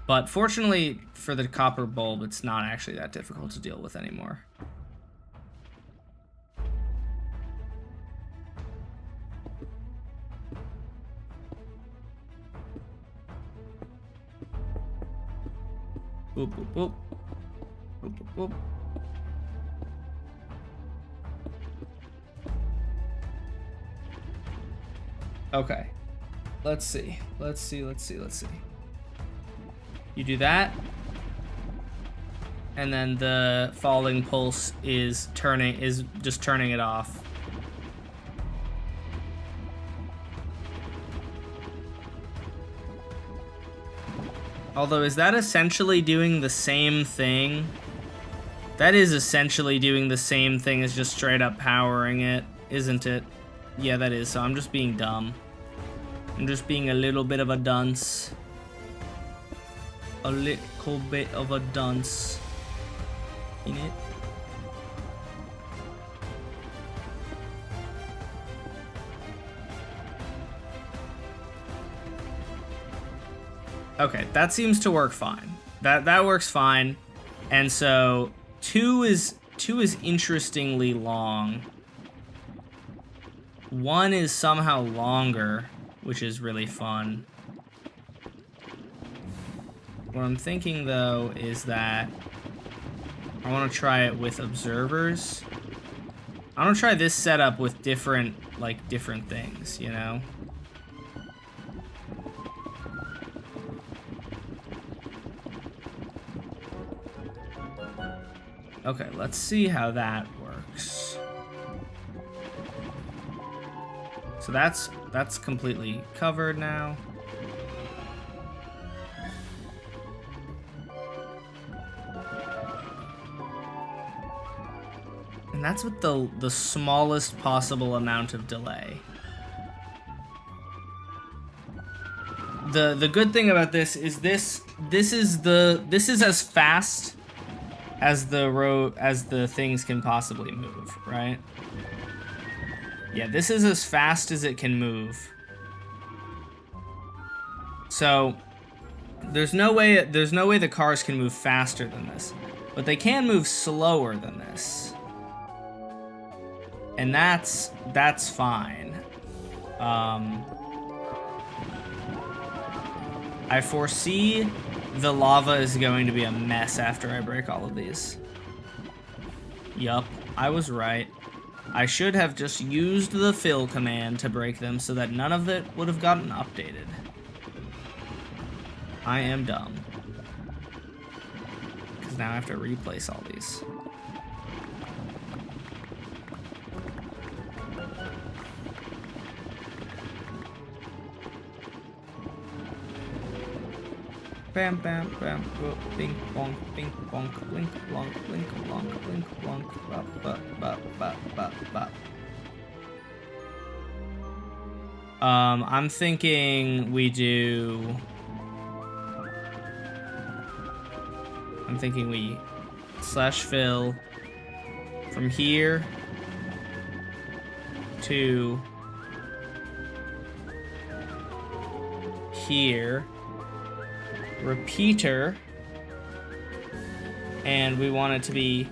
But fortunately for the copper bulb, it's not actually that difficult to deal with anymore. Boop, boop, boop. Boop, boop, boop. Okay. Let's see. You do that. And then the falling pulse is just turning it off. Although, is that essentially doing the same thing? That is essentially doing the same thing as just straight up powering it, isn't it? Yeah, that is. So I'm just being dumb. I'm just being a little bit of a dunce. A little bit of a dunce. In it. Okay, that seems to work fine. That works fine. And so 2 is interestingly long. 1 is somehow longer, which is really fun. What I'm thinking though is that I want to try it with observers. I want to try this setup with different things, you know? Okay, let's see how that works. So that's completely covered now. And that's with the smallest possible amount of delay. The good thing about this is this is as fast as the things can possibly move, right? Yeah, this is as fast as it can move. So there's no way the cars can move faster than this, but they can move slower than this. And that's fine. I foresee the lava is going to be a mess after I break all of these. Yup, I was right. I should have just used the fill command to break them so that none of it would have gotten updated. I am dumb. Because now I have to replace all these. Bam, bam, bam, bing, bonk, bing, bonk, blink, blonk, blink, blonk, blink, blonk, bop, bop, bop, bop, bop, bop. I'm thinking we slash fill from here to here. Repeater, and we want it to be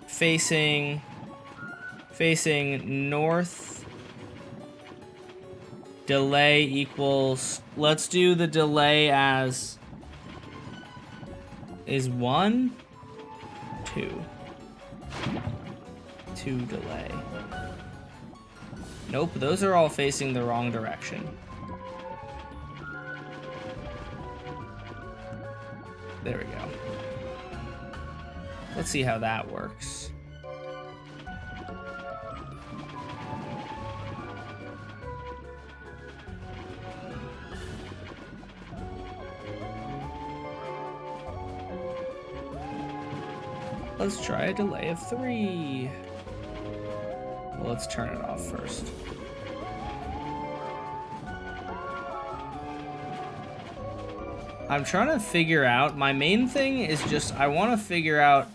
facing north. Delay equals, let's do the delay as is 1, 2 delay. Nope, those are all facing the wrong direction. There we go. Let's see how that works. Let's try a delay of 3. Well, let's turn it off first. I'm trying to figure out, my main thing is just, I want to figure out,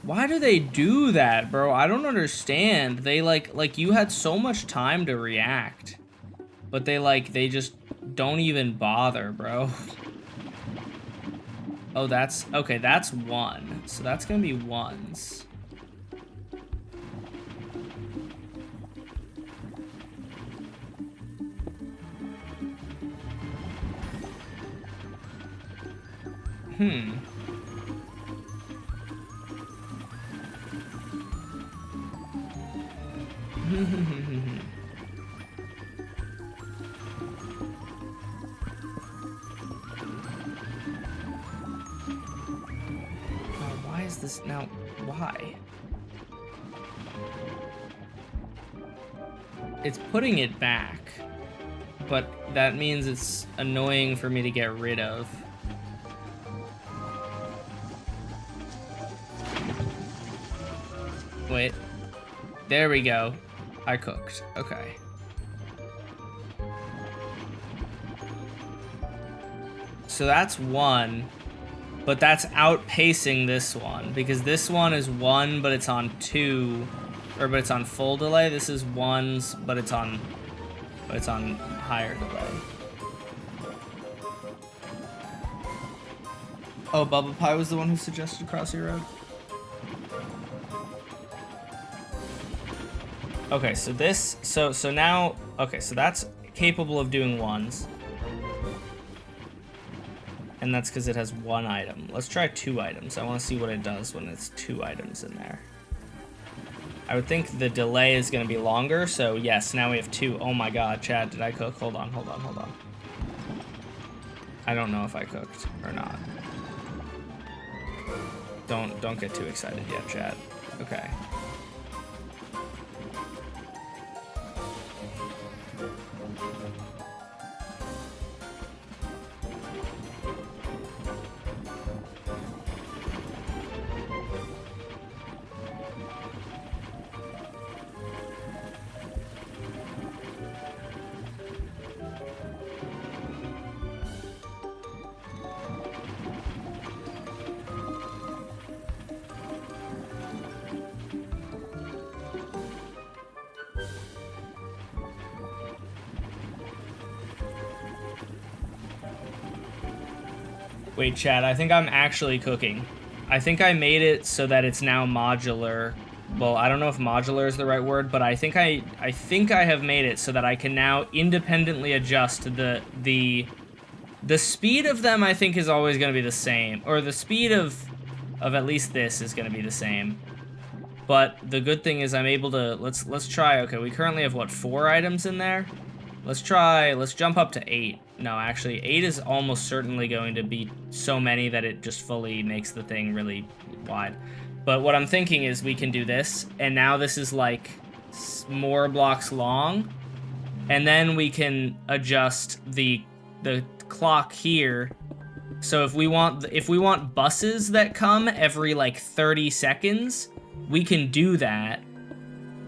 why do they do that, bro? I don't understand. They like you had so much time to react, but they just don't even bother, bro. Oh, that's, okay, that's 1. So that's gonna be 1s. Why is this now? Why? It's putting it back, but that means it's annoying for me to get rid of. Wait, there we go. I cooked. Okay. So that's 1, but that's outpacing this one because this one is 1, but it's on 2, but it's on full delay. This is 1s, but it's on higher delay. Oh, Bubba Pie was the one who suggested Crossy Road. Okay, so this, so now, okay, so that's capable of doing 1s. And that's because it has 1 item. Let's try 2 items. I want to see what it does when it's 2 items in there. I would think the delay is going to be longer, so yes, now we have 2. Oh my god, Chad, did I cook? Hold on. I don't know if I cooked or not. Don't get too excited yet, Chad. Okay. Wait, Chad, I think I'm actually cooking. I think I made it so that it's now modular. Well, I don't know if modular is the right word, but I think I have made it so that I can now independently adjust the speed of them. I think is always going to be the same, or the speed of at least this is going to be the same. But the good thing is I'm able to, let's try, okay, we currently have, what, 4 items in there? Let's jump up to 8. No, actually, 8 is almost certainly going to be so many that it just fully makes the thing really wide. But what I'm thinking is we can do this, and now this is, like, more blocks long, and then we can adjust the clock here. So if we want buses that come every, like, 30 seconds, we can do that,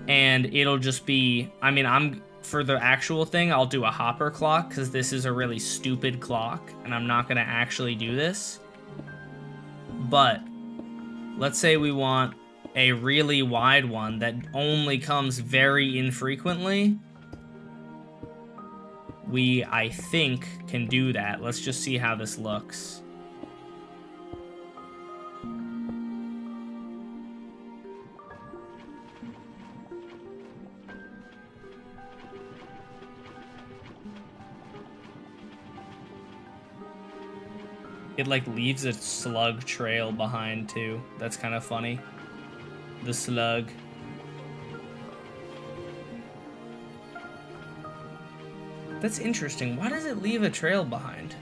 and it'll just be, I mean, for the actual thing, I'll do a hopper clock, because this is a really stupid clock, and I'm not going to actually do this. But let's say we want a really wide one that only comes very infrequently. We, I think, can do that. Let's just see how this looks. It, like, leaves a slug trail behind, too. That's kind of funny. The slug. That's interesting. Why does it leave a trail behind?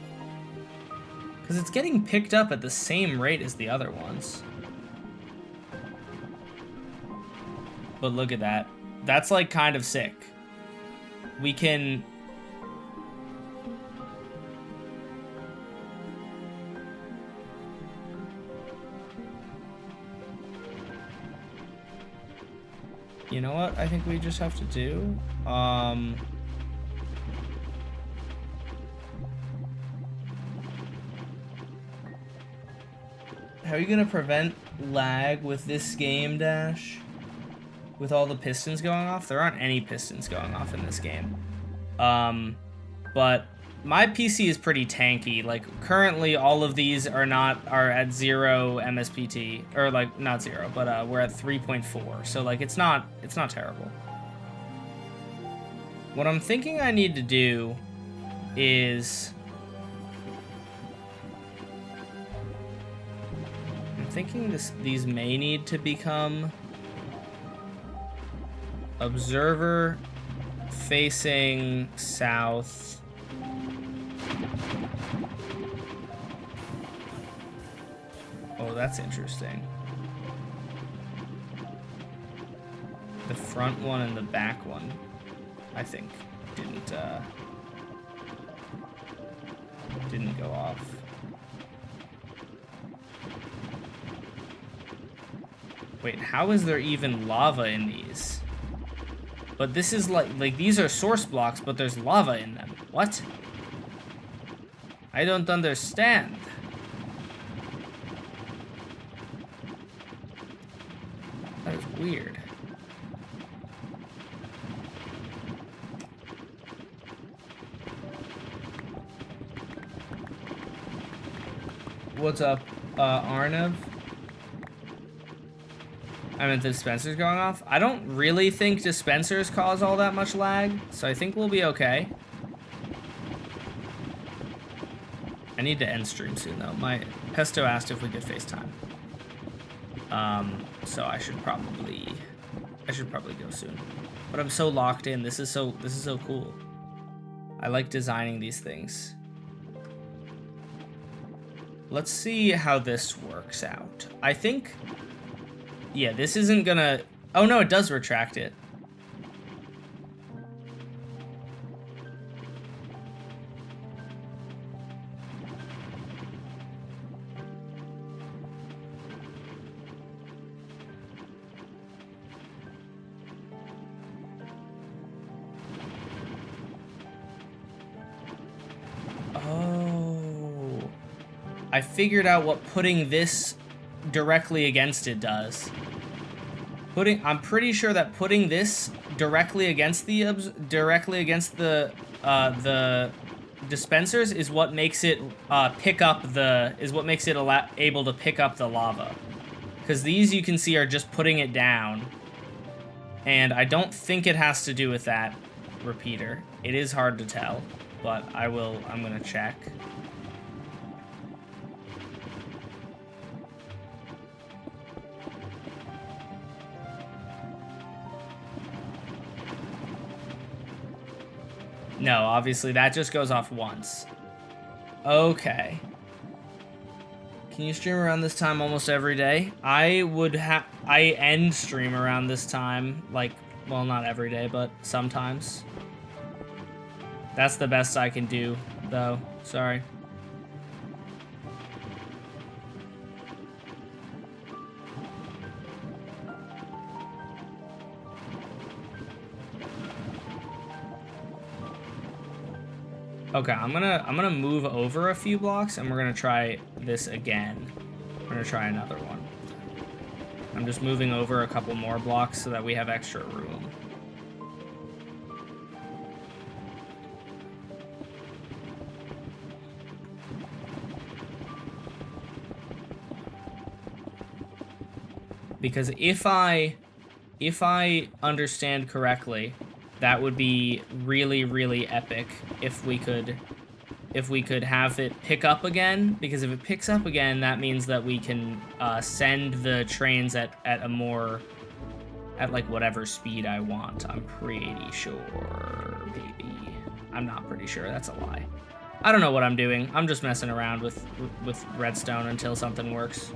Because it's getting picked up at the same rate as the other ones. But look at that. That's, like, kind of sick. We can... You know what I think we just have to do? How are you gonna prevent lag with this game, Dash? With all the pistons going off? There aren't any pistons going off in this game. But my PC is pretty tanky. Like, currently all of these are at 0 MSPT, or like not 0, but we're at 3.4. So like it's not terrible. What I'm thinking I need to do is I'm thinking these may need to become observer facing south. Oh, that's interesting. The front one and the back one, I think, didn't go off. Wait, how is there even lava in these? But this is like these are source blocks, but there's lava in them. What? I don't understand. That is weird. What's up, Arnav? I meant the dispensers going off. I don't really think dispensers cause all that much lag, so I think we'll be okay. I need to end stream soon, though. My Pesto asked if we could FaceTime. So I should probably go soon. But I'm so locked in. This is so cool. I like designing these things. Let's see how this works out. I think, yeah, this isn't gonna... Oh no, it does retract it. I figured out what putting this directly against it does. I'm pretty sure that putting this directly against the dispensers is what makes it able to pick up the lava. Because these, you can see, are just putting it down, and I don't think it has to do with that repeater. It is hard to tell, but I'm gonna check. No, obviously that just goes off once. Okay. Can you stream around this time almost every day? I end stream around this time, like, well, not every day, but sometimes. That's the best I can do, though. Sorry. Okay, I'm gonna move over a few blocks, and we're gonna try this again. We're gonna try another one. I'm just moving over a couple more blocks so that we have extra room. Because if I understand correctly, that would be really, really epic if we could have it pick up again. Because if it picks up again, that means that we can send the trains at like whatever speed I want. I'm pretty sure, baby. I'm not pretty sure. That's a lie. I don't know what I'm doing. I'm just messing around with redstone until something works.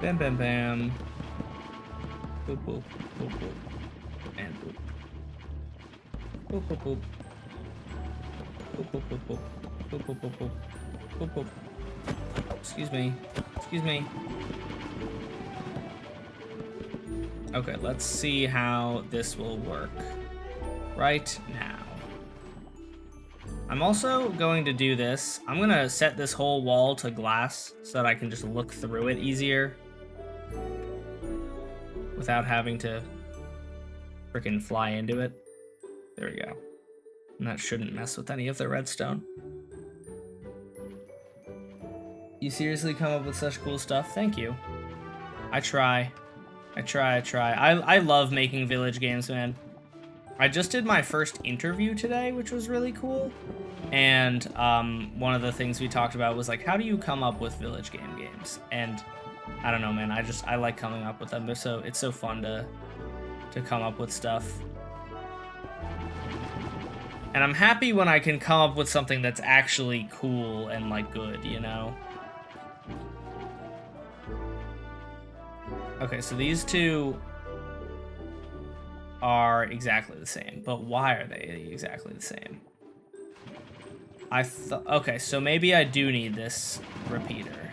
Bam, bam, bam. boop, boop, boop, boop, and boop. Boop, boop, boop. Boop, boop, boop, boop. Boop, boop, boop, boop. Boop, boop. Excuse me. Excuse me. Okay, let's see how this will work right now. I'm also going to do this. I'm gonna set this whole wall to glass so that I can just look through it easier without having to freaking fly into it. There we go. And that shouldn't mess with any of the redstone. You seriously come up with such cool stuff? Thank you. I try. I love making village games, man. I just did my first interview today, which was really cool. And one of the things we talked about was like, how do you come up with village games? And I don't know, man. I like coming up with them. It's so fun to come up with stuff. And I'm happy when I can come up with something that's actually cool and like good, you know? Okay, so these two are exactly the same, but why are they exactly the same? Okay, so maybe I do need this repeater.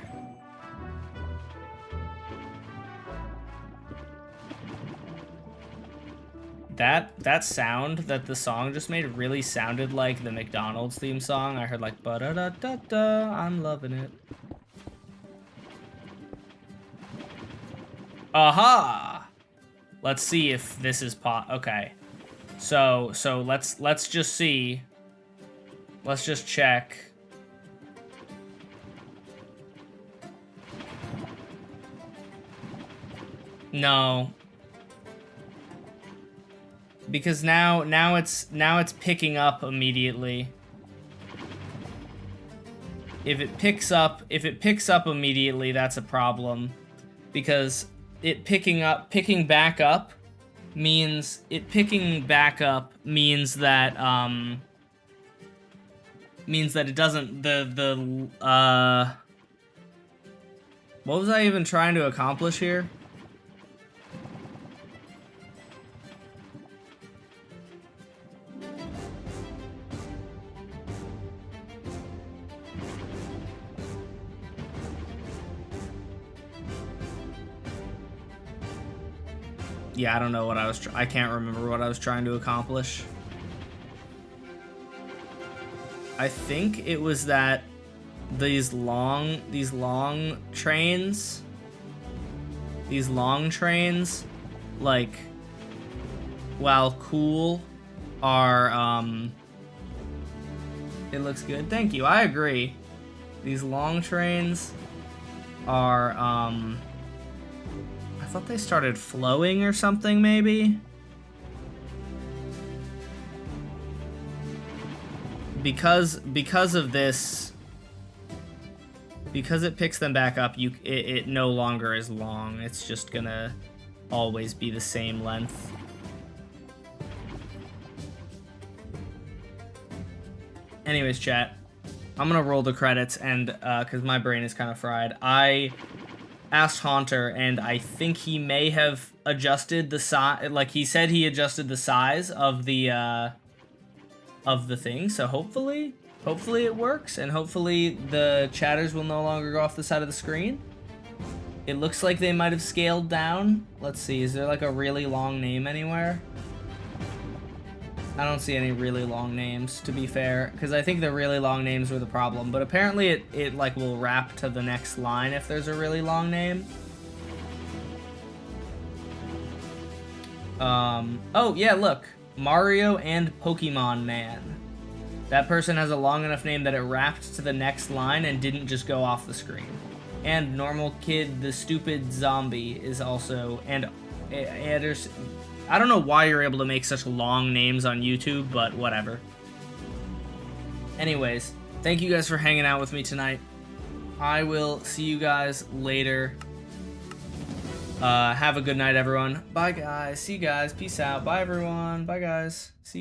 That sound that the song just made really sounded like the McDonald's theme song. I heard like ba-da-da-da-da, I'm loving it. Aha! Let's see if this is okay. So let's just see. Let's just check. No. Because now it's picking up immediately. If it picks up immediately, that's a problem. Because it picking back up means that it doesn't what was I even trying to accomplish here? Yeah, I don't know what I can't remember what I was trying to accomplish. I think it was that these long trains, like, while cool, are, it looks good. Thank you, I agree. These long trains are, I thought they started flowing or something, maybe? Because of this, because it picks them back up, it no longer is long. It's just gonna always be the same length. Anyways, chat, I'm gonna roll the credits, and because my brain is kind of fried, I asked Haunter, and I think he may have adjusted the size. Like, he said he adjusted the size of the thing, so hopefully it works, and hopefully the chatters will no longer go off the side of the screen. It looks like they might have scaled down. Let's see, is there like a really long name anywhere? I don't see any really long names, to be fair, because I think the really long names were the problem, but apparently it like will wrap to the next line if there's a really long name. Oh yeah, look, Mario and Pokemon Man. That person has a long enough name that it wrapped to the next line and didn't just go off the screen. And Normal Kid the Stupid Zombie is also, and Anderson. I don't know why you're able to make such long names on YouTube, but whatever. Anyways, thank you guys for hanging out with me tonight. I will see you guys later. Have a good night, everyone. Bye, guys. See you guys. Peace out. Bye, everyone. Bye, guys. See you.